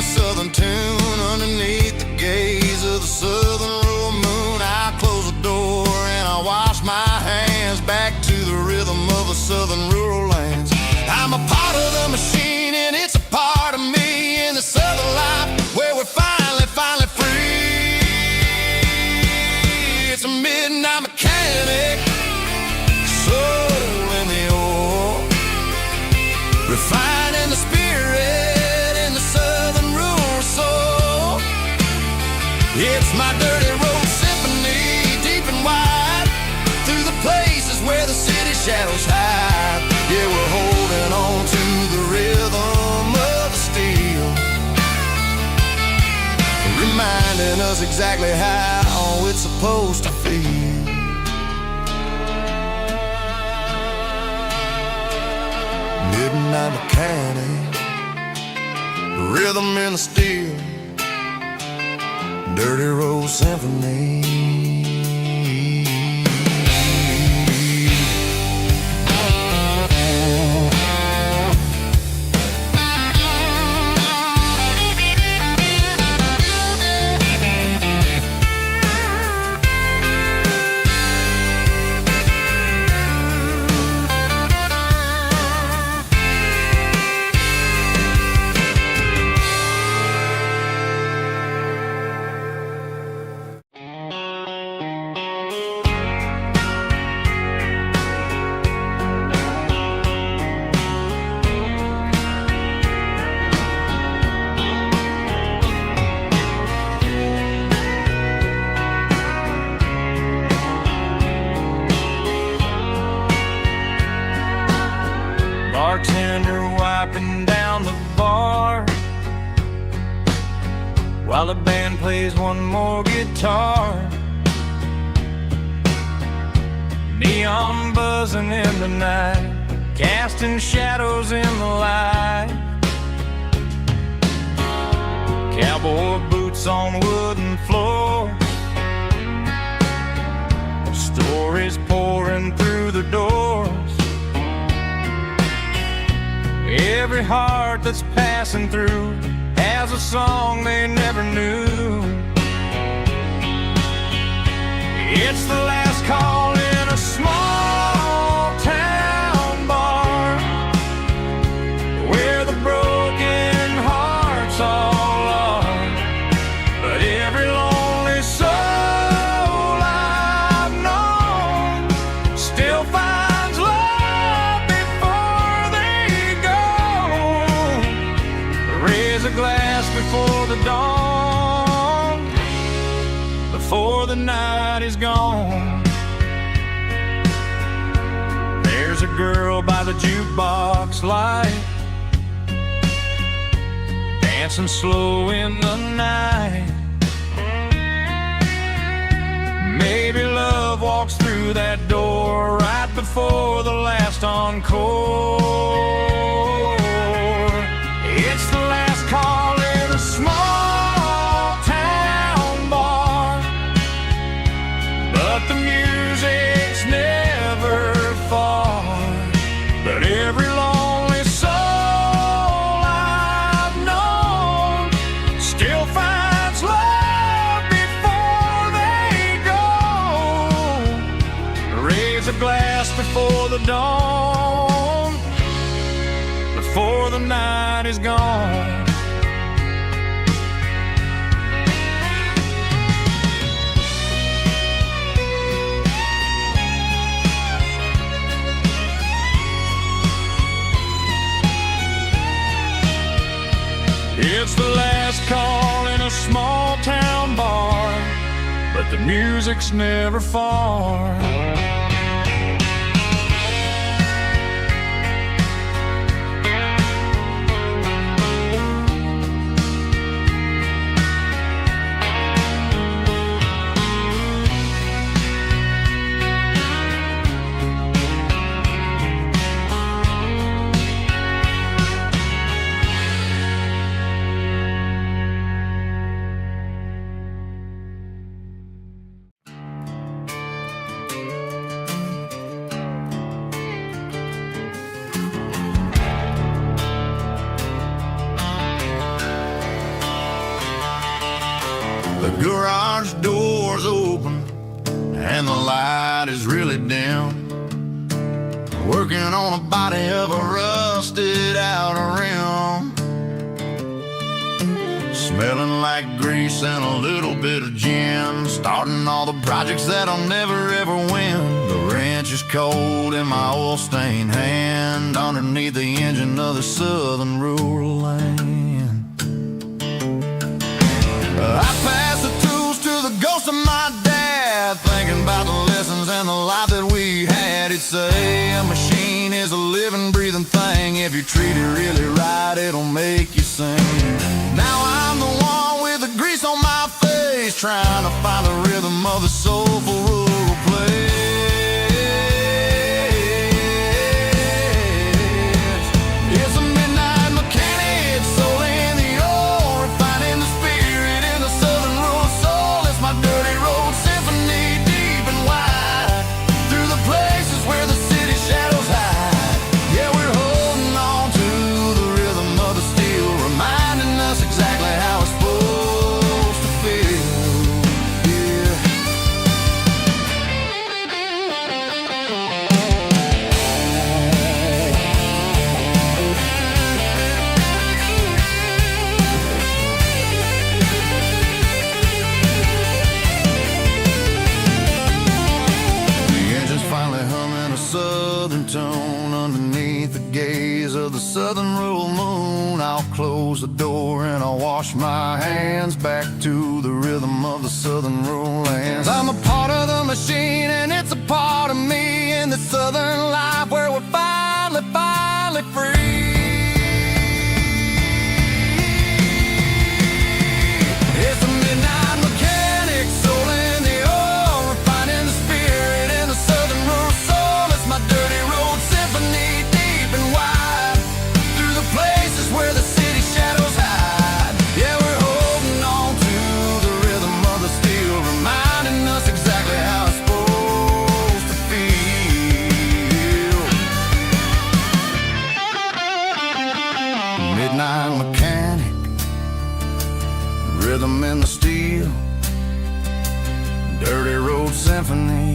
Southern tune underneath the gaze of the southern rural moon. I close the door and I wash my hands back to the rhythm of the southern rural lands. I'm a part of the machine and it's a part of me in the southern life where we're finally free. It's a midnight mechanic, soul in the ore, refining the spirit. It's my dirty road symphony, deep and wide, through the places where the city shadows hide. Yeah, we're holding on to the rhythm of the steel, reminding us exactly how it's supposed to feel. Midnight mechanic, rhythm in the steel, dirty road symphony. Bartender wiping down the bar while the band plays one more guitar. Neon buzzing in the night, casting shadows in the light. Cowboy boots on wooden floors, stories pouring through the doors. Every heart that's passing through has a song they never knew. It's the last call in a small town bar where the broken hearts all are. But every lonely soul I've known still finds love before they go. Raise a glass before the dawn, before the night is gone. There's a girl by the jukebox light, dancing slow in the night. Maybe love walks through that door right before the last encore. It's the last call in a small town bar, but the music's never far. But every lonely soul I've known still finds love before they go. Raise a glass before the dawn, before the night is gone. It's the last call in a small town bar, but the music's never far. Garage doors open and the light is really dim. Working on a body of a rusted out rim. Smelling like grease and a little bit of gin. Starting all the projects that I'll never ever win. The wrench is cold in my oil stained hand underneath the engine of the southern rural land. I pass the tools to the ghost of my dad, thinking about the lessons and the life that we had. He'd say a machine is a living, breathing thing. If you treat it really right, it'll make you sing. Now I'm the one with the grease on my face, trying to find the rhythm of the soulful rural place. It's a midnight mechanic, soul in the ore, refining the spirit in the southern rural soul. It's my dirty road symphony, deep and wide, through the places where the city shadows hide. Yeah, we're holding on to the rhythm of the steel, reminding us exactly how it's supposed to feel. Yeah. The engine's finally humming a southern tone underneath the gaze of the southern rural moon. I'll close the door and I'll wash my hands back to the rhythm of the southern rural lands. I'm a part of the machine and it's a part of me in the southern life where we're finally free. It's a midnight mechanic, soul in the ore, refining the spirit in the southern rural soul. It's my dirty road symphony, deep and wide, through the places where the city shadows hide. Yeah, we're holding on to the rhythm of the steel, reminding us exactly how it's supposed to feel. Midnight mechanic, rhythm in the steel, dirty road symphony.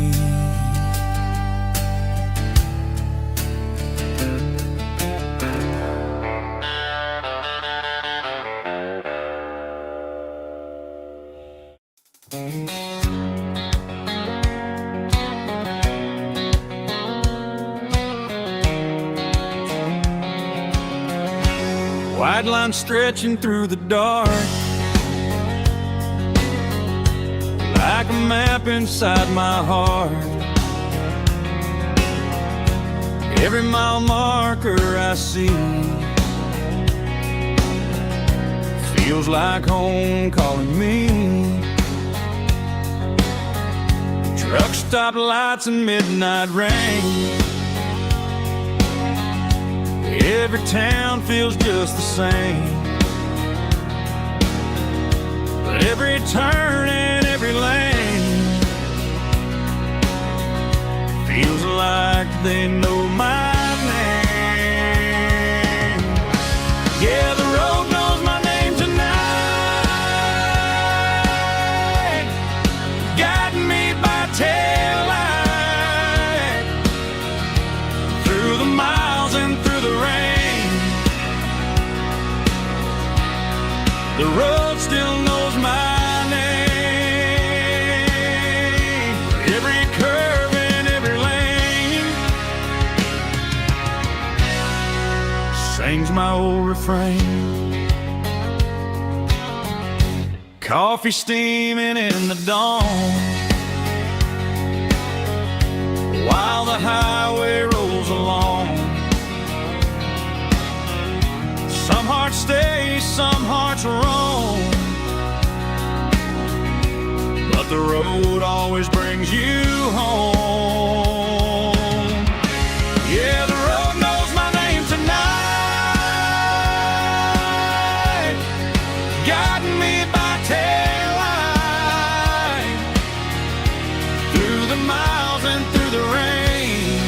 White line stretching through the dark, like a map inside my heart. Every mile marker I see feels like home calling me. Truck stop lights and midnight rain. Every town feels just the same, but every turn and every lane feels like they know my name. Yeah, the road knows my name tonight, guiding me by taillight through the miles and through the rain. The road still knows my name. Every curve and every lane sings my old refrain. Coffee steaming in the dawn, while the highway rolls along. Some hearts stay, some hearts roam, but the road always brings you home. Yeah, the road knows my name tonight, guiding me by taillight through the miles and through the rain.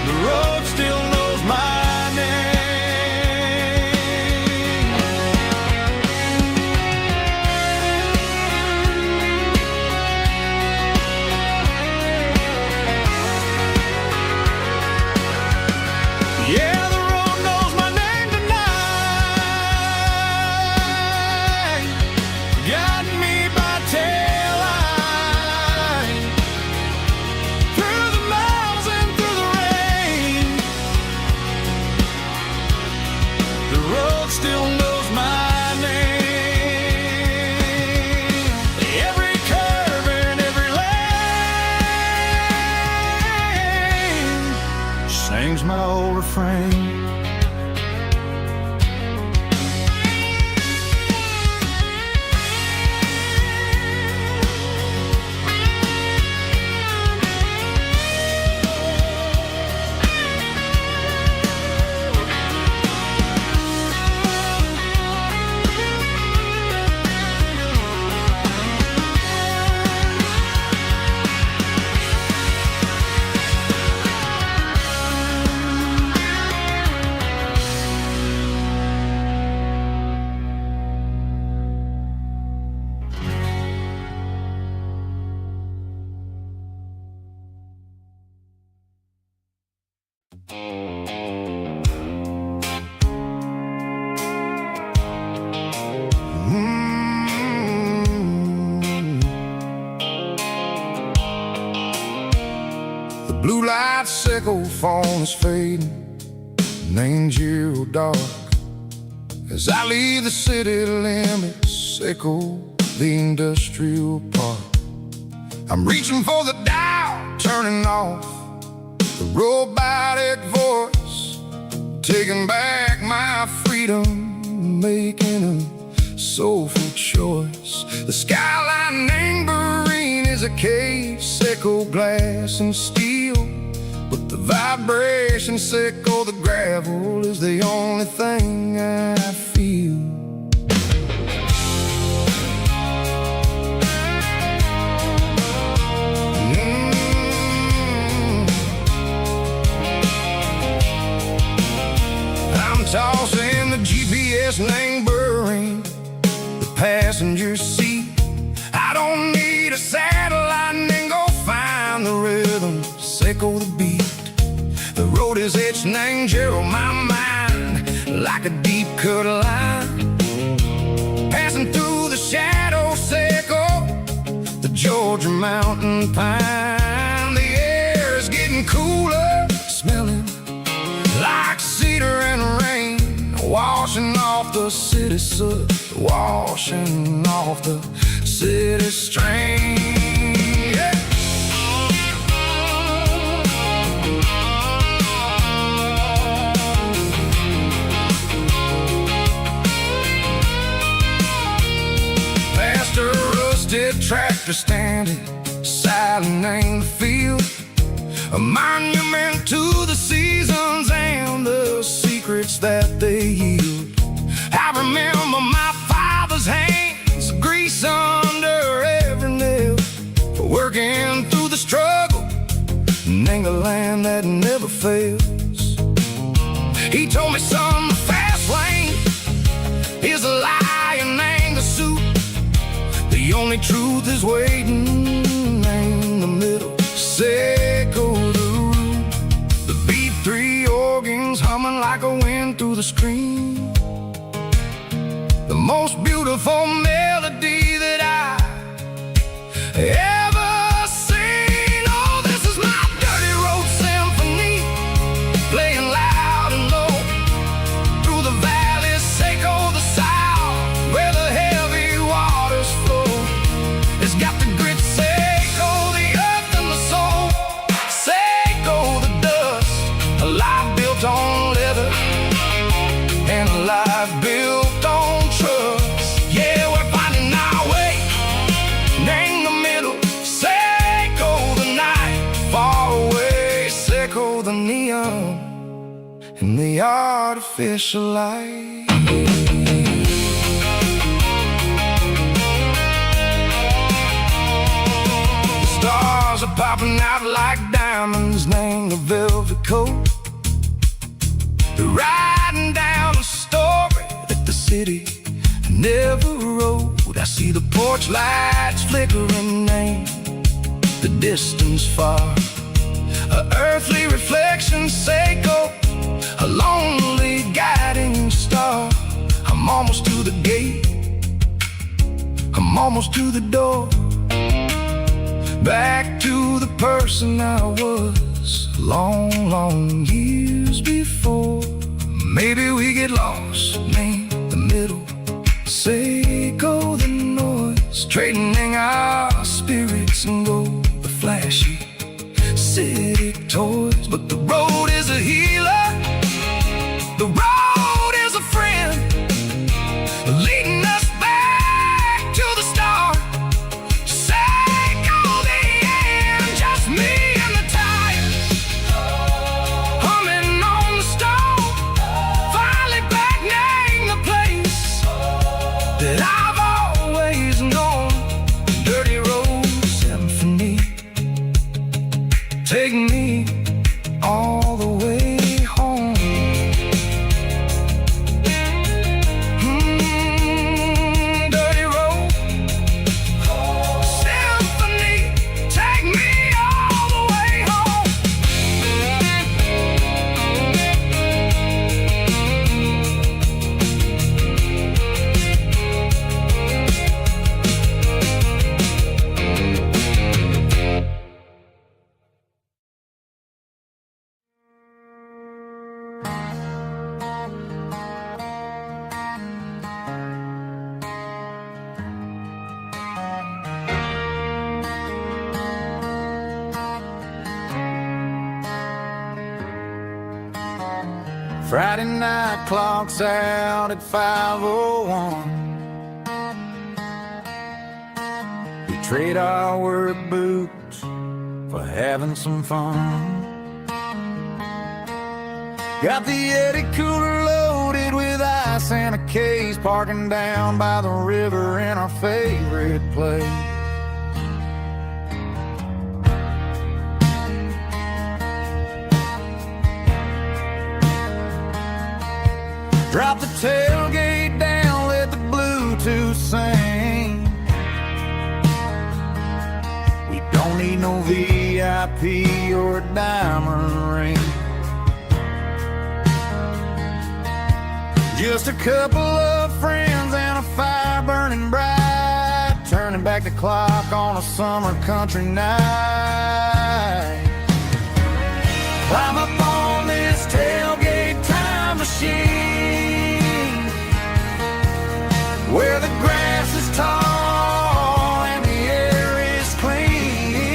The road still knows my name. changed my old refrain. Blue light sickle phone is fading, names you dark. As I leave the city limits, sickle the industrial park. I'm reaching for the dial, turning off the robotic voice, taking back my freedom, making a soulful choice. The skyline neighboring is a cave, sickle glass and steel, but the vibration sickle, the gravel is the only thing I feel. I'm tossing the GPS neighboring the passenger seat. I don't need a satellite and go find the rhythm, sickle the beat. The road is etched and angel on my mind like a deep cut line, passing through the shadow sickle, the Georgia mountain pine. The air is getting cooler, smelling like cedar and rain, washing off the city soot, washing off the city strain. Yeah. Past a rusted tractor standing silent in the field, a monument to the seasons and the secrets that they yield. I remember my father's hands, grease under every nail, for working through the struggle and the land that never fails. He told me, son, the fast lane is a lie and ain't the suit. The only truth is waiting in the middle, sickle the root. The B3 organs humming like a wind through the screen, the most beautiful melody that I ever seen. Oh, this is my dirty road symphony, playing loud and low through the valleys, sickle the south, where the heavy waters flow. It's got the grit, sickle the earth and the soul, sickle the dust, a life built on leather and a life built on trust. Yeah, we're finding our way in the middle, sickle the night far away, sickle the neon and the artificial light. The stars are popping out like diamonds, name the velvet coat. They're riding down a story that the city never wrote. I see the porch lights flickering, name the distance far, a earthly reflection, sickle, a lonely guiding star. I'm almost to the gate, I'm almost to the door, back to the person I was long, long years before. Maybe we get lost in the middle, sickle the noise, trading our spirits and go the flashy city toys. But the road is a healer, the road is a friend, leading us back to the start, to say go the end. Just me and the tires, humming on the stove, finally back name the place that I've always known. Dirty Road Symphony, take me all the way home. Dirty Road Symphony, take me all the way home. Friday night clock's out at 5:01. We trade our work boots for having some fun. Got the Yeti cooler loaded with ice and a case, parking down by the river in our favorite place. Drop the tailgate down, let the Bluetooth sing. We don't need no VIP or a diamond ring. Just a couple of friends and a fire burning bright, turning back the clock on a summer country night. Climb up on this tailgate time machine, where the grass is tall and the air is clean.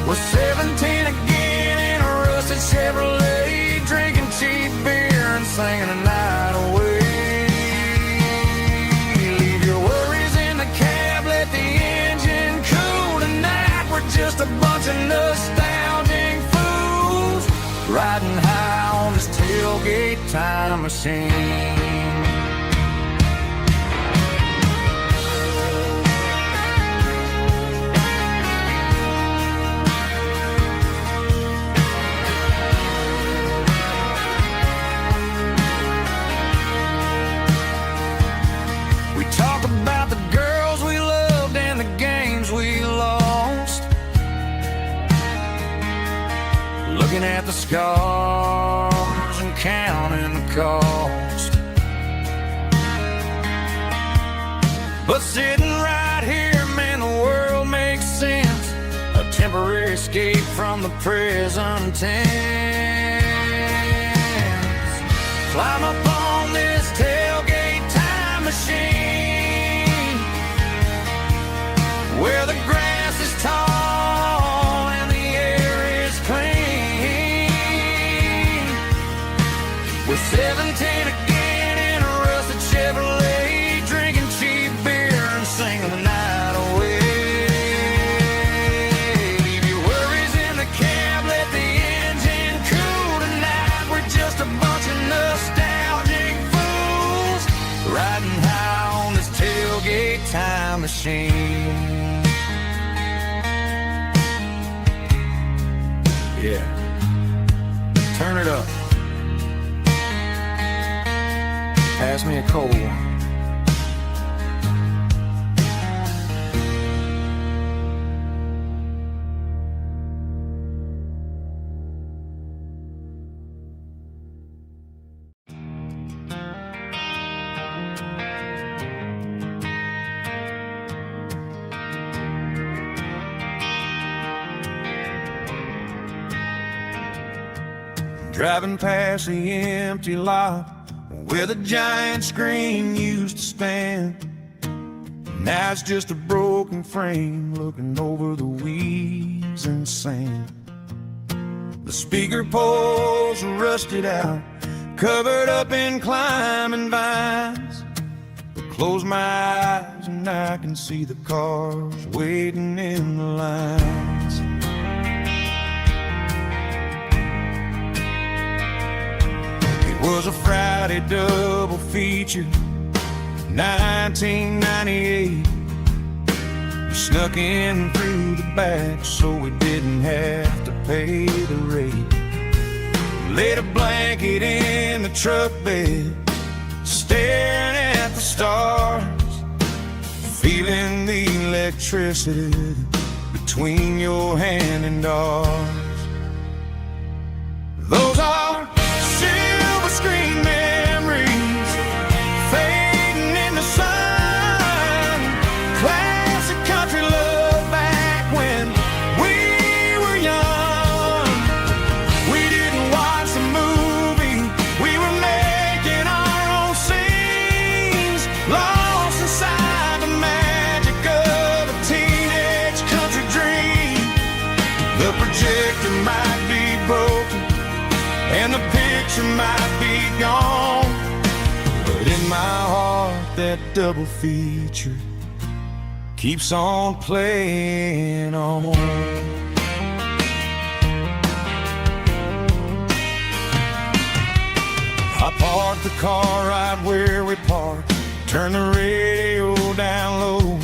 We're 17 again in a rusted Chevrolet, drinking cheap beer and singing the night away. Leave your worries in the cab, let the engine cool tonight. We're just a bunch of nostalgic fools, riding high on this tailgate time machine. We talk about the girls we loved and the games we lost, looking at the scars and counting the cost. But sitting right here, man, the world makes sense, a temporary escape from the present tense. Climb up on this tailgate time machine, where the grass is tall and the air is clean. We're 17 again in a rusted Chevrolet, drinking cheap beer and singing the night away. Leave your worries in the cab, let the engine cool tonight. We're just a bunch of nostalgic fools, riding high on this tailgate time machine. Yeah, turn it up. Pass me a cold one. Driving past the empty lot where the giant screen used to stand. Now it's just a broken frame looking over the wheel. leaves and sand. The speaker poles are rusted out, covered up in climbing vines. But close my eyes and I can see the cars waiting in the lines. It was a Friday double feature, 1998. We snuck in through the back so we didn't have to pay the rate. Laid a blanket in the truck bed, staring at the stars, feeling the electricity between your hand and ours. Those are silver screen memories fading in the sun. Classic country love back when we were young. We didn't watch the movie, we were making our own scenes, lost inside the magic of a teenage country dream. The projector might be broken and the picture might be gone, but in my heart that double feature keeps on playing on. I parked the car right where we parked, turned the radio down low,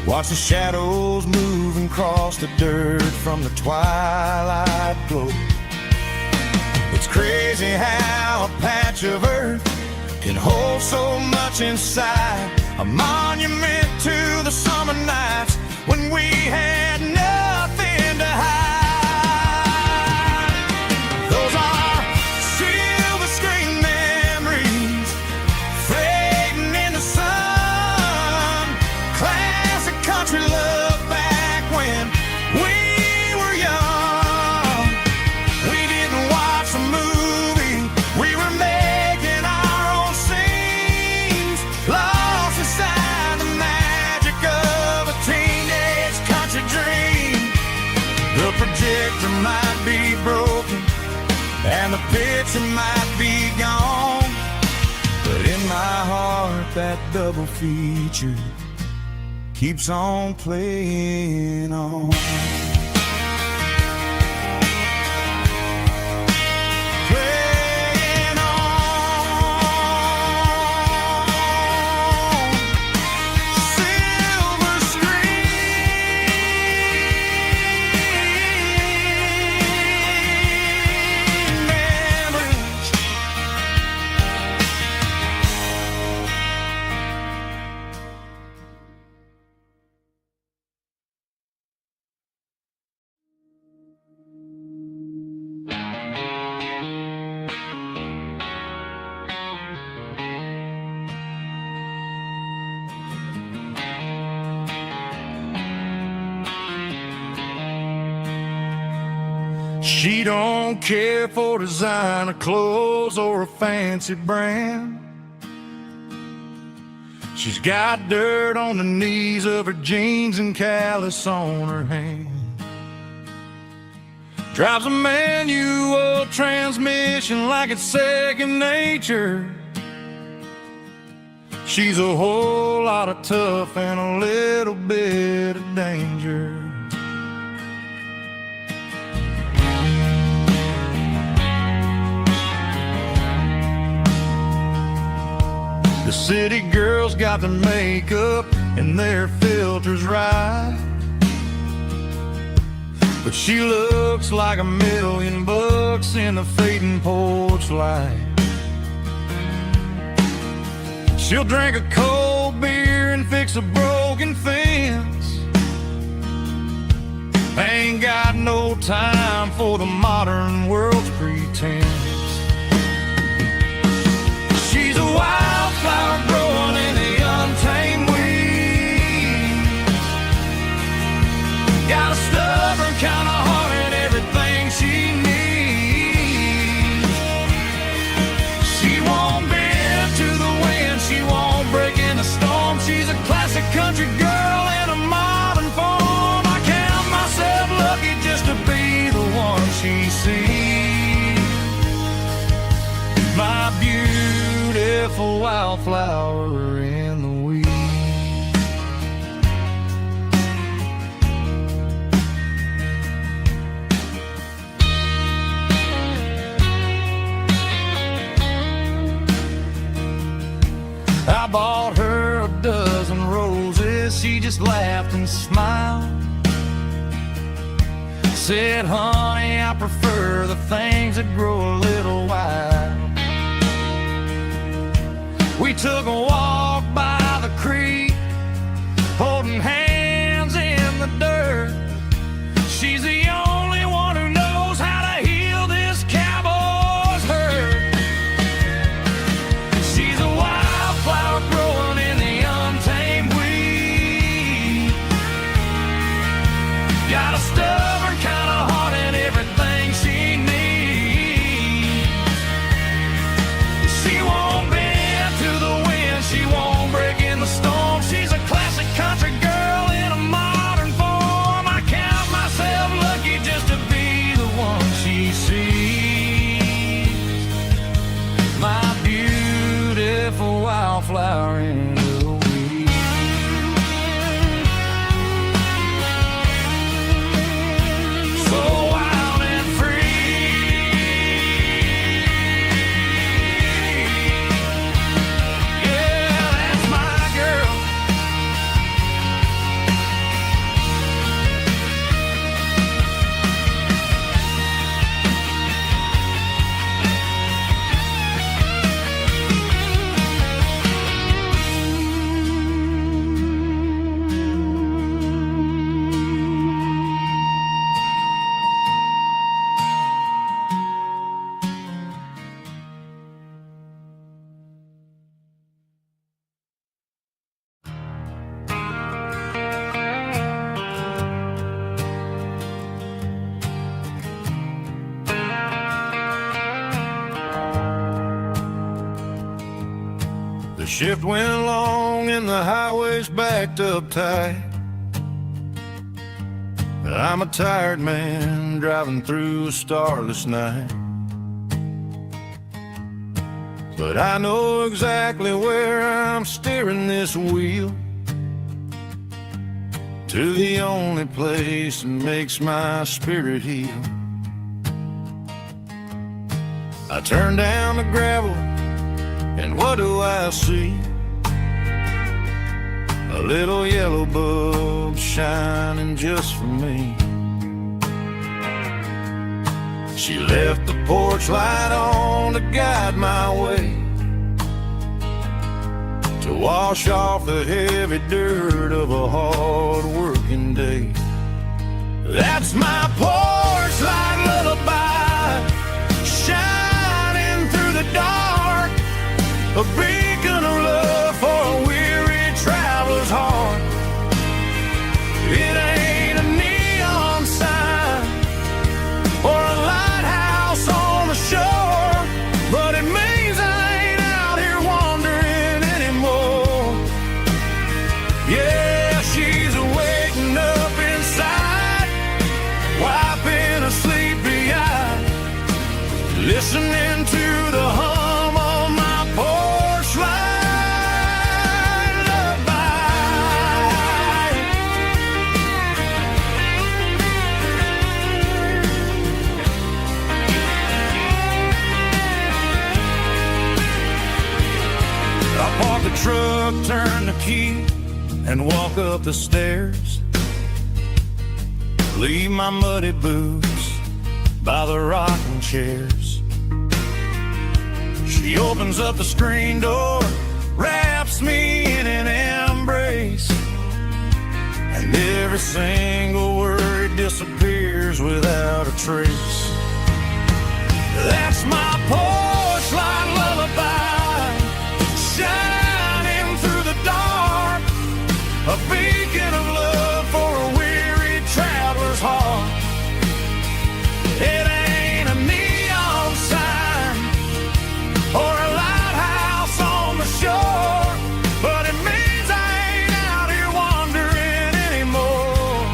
watch the shadows move and cross the dirt from the twilight glow. It's crazy how a patch of earth can hold so much inside, a monument to the summer nights when we had nothing to hide. Those are silver screen memories fading in the sun. Classic country love back when we were young. We didn't watch the movie, we were making our own scenes, lost inside the magic of a teenage country dream. The projector might be broken and the picture might be gone, but in my heart that double feature keeps on playing on. Playing on. Silver screen memories. She don't care for designer clothes or a fancy brand. She's got dirt on the knees of her jeans and callus on her hand. Drives a manual transmission like it's second nature. She's a whole lot of tough and a little bit of danger. The city girls got their makeup and their filters right, but she looks like $1,000,000 in the fading porch light. She'll drink a cold beer and fix a broken fence. Ain't got no time for the modern world's pretense. She's a wildflower growing in the untamed weed. Got a stubborn kind of heart and everything she needs. She won't bend to the wind, she won't break in the storm. She's a classic country girl in a modern form. I count myself lucky beautiful wildflower in the weeds. I bought her a dozen roses, she just laughed and smiled. Said, honey, I prefer the things that grow a little wild. We took a walk by the creek, holding hands in the dirt. She's the only one who knows how to heal this cowboy's hurt. She's a wildflower growing in the untamed weed. Got a stubborn kind of heart and everything she needs. She won't bend to the wind, she won't break in the storm. She's a classic country girl in a modern form. I count myself lucky just to be the one she sees. My beautiful wildflower in the weed. So wild and free. Yeah, that's my girl. The shift went long and the highway's backed up tight. I'm a tired man driving through a starless night. But I know exactly where I'm steering this wheel, to the only place that makes my spirit heal. I turn down the gravel, and what do I see? A little yellow bulb shining just for me. She left the porch light on to guide my way, to wash off the heavy dirt of a hard-working day. That's my porch light lullaby, shining through the dark, a beacon of love for a weary traveler's heart. It ain't a neon sign or a lighthouse on the shore, but it means I ain't out here wandering anymore. Yeah, she's waking up inside, wiping a sleepy eye, listening to the hum of my porch light lullaby. I park the truck, turn the key, and walk up the stairs. Leave my muddy boots by the rocking chairs. She opens up the screen door, wraps me in an embrace, and every single word disappears without a trace. That's my porch light lullaby, shining through the dark, a beacon of love for a weary traveler's heart. It ain't a neon sign or a lighthouse on the shore, but it means I ain't out here wandering anymore.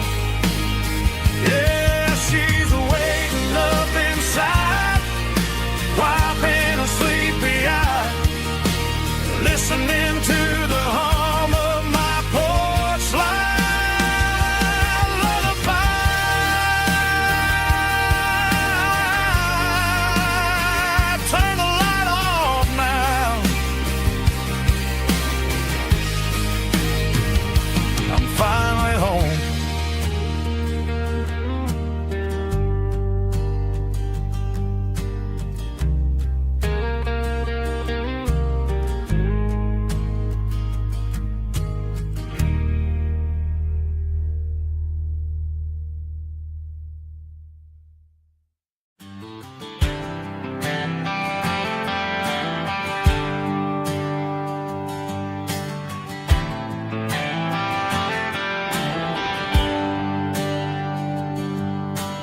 Yeah, she's waiting up inside, why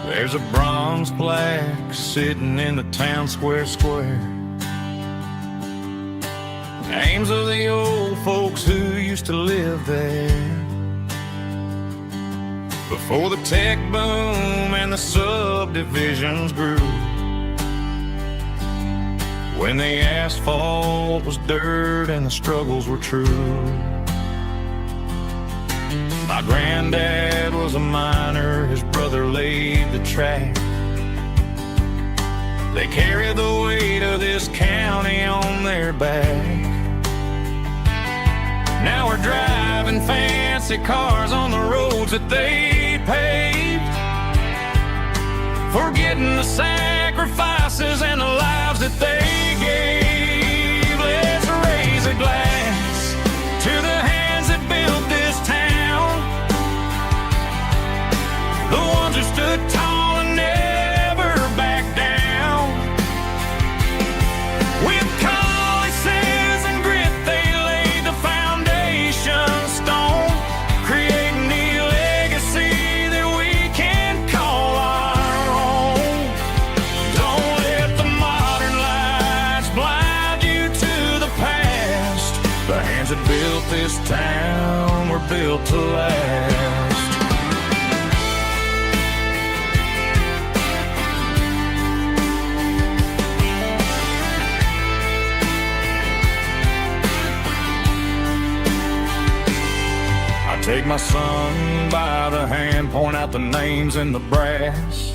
There's a bronze plaque sitting in the town square. Names of the old folks who used to live there before the tech boom and the subdivisions grew. When the asphalt was dirt and the struggles were true. My granddad was a miner, his brother laid the track. They carried the weight of this county on their back. Now we're driving fancy cars on the roads that they paved, forgetting the sacrifices and the lives that they gave. Let's raise a glass to the hands that built this town, the ones who stood tall and never backed down. With calluses and grit they laid the foundation stone, creating the legacy that we can call our own. Don't let the modern lights blind you to the past. The hands that built this town were built to last. Take my son by the hand, point out the names in the brass.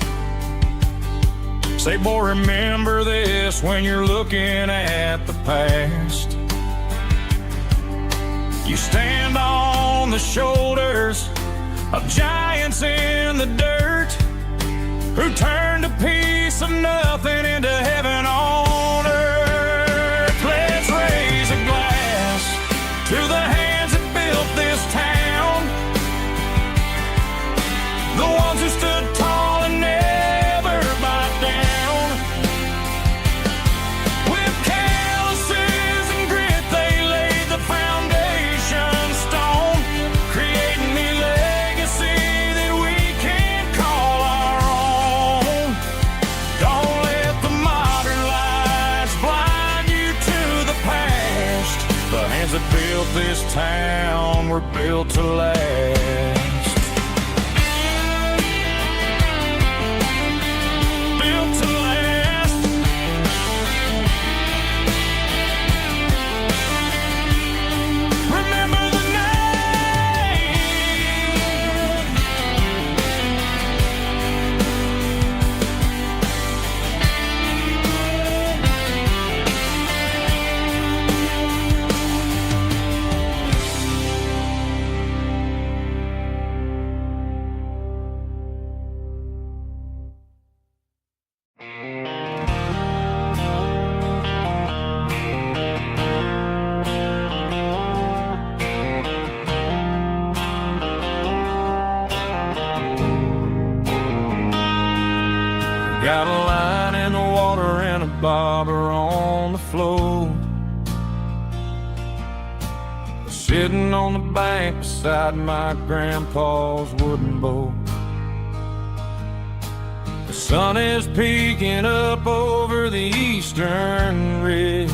Say, boy, remember this when you're looking at the past. You stand on the shoulders of giants in the dirt who turned a piece of nothing into heaven on earth. Let's raise a glass to the hands that built this town, the ones who stood tall and never backed down. With calluses and grit they laid the foundation stone, creating the legacy that we can call our own. Don't let the modern lights blind you to the past. The hands that built this town were built to last. Got a line in the water and a bobber on the floor, sitting on the bank beside my grandpa's wooden boat. The sun is peeking up over the eastern ridge,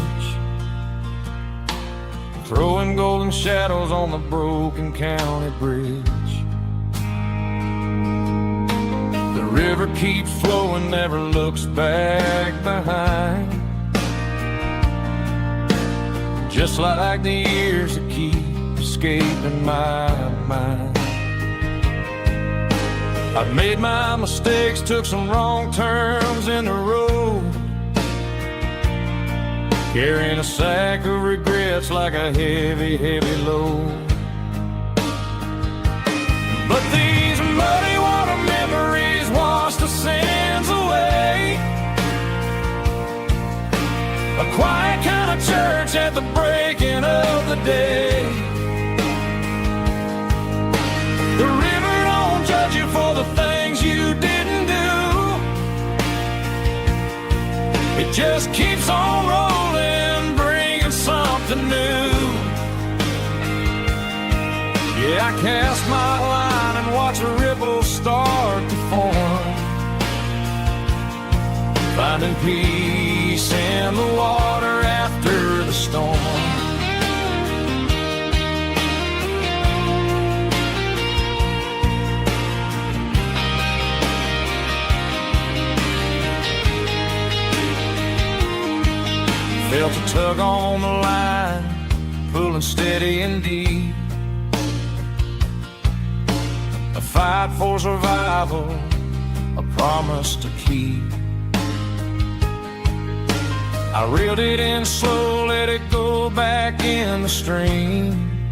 throwing golden shadows on the broken county bridge. The river keeps flowing, never looks back behind, just like the years that keep escaping my mind. I've made my mistakes, took some wrong turns in the road, carrying a sack of regrets like a heavy, heavy load. But these muddy water memories wash the sins away. A quiet kind of church at the breaking of the day. The river don't judge you for the things you didn't do. It just keeps on rolling, bringing something new. Yeah, I cast my line and watch a ripple start to form. finding peace in the water after the storm. Felt a tug on the line, pulling steady and deep. A fight for survival, a promise to keep. I reeled it in slow, let it go back in the stream.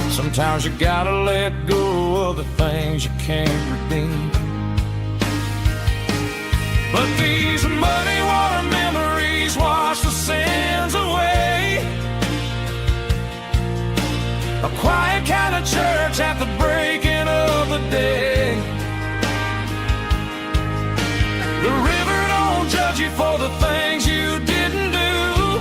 Sometimes you gotta let go of the things you can't redeem. But these muddy water memories wash the sins away. A quiet kind of church at the breaking of the day. The river don't judge you for the things you didn't do.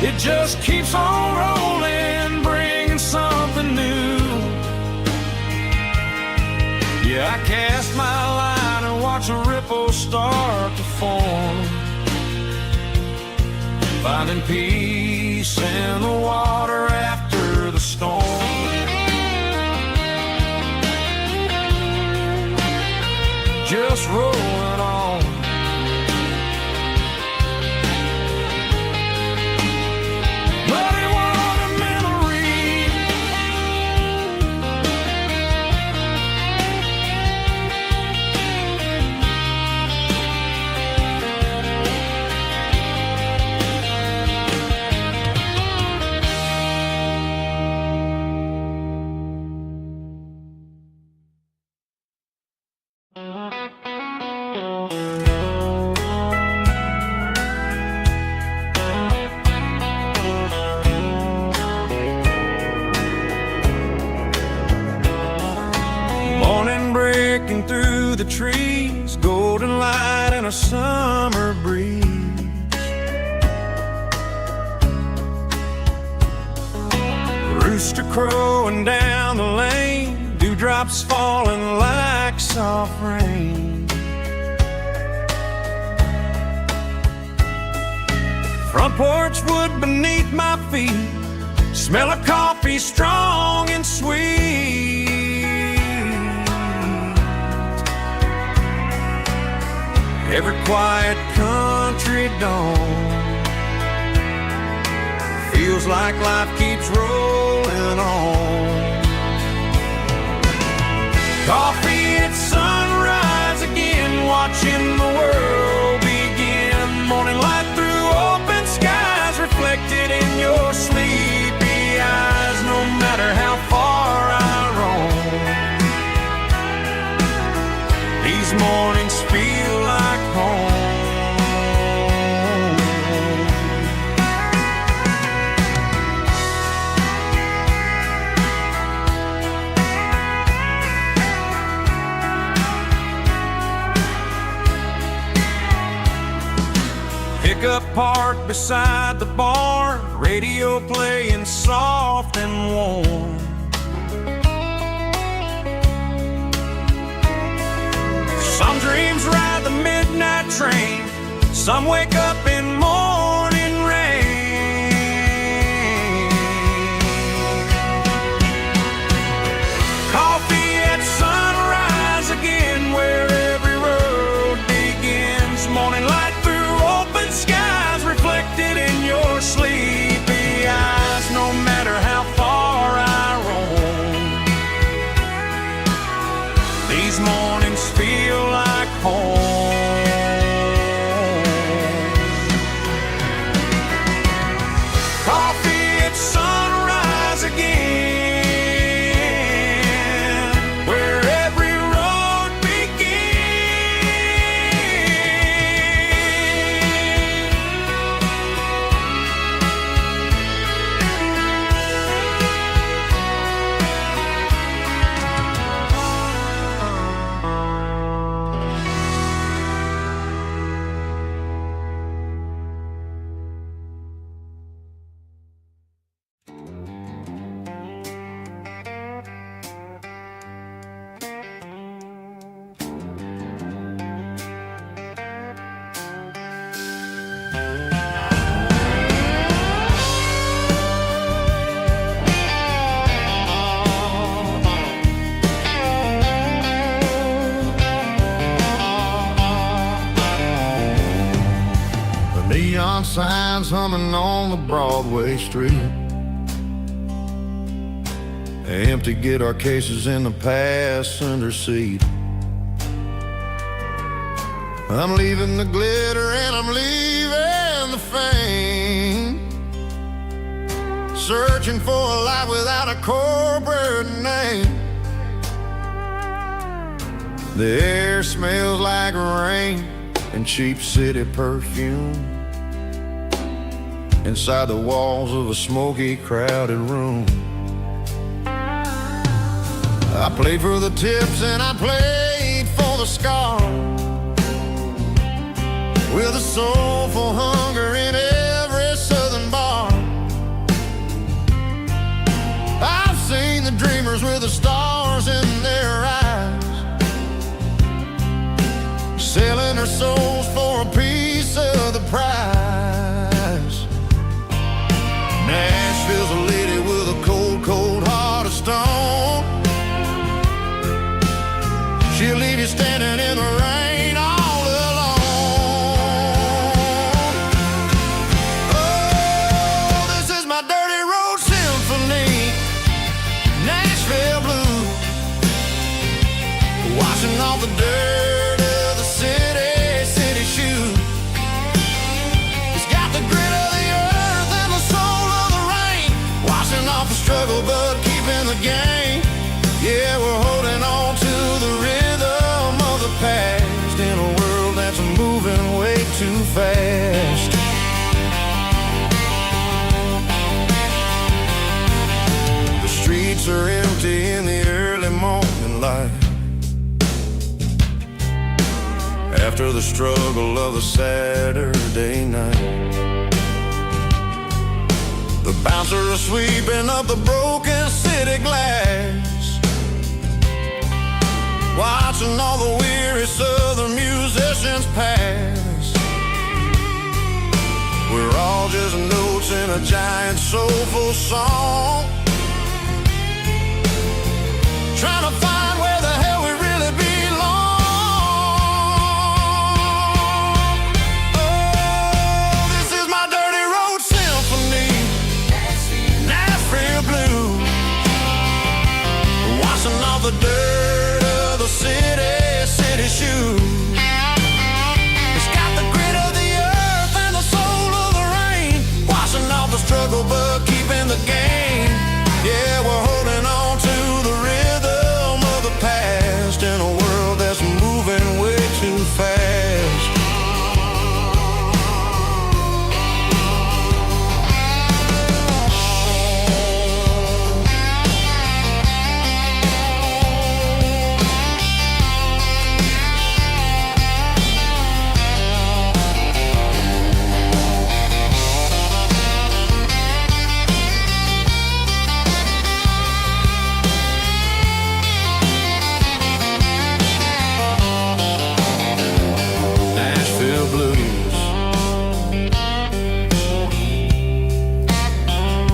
It just keeps on rolling, bringing something new. Yeah, I cast my line and watch a ripple start to form, finding peace in the water after the storm. Just rolling on. Muddy water memory. Morning breaking through the trees, golden light and a summer breeze. Rooster crowing down the lane, dewdrops falling like soft rain. Front porch wood beneath my feet, smell of coffee strong and sweet. Every quiet country dawn feels like life keeps rolling on. Coffee at sunrise again, watching the world begin. Morning light through open skies, reflected in your sleepy eyes. No matter how far I roam, these mornings feel like home. Pickup parked beside the barn, radio playing soft and warm. Some dreams ride the midnight train, some wake up in morning rain. Coffee at sunrise again, where every road begins. Morning light through open skies, reflected in your sleepy eyes. No matter how far I roam, these mornings feel like home. Coffee at sunrise again, where every road begins. neon signs humming on the Broadway street. Empty guitar cases in the passenger seat. I'm leaving the glitter and I'm leaving the fame, searching for a life without a corporate name. The air smells like rain and cheap city perfume inside the walls of a smoky, crowded room. I played for the tips and I played for the scars, with a soulful hunger in every southern bar. I've seen the dreamers with the stars in their eyes, selling their souls for a piece of the prize. Nashville's a lady with a cold, cold heart of stone. She'll leave you standing in the rain all alone. Oh, this is my dirty road symphony, Nashville blues, washing off the dirt of the city shoes. It's got the grit of the earth and the soul of the rain, washing off the struggle but keeping the game. Yeah, we're holding on to the rhythm of the past in a world that's moving way too fast. The streets are empty in the early morning light, after the struggle of a Saturday night. The bouncers are sweeping up the broken city glass, watching all the weary southern musicians pass. We're all just notes in a giant soulful song, trying to find where the hell we really belong. Oh, this is my dirty road symphony, Nashville blues, washing off the dirt of the city shoes. It's got the grit of the earth and the soul of the rain, washing off the struggle but keeping the game. Yeah, we're holding on to the rhythm of the past in a world that's moving way too fast. Nashville blues,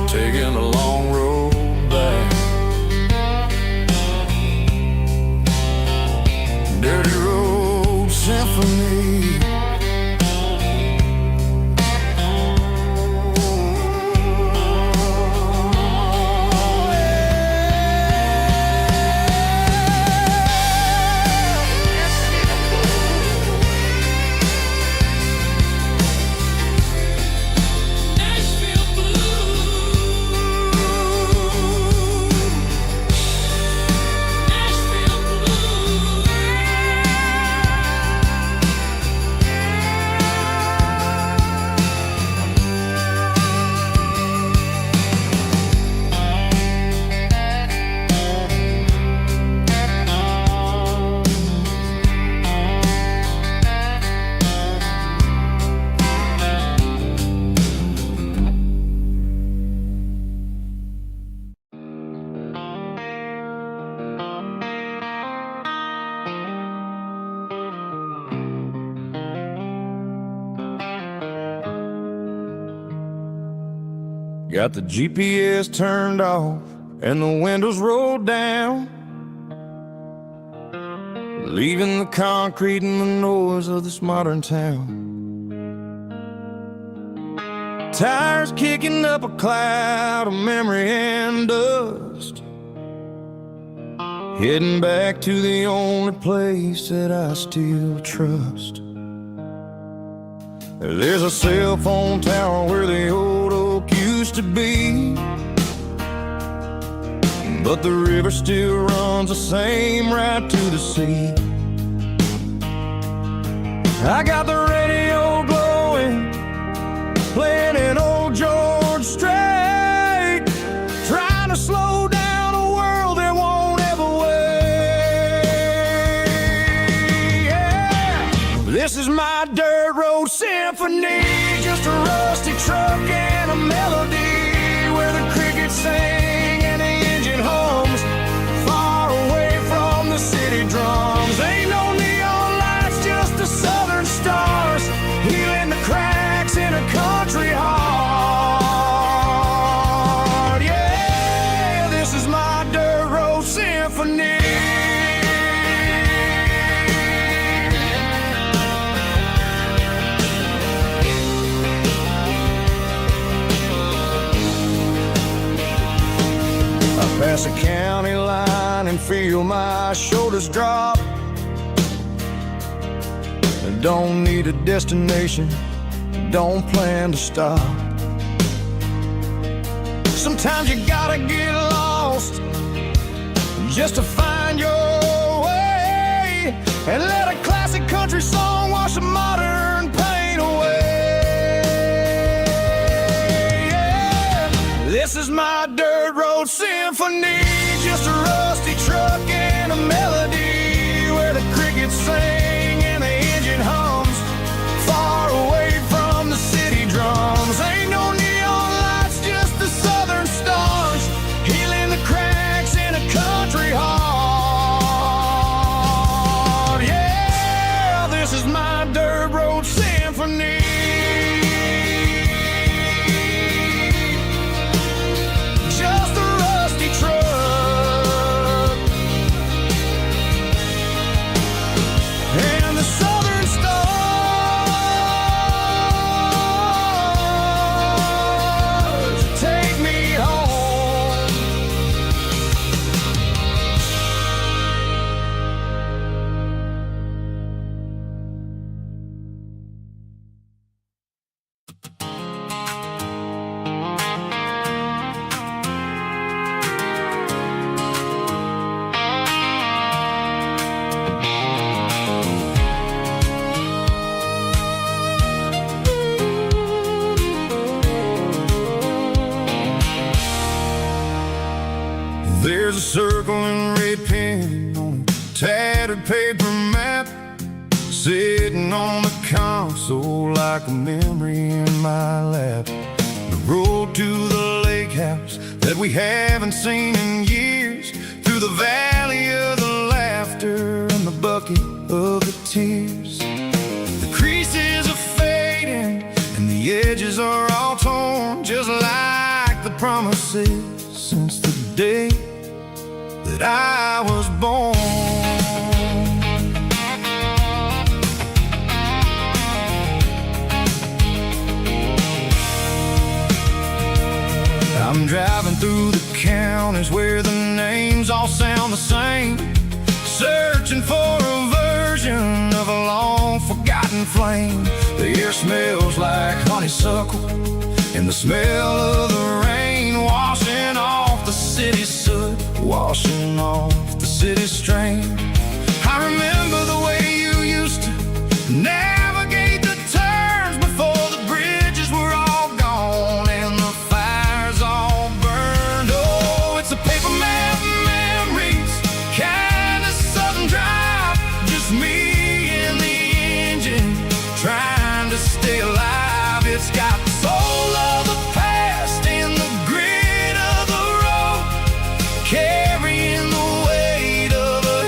taking a long road back. Dirty road symphony. Nashville blues. Nashville blues. Got the GPS turned off and the windows rolled down, leaving the concrete and the noise of this modern town. Tires kicking up a cloud of memory and dust, heading back to the only place that I still trust. There's a cell phone tower where the old oak used to be, but the river still runs the same right to the sea. I got the radio glowing, playing an old George Strait, trying to slow down a world that won't ever wait. Yeah. This is my dirt road symphony, just a rusty truck and a melody where the crickets sing and the engine hums, far away from the city drums. Ain't no neon lights, just the southern stars, healing the cracks in a country heart. Yeah, this is my dirt road symphony. Pass a county line and feel my shoulders drop. I don't need a destination, don't plan to stop. Sometimes you gotta get lost just to find your way, and let a classic country song wash a modern pain away. Yeah. This is my dirt road symphony, just a rusty truck and a melody where the crickets sing and the engine hums, far away from the city drums. Ain't no neon lights, just the southern stars, healing the cracks in a country heart. Yeah, this is my dirt road symphony. Just a rusty truck and the southern stars take me home. There's a circle in red pen on a tattered paper map, sitting on the console like a memory in my lap. The road to the lake house that we haven't seen in years, through the valley of the laughter and the bucket of the tears. The creases are fading and the edges are all torn, just like the promises since the day that I was born. I'm driving through the counties where the names all sound the same, searching for a version of a long forgotten flame. The air smells like honeysuckle and the smell of the rain washing off the city soot, washing off the city strain. I remember the way you used to navigate the turns before the bridges were all gone and the fires all burned. Oh, it's a paper map memories, kind of southern drive, just me and the engine trying to stay alive. It's got the soul of the past and the grit of the road, carrying the weight of a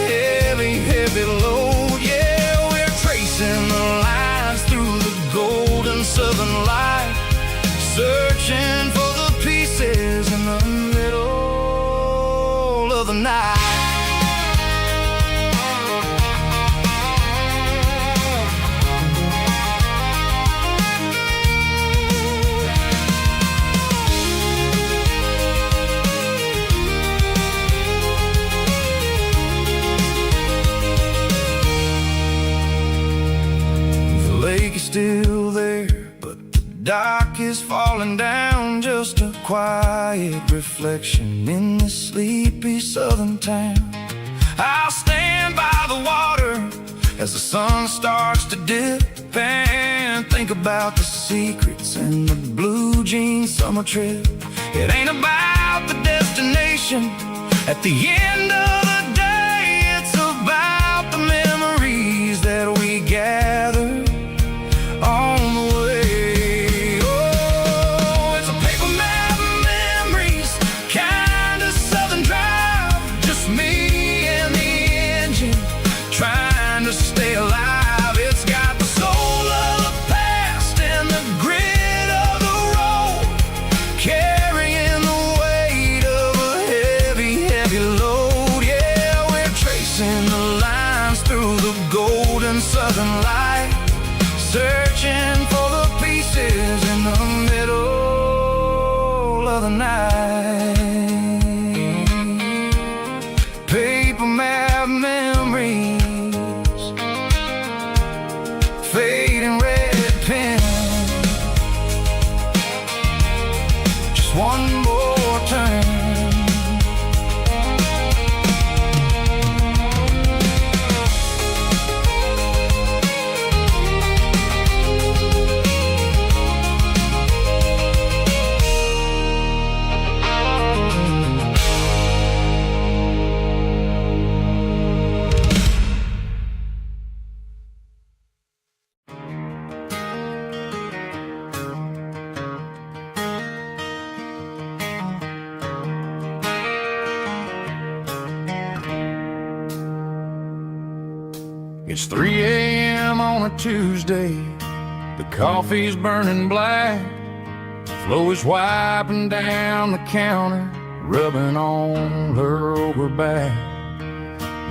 still there, but the dock is falling down, just a quiet reflection in this sleepy southern town. I'll stand by the water as the sun starts to dip and think about the secrets and the blue jean summer trip. It ain't about the destination at the end of the day, it's about the memories that we gather on the way. Oh, it's a paper map of memories, kind of southern drive, just me and the engine trying to stay alive. It's got the soul of the past and the grit of the road, carrying the weight of a heavy, heavy load. Yeah, we're tracing the lines through the golden southern light, searching for the pieces in the middle of the night. Paper map memories, fading red pen, just one more turn. It's 3 a.m. on a Tuesday. The coffee's burning black. Flo is wiping down the counter, rubbing on her over back.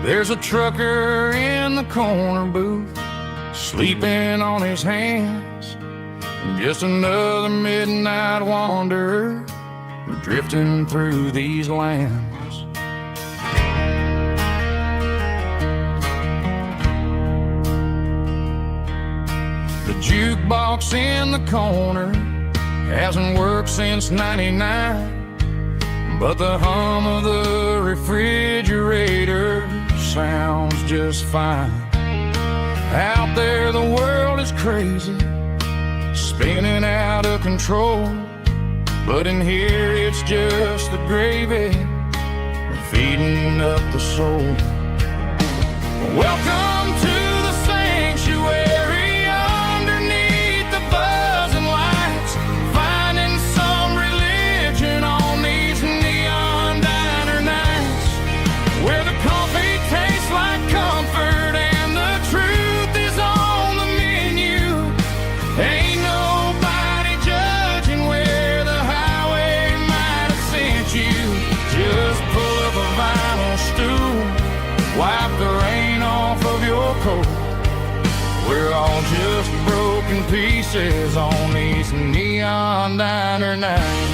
There's a trucker in the corner booth, sleeping on his hands. Just another midnight wanderer, drifting through these lands. The jukebox in the corner hasn't worked since '99, but the hum of the refrigerator sounds just fine. Out there the world is crazy, spinning out of control, but in here it's just the gravy feeding up the soul. Welcome to the sanctuary underneath the buzzing lights, finding some religion on these neon diner nights, where the coffee tastes like comfort and the truth is on the menu. Ain't nobody judging where the highway might have sent you. Just pull up a vinyl stool, wipe the rain off of your coat. We're all just broken pieces on these neon diner nights.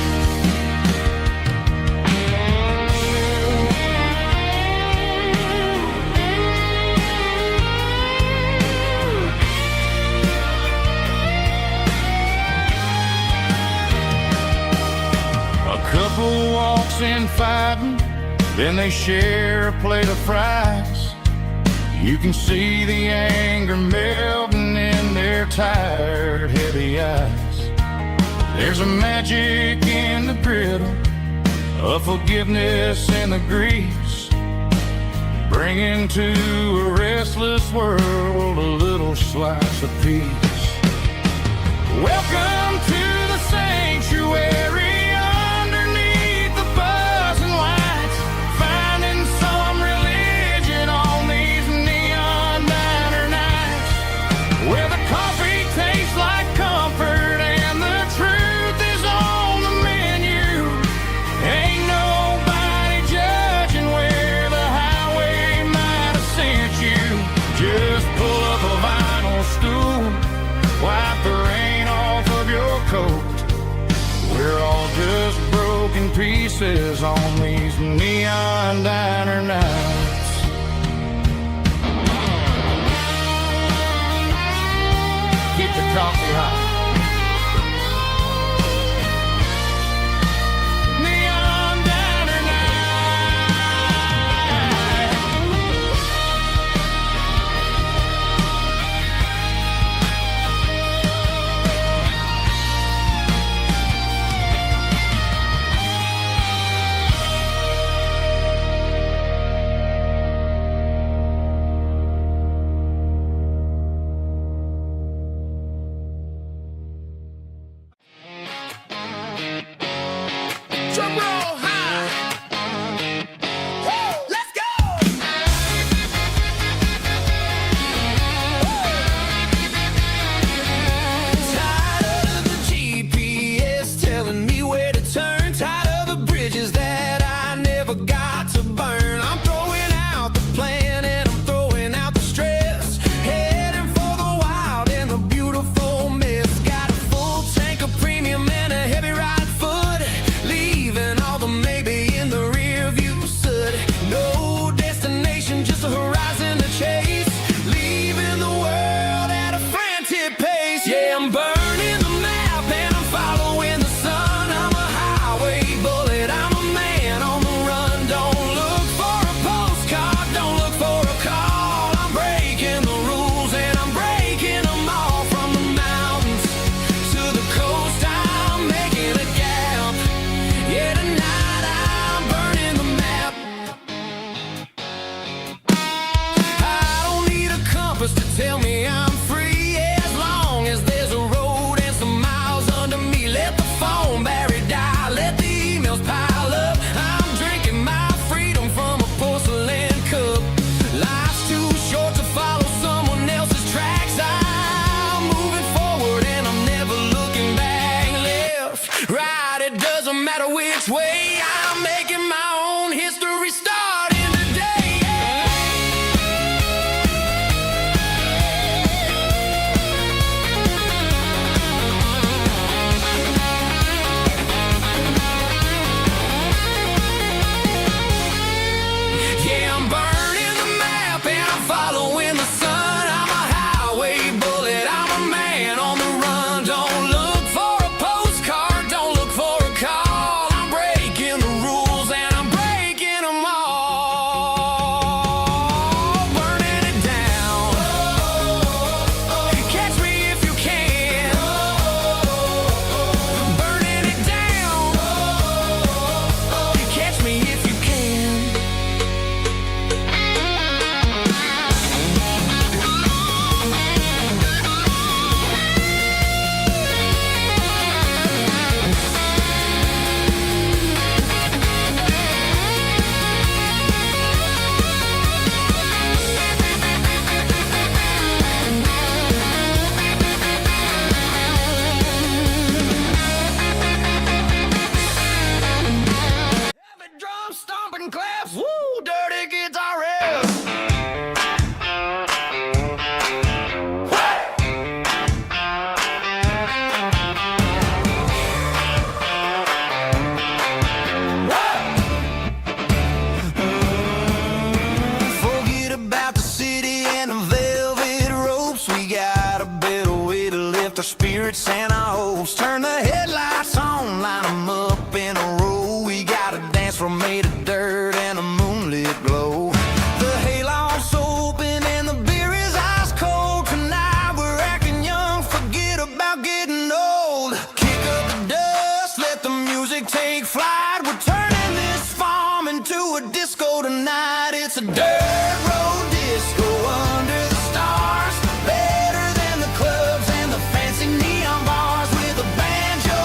A couple walks in fighting, then they share a plate of fries. You can see the anger melting in their tired, heavy eyes. There's a magic in the griddle, a forgiveness in the grease, bringing to a restless world a little slice of peace. Welcome to the sanctuary underneath the buzzing lights, finding some religion on these neon diner nights, where the coffee tastes like comfort and the truth is on the menu. Ain't nobody judging where the highway might have sent you. Just pull up a vinyl stool, wipe the rain off of your way. I'm making my own history starting today. Yeah, I'm burning the map and I'm following the sun. I'm a highway bullet, I'm a man on the run. Don't look for a postcard, don't look for a call. I'm breaking the rules and I'm breaking them all. Burning it down. Catch me if you can. Burning it down. Catch me if you can. Heavy drum stomping claps, woo, dirty guitar riffs. Forget about the city and the velvet ropes. We got a better way to lift our spirits and our hopes. Turn the headlights on, line 'em up in a row. We got a dance floor made of dirt and a moonlit glow. The hayloft's open and the beer is ice cold. Tonight we're acting young, forget about getting old. Kick up the dust, let the music take flight. We're turning this farm into a disco tonight. It's a dirt road disco under the stars. Better than the clubs and the fancy neon bars. With a banjo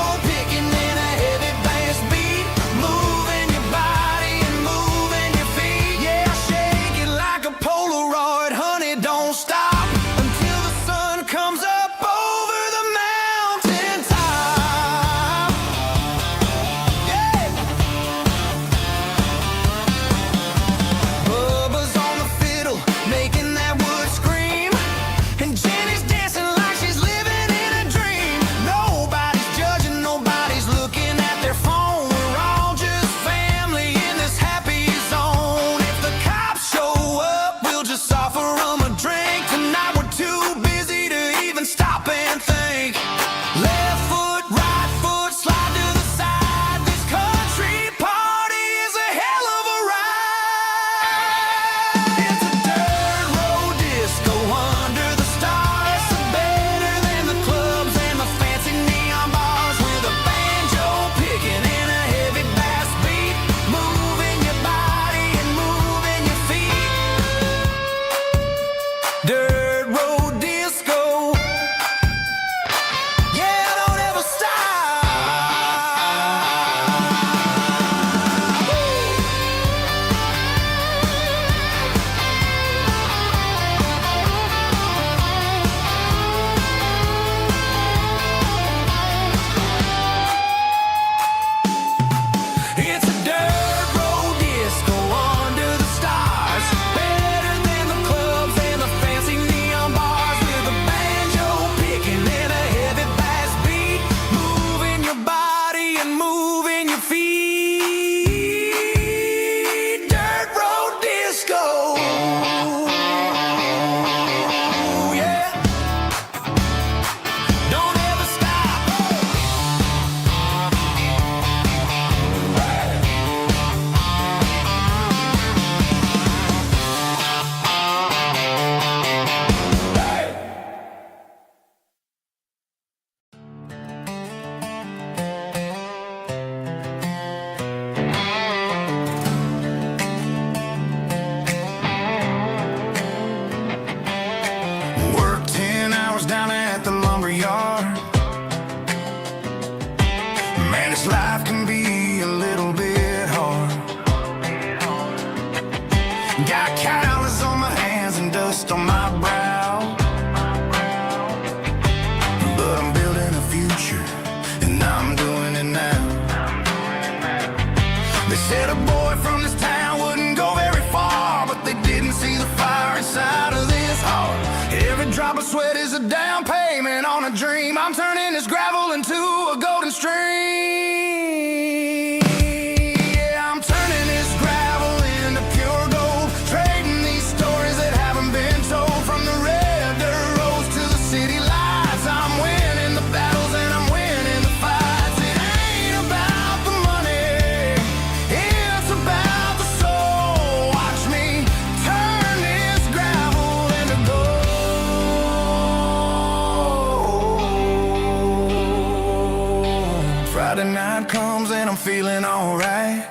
I'm feeling alright.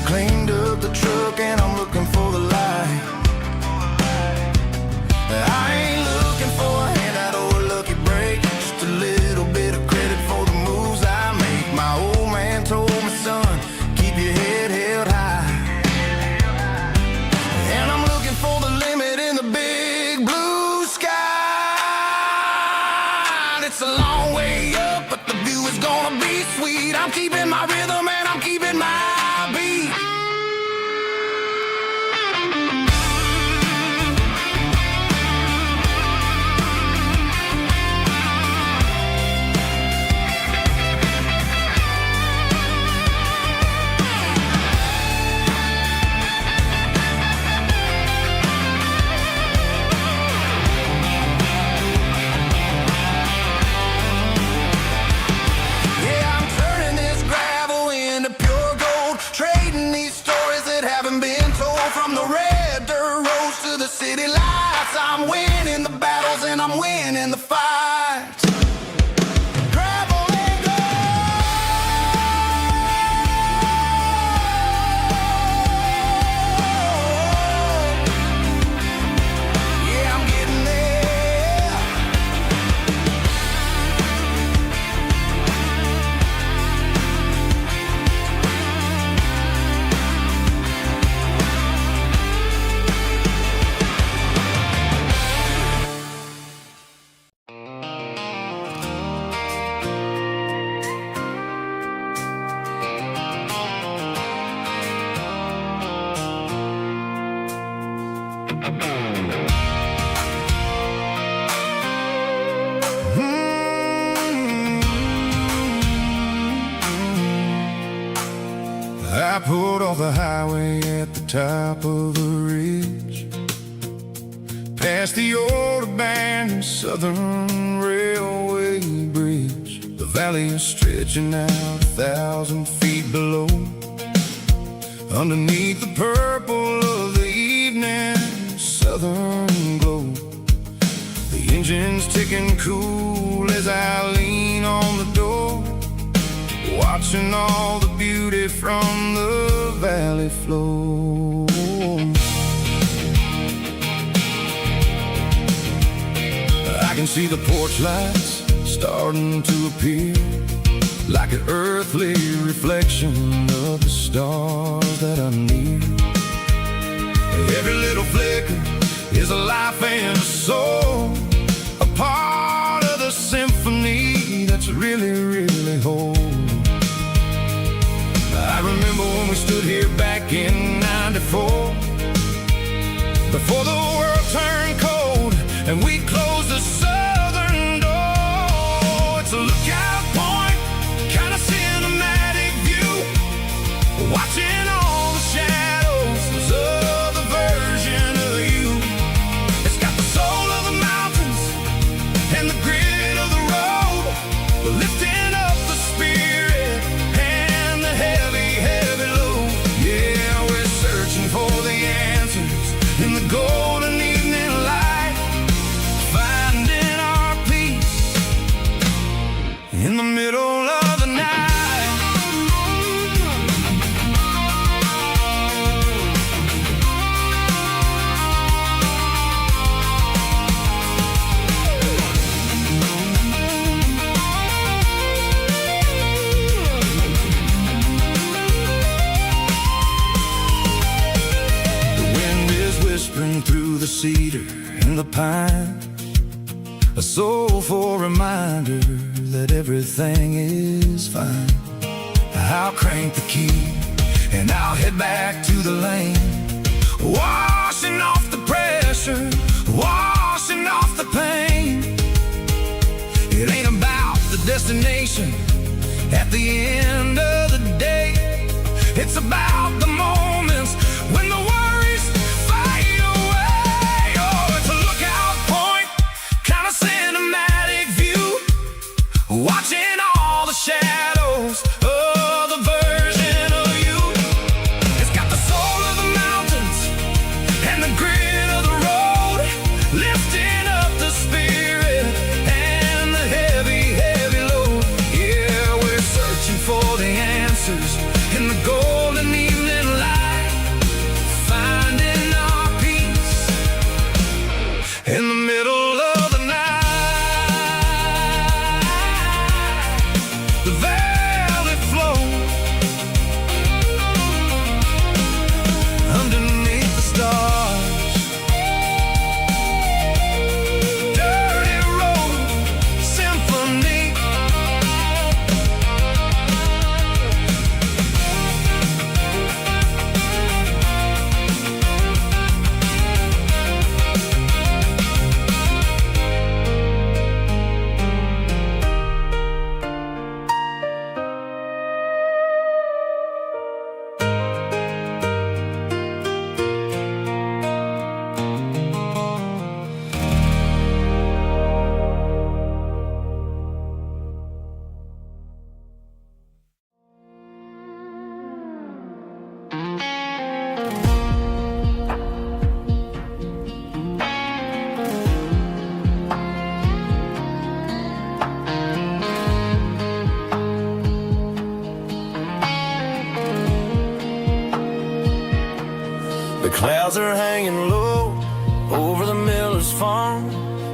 Cleaned up the truck and I'm looking for the light. I ain't looking for a handout or a lucky break, just a little bit of credit for the moves I make. My old man told me, son, keep your head held high. And I'm looking for the limit in the big blue sky. It's a long way up, but the view is gonna be sweet. I'm keeping my rhythm and I'm keeping my beat. City lights, I'm winning the battles and I'm winning the fights. Gravel and gold. Yeah, I'm getting there. I pulled off the highway at the top of the ridge, past the old abandoned Southern Railway bridge. The valley is stretching out 1,000 feet below. Underneath the purple of the evening southern glow, the engine's ticking cool as I lean on the door, watching all the beauty from the valley flow. I can see the porch lights starting to appear, like an earthly reflection of the stars that are near. Every little flicker is a life and a soul, a part of the symphony that's really, really whole. I remember when we stood here back in '94, before the world turned cold and we closed the southern door. It's a lookout point, kind of cinematic view, watching all the shadows of the version of you. It's got the soul of the mountains and the grit of the road, lifting up the spirit and the heavy, heavy load. Yeah, we're searching for the answers in the golden evening light, finding our peace in the middle of the night. Through the cedar and the pine, a soulful reminder that everything is fine. I'll crank the key and I'll head back to the lane, washing off the pressure, washing off the pain. It ain't about the destination at the end of the day, it's about the moments when the worries fade away. Oh, it's a lookout point, kind of cinematic view, watching all the shadows of the version of you. It's got the soul of the mountains and the grit of the road, lifting up the spirit and the heavy, heavy load. Yeah, clouds are hanging low over the miller's farm,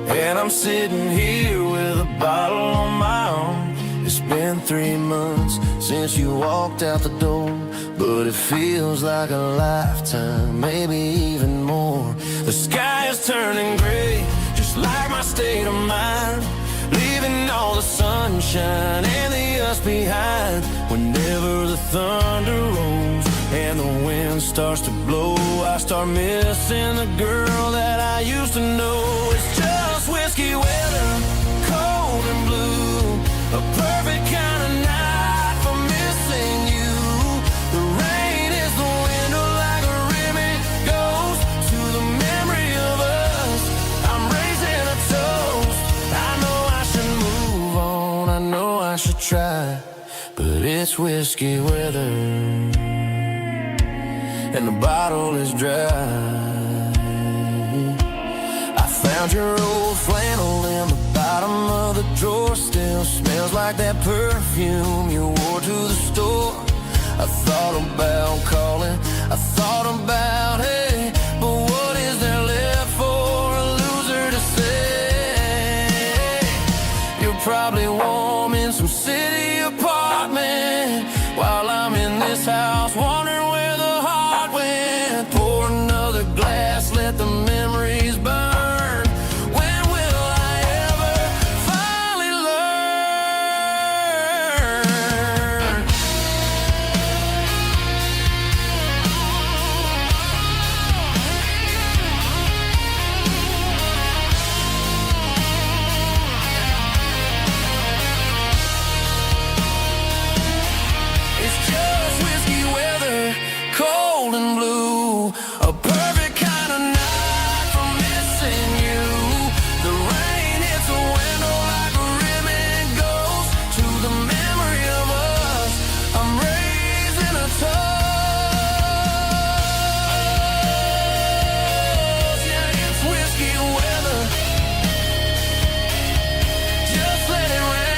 and I'm sitting here with a bottle on my arm. It's been 3 months since you walked out the door, but it feels like a lifetime, maybe even more. The sky is turning gray, just like my state of mind, leaving all the sunshine and the us behind. Whenever the thunder rolls and the wind starts to blow, I start missing the girl that I used to know. It's just whiskey weather, cold and blue, a perfect kind of night for missing you. The rain is the window like a rim, it goes to the memory of us. I'm raising a toast. I know I should move on, I know I should try, but it's whiskey weather, and the bottle is dry. I found your old flannel in the bottom of the drawer, still smells like that perfume you wore to the store. I thought about calling, I thought about, hey, but what is there left for a loser to say? You're probably warm in some city apartment, while I'm in this house wondering where the heart went. Pour another glass, let the memories burn. When will I ever finally learn? It's just whiskey weather, cold and blue, a perfect kind of night for missing you. The rain hits the window like a rim, it goes to the memory of us. I'm raising a toast. Yeah, it's whiskey weather, just let it rain.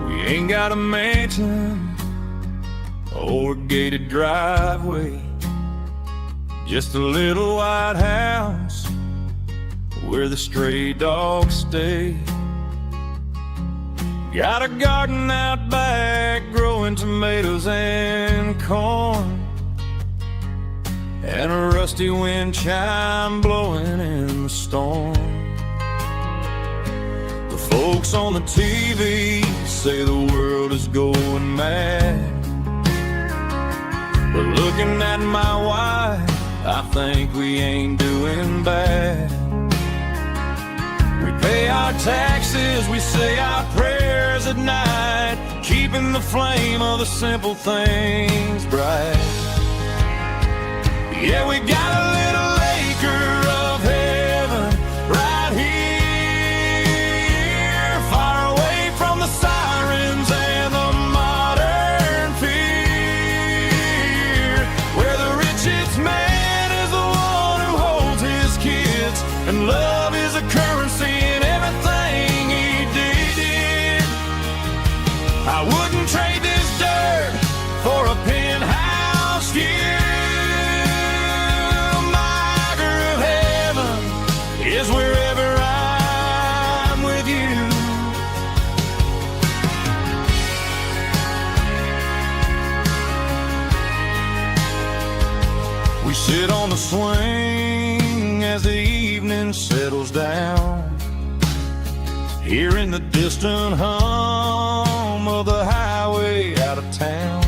We ain't got a mansion or a gated driveway, just a little white house where the stray dogs stay. Got a garden out back growing tomatoes and corn, and a rusty wind chime blowing in the storm. The folks on the TV say the world is going mad, but looking at my wife, I think we ain't doing bad. We pay our taxes, we say our prayers at night, keeping the flame of the simple things bright. Yeah, we got a little acre of heaven right here, far away from the sirens and the modern fear, where the richest man is the one who holds his kids, and love is a currency in everything he did. I wouldn't trade this dirt for a penthouse view. Is wherever I'm with you. We sit on the swing as the evening settles down, hearing the distant hum of the highway out of town.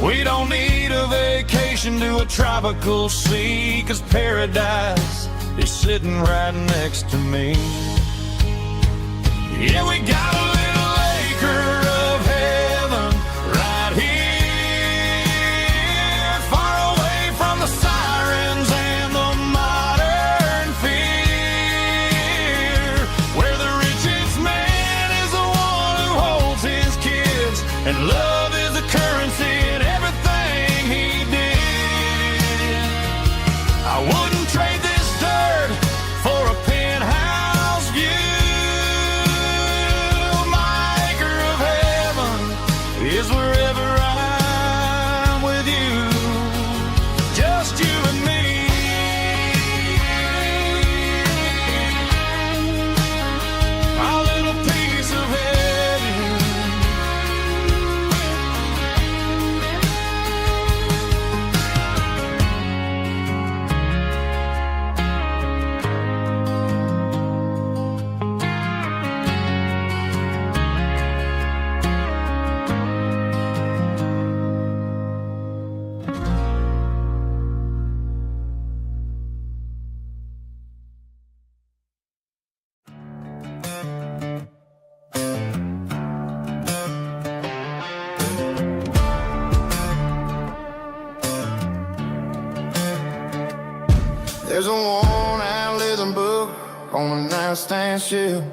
We don't need a vacation to a tropical sea, 'cause paradise is sitting right next to me. Yeah, we got a little acre of heaven right here, far away from the sirens and the modern fear, where the richest man is the one who holds his kids, and love is the currency in everything he did. I wouldn't trade this dirt for a penthouse view. My acre of heaven is wherever I'm with you, just you and me. My little piece of heaven. There's a worn-out leather book on a nightstand shelf,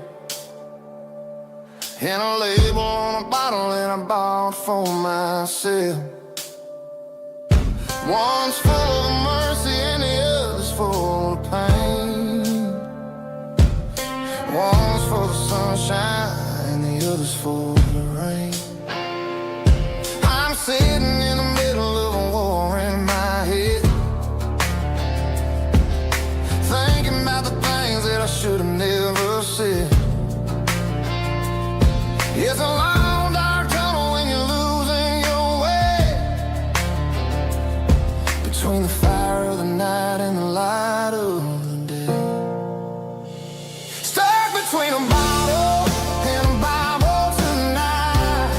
and a label on a bottle that I bought for myself. One's full of mercy and the other's full of pain. One's for the sunshine and the other's for the rain. I'm sitting in the middle of a war in my head, thinking about the things that I should have never said. It's a long dark tunnel when you're losing your way, between the fire of the night and the light of the day. Stuck between a bottle and a Bible tonight,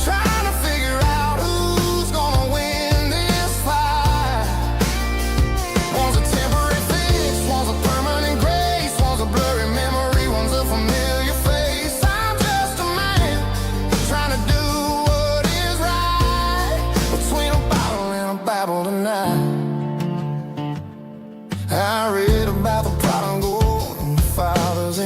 trying to figure out who's gonna win this fight. One's a temporary fix, one's a permanent grace, one's a blurry memory, one's a familiar face. I'm just a man trying to do what is right, between a bottle and a Bible tonight. I read about the prodigal and the fathers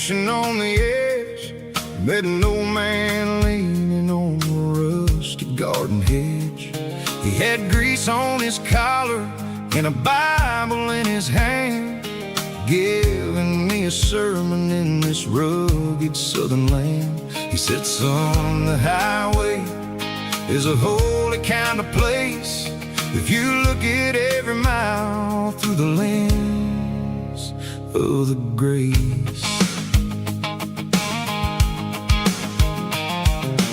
station on the edge, met an old man leaning on a rusty garden hedge. He had grease on his collar and a Bible in his hand, giving me a sermon in this rugged southern land. He said, son, the highway is a holy kind of place if you look at every mile through the lens of the grace.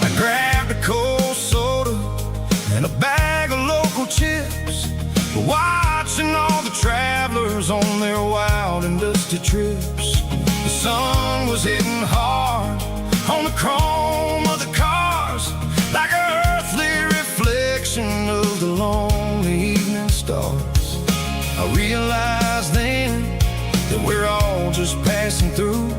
I grabbed a cold soda and a bag of local chips, watching all the travelers on their wild and dusty trips. The sun was hitting hard on the chrome of the cars, like an earthly reflection of the lonely evening stars. I realized then that we're all just passing through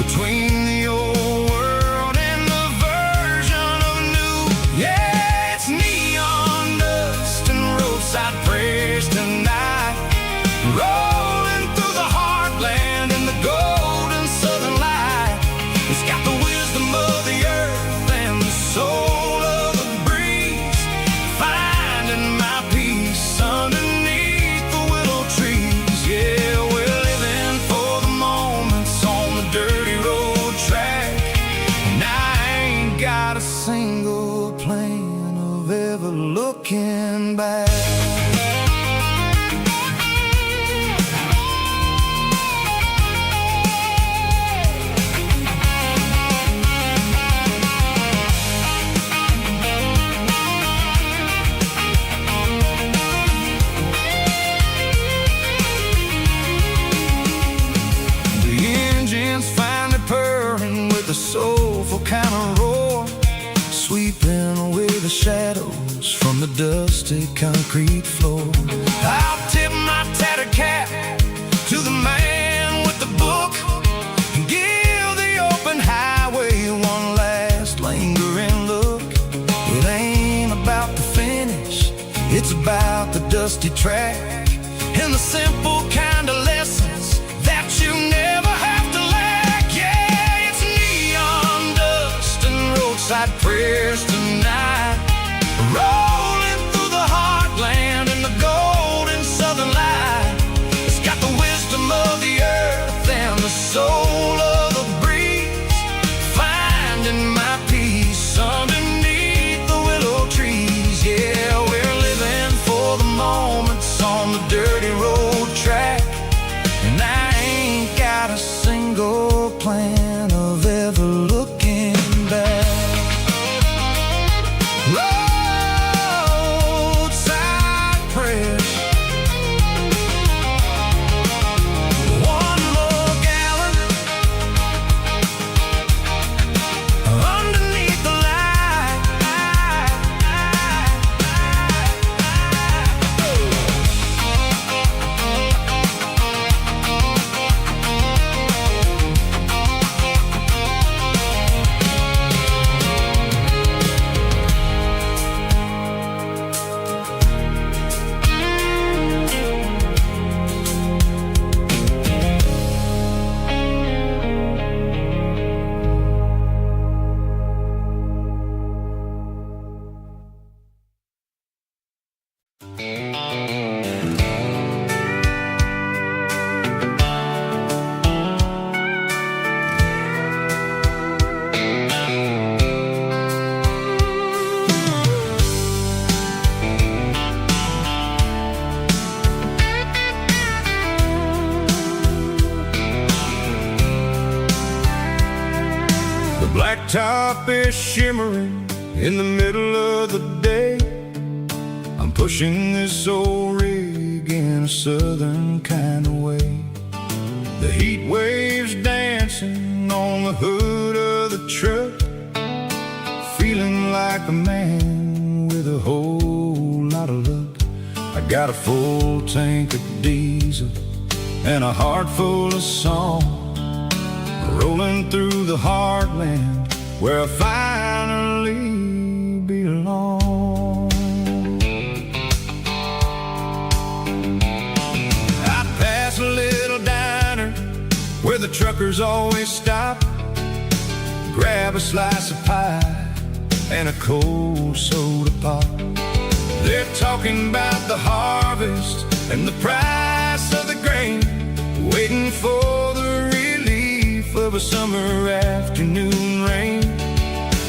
between the old world and the version of new. Yeah, it's neon dust and roadside prayers tonight, rolling through the heartland in the golden southern light. It's got the wisdom of the earth and the soul of the breeze, finding my peace underneath the willow trees. Yeah, we're living for the moments on the dirty road track, and I ain't got a single plan of ever looking back. A soulful kind of roar, sweeping away the shadows from the dusty concrete floor. I'll tip my tattered cap to the man with the book and give the open highway one last lingering look. It ain't about the finish, it's about the dusty track and the simple kind of lessons that you never have to lack. Yeah, it's neon dust and roadside prayers tonight, rolling through the heartland in the golden southern light. It's got the wisdom of the earth and the soul of the breeze, finding my peace underneath the willow trees. Yeah, we're living for the moments on the dirty road track, and I ain't got a single plan of ever looking back. Roadside prayers, one more gallon underneath the light. Blacktop is shimmering in the middle of the day. I'm pushing this old rig in a southern kind of way. The heat waves dancing on the hood of the truck, feeling like a man with a whole lot of luck. I got a full tank of diesel and a heart full of song, rolling through the heartland where I finally belong. I pass a little diner where the truckers truckers always stop, grab a slice of pie and a cold soda pop. They're talking about the harvest and the price of the grain, waiting for the relief of a summer afternoon rain.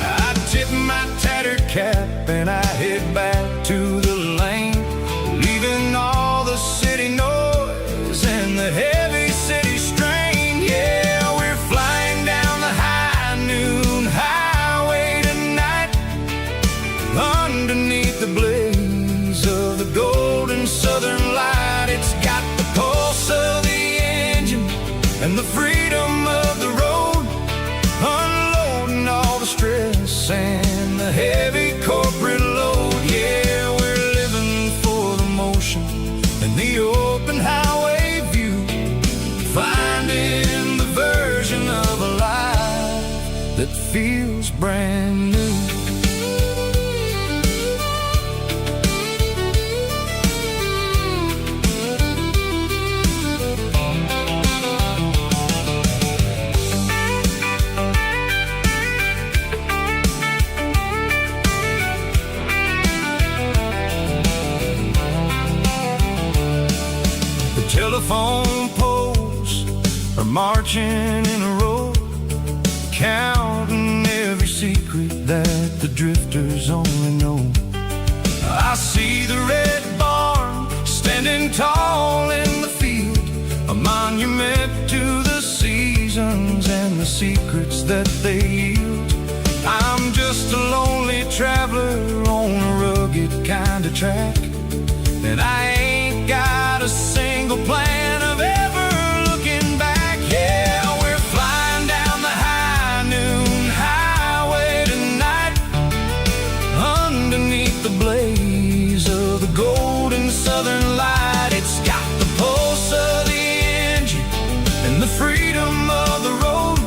I tip my tattered cap and I head back to the lane, leaving all the city noise and the heavy city strain. Yeah, we're flying down the high noon highway tonight, underneath the blaze of the golden southern light. It's got the pulse of the engine and the freedom of the road, unloading all the stress and the heavy corporate load. Yeah, we're living for the motion and the open highway view, finding the version of a life that feels brand new. Telephone poles are marching in a row, counting every secret that the drifters only know. I see the red barn standing tall in the field, a monument to the seasons and the secrets that they yield. I'm just a lonely traveler on a rugged kind of track, and I ain't got a single plan of ever looking back. Yeah, we're flying down the high noon highway tonight, underneath the blaze of the golden southern light. It's got the pulse of the engine and the freedom of the road,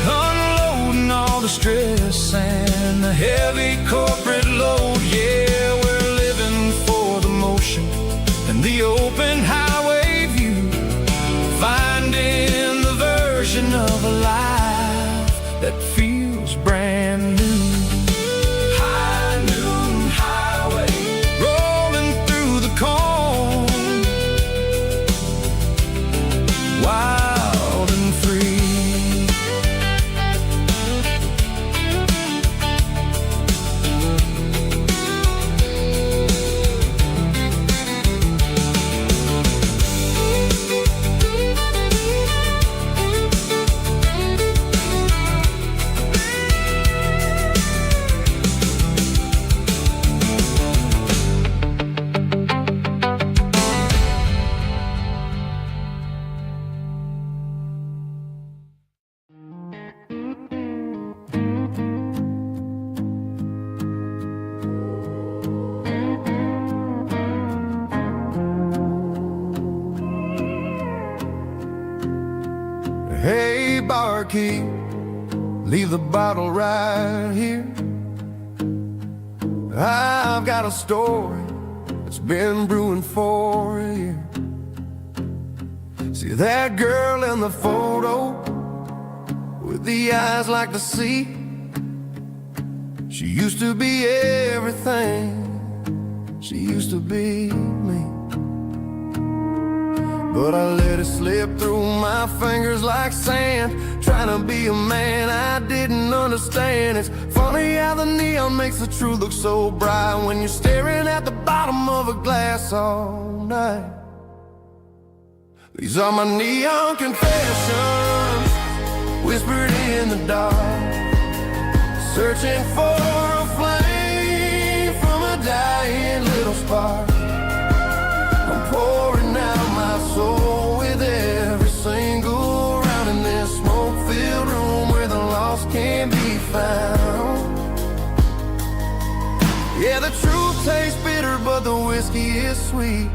unloading all the stress and the heavy corporate load. Yeah, we're living for the motion and the open highway view, finding the version of a life that feels brand new. High noon highway, rolling through the corn, wild and free. Hey, barkeep, leave the bottle right here. I've got a story that's been brewing for a year. See that girl in the photo with the eyes like the sea? She used to be everything, she used to be me. But I let it slip through my fingers like sand, trying to be a man I didn't understand. It's funny how the neon makes the truth look so bright when you're staring at the bottom of a glass all night. These are my neon confessions, whispered in the dark, searching for a flame from a dying little spark. I'm pouring out my soul with every single round in this smoke-filled room where the lost can't be found. Yeah, the truth tastes bitter, but the whiskey is sweet.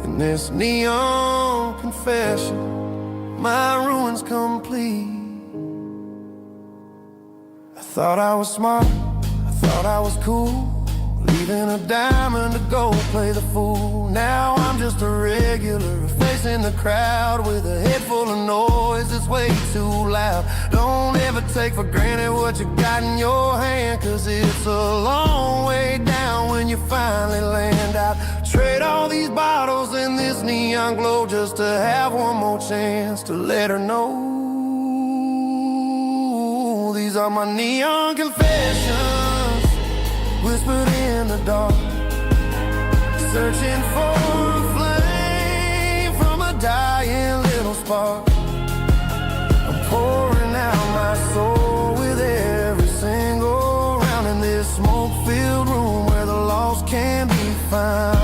In this neon confession, my ruin's complete. I thought I was smart, I thought I was cool, leaving a diamond to go play the fool. Now I'm just a regular, facing the crowd with a head full of noise that's way too loud. Don't ever take for granted what you got in your hand, cause it's a long way down when you finally land out. Trade all these bottles and this neon glow just to have one more chance to let her know. These are my neon confessions, whispered in the dark, searching for a flame from a dying little spark. I'm pouring out my soul with every single round in this smoke-filled room where the lost can be found.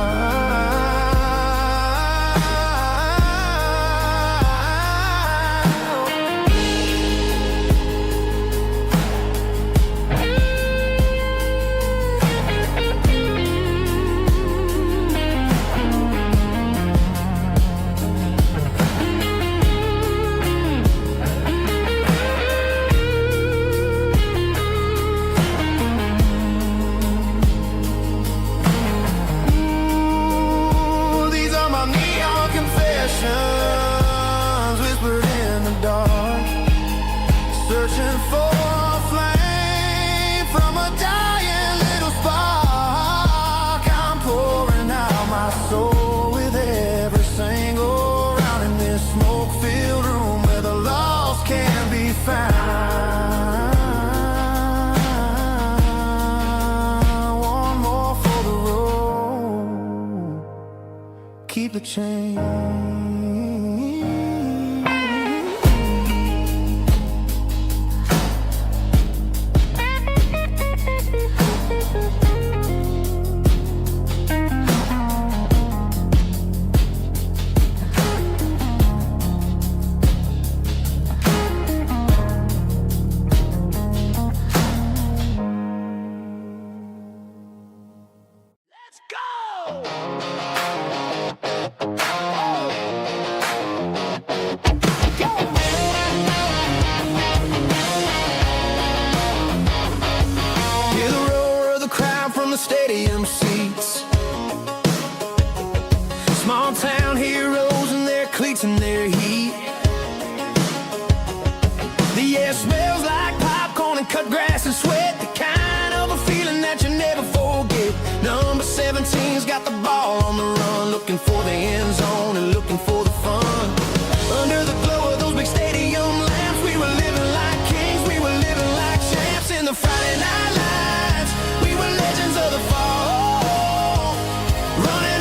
Whispered in the dark, searching for a flame from a dying little spark. I'm pouring out my soul with every single round in this smoke-filled room where the lost can be found. One more for the road, keep the change. Stadium seats, small town heroes in their cleats and their heat. The air smells like popcorn and cut grass and sweat, the kind of a feeling that you never forget. Number 17's got the ball on the run, looking for the end zone.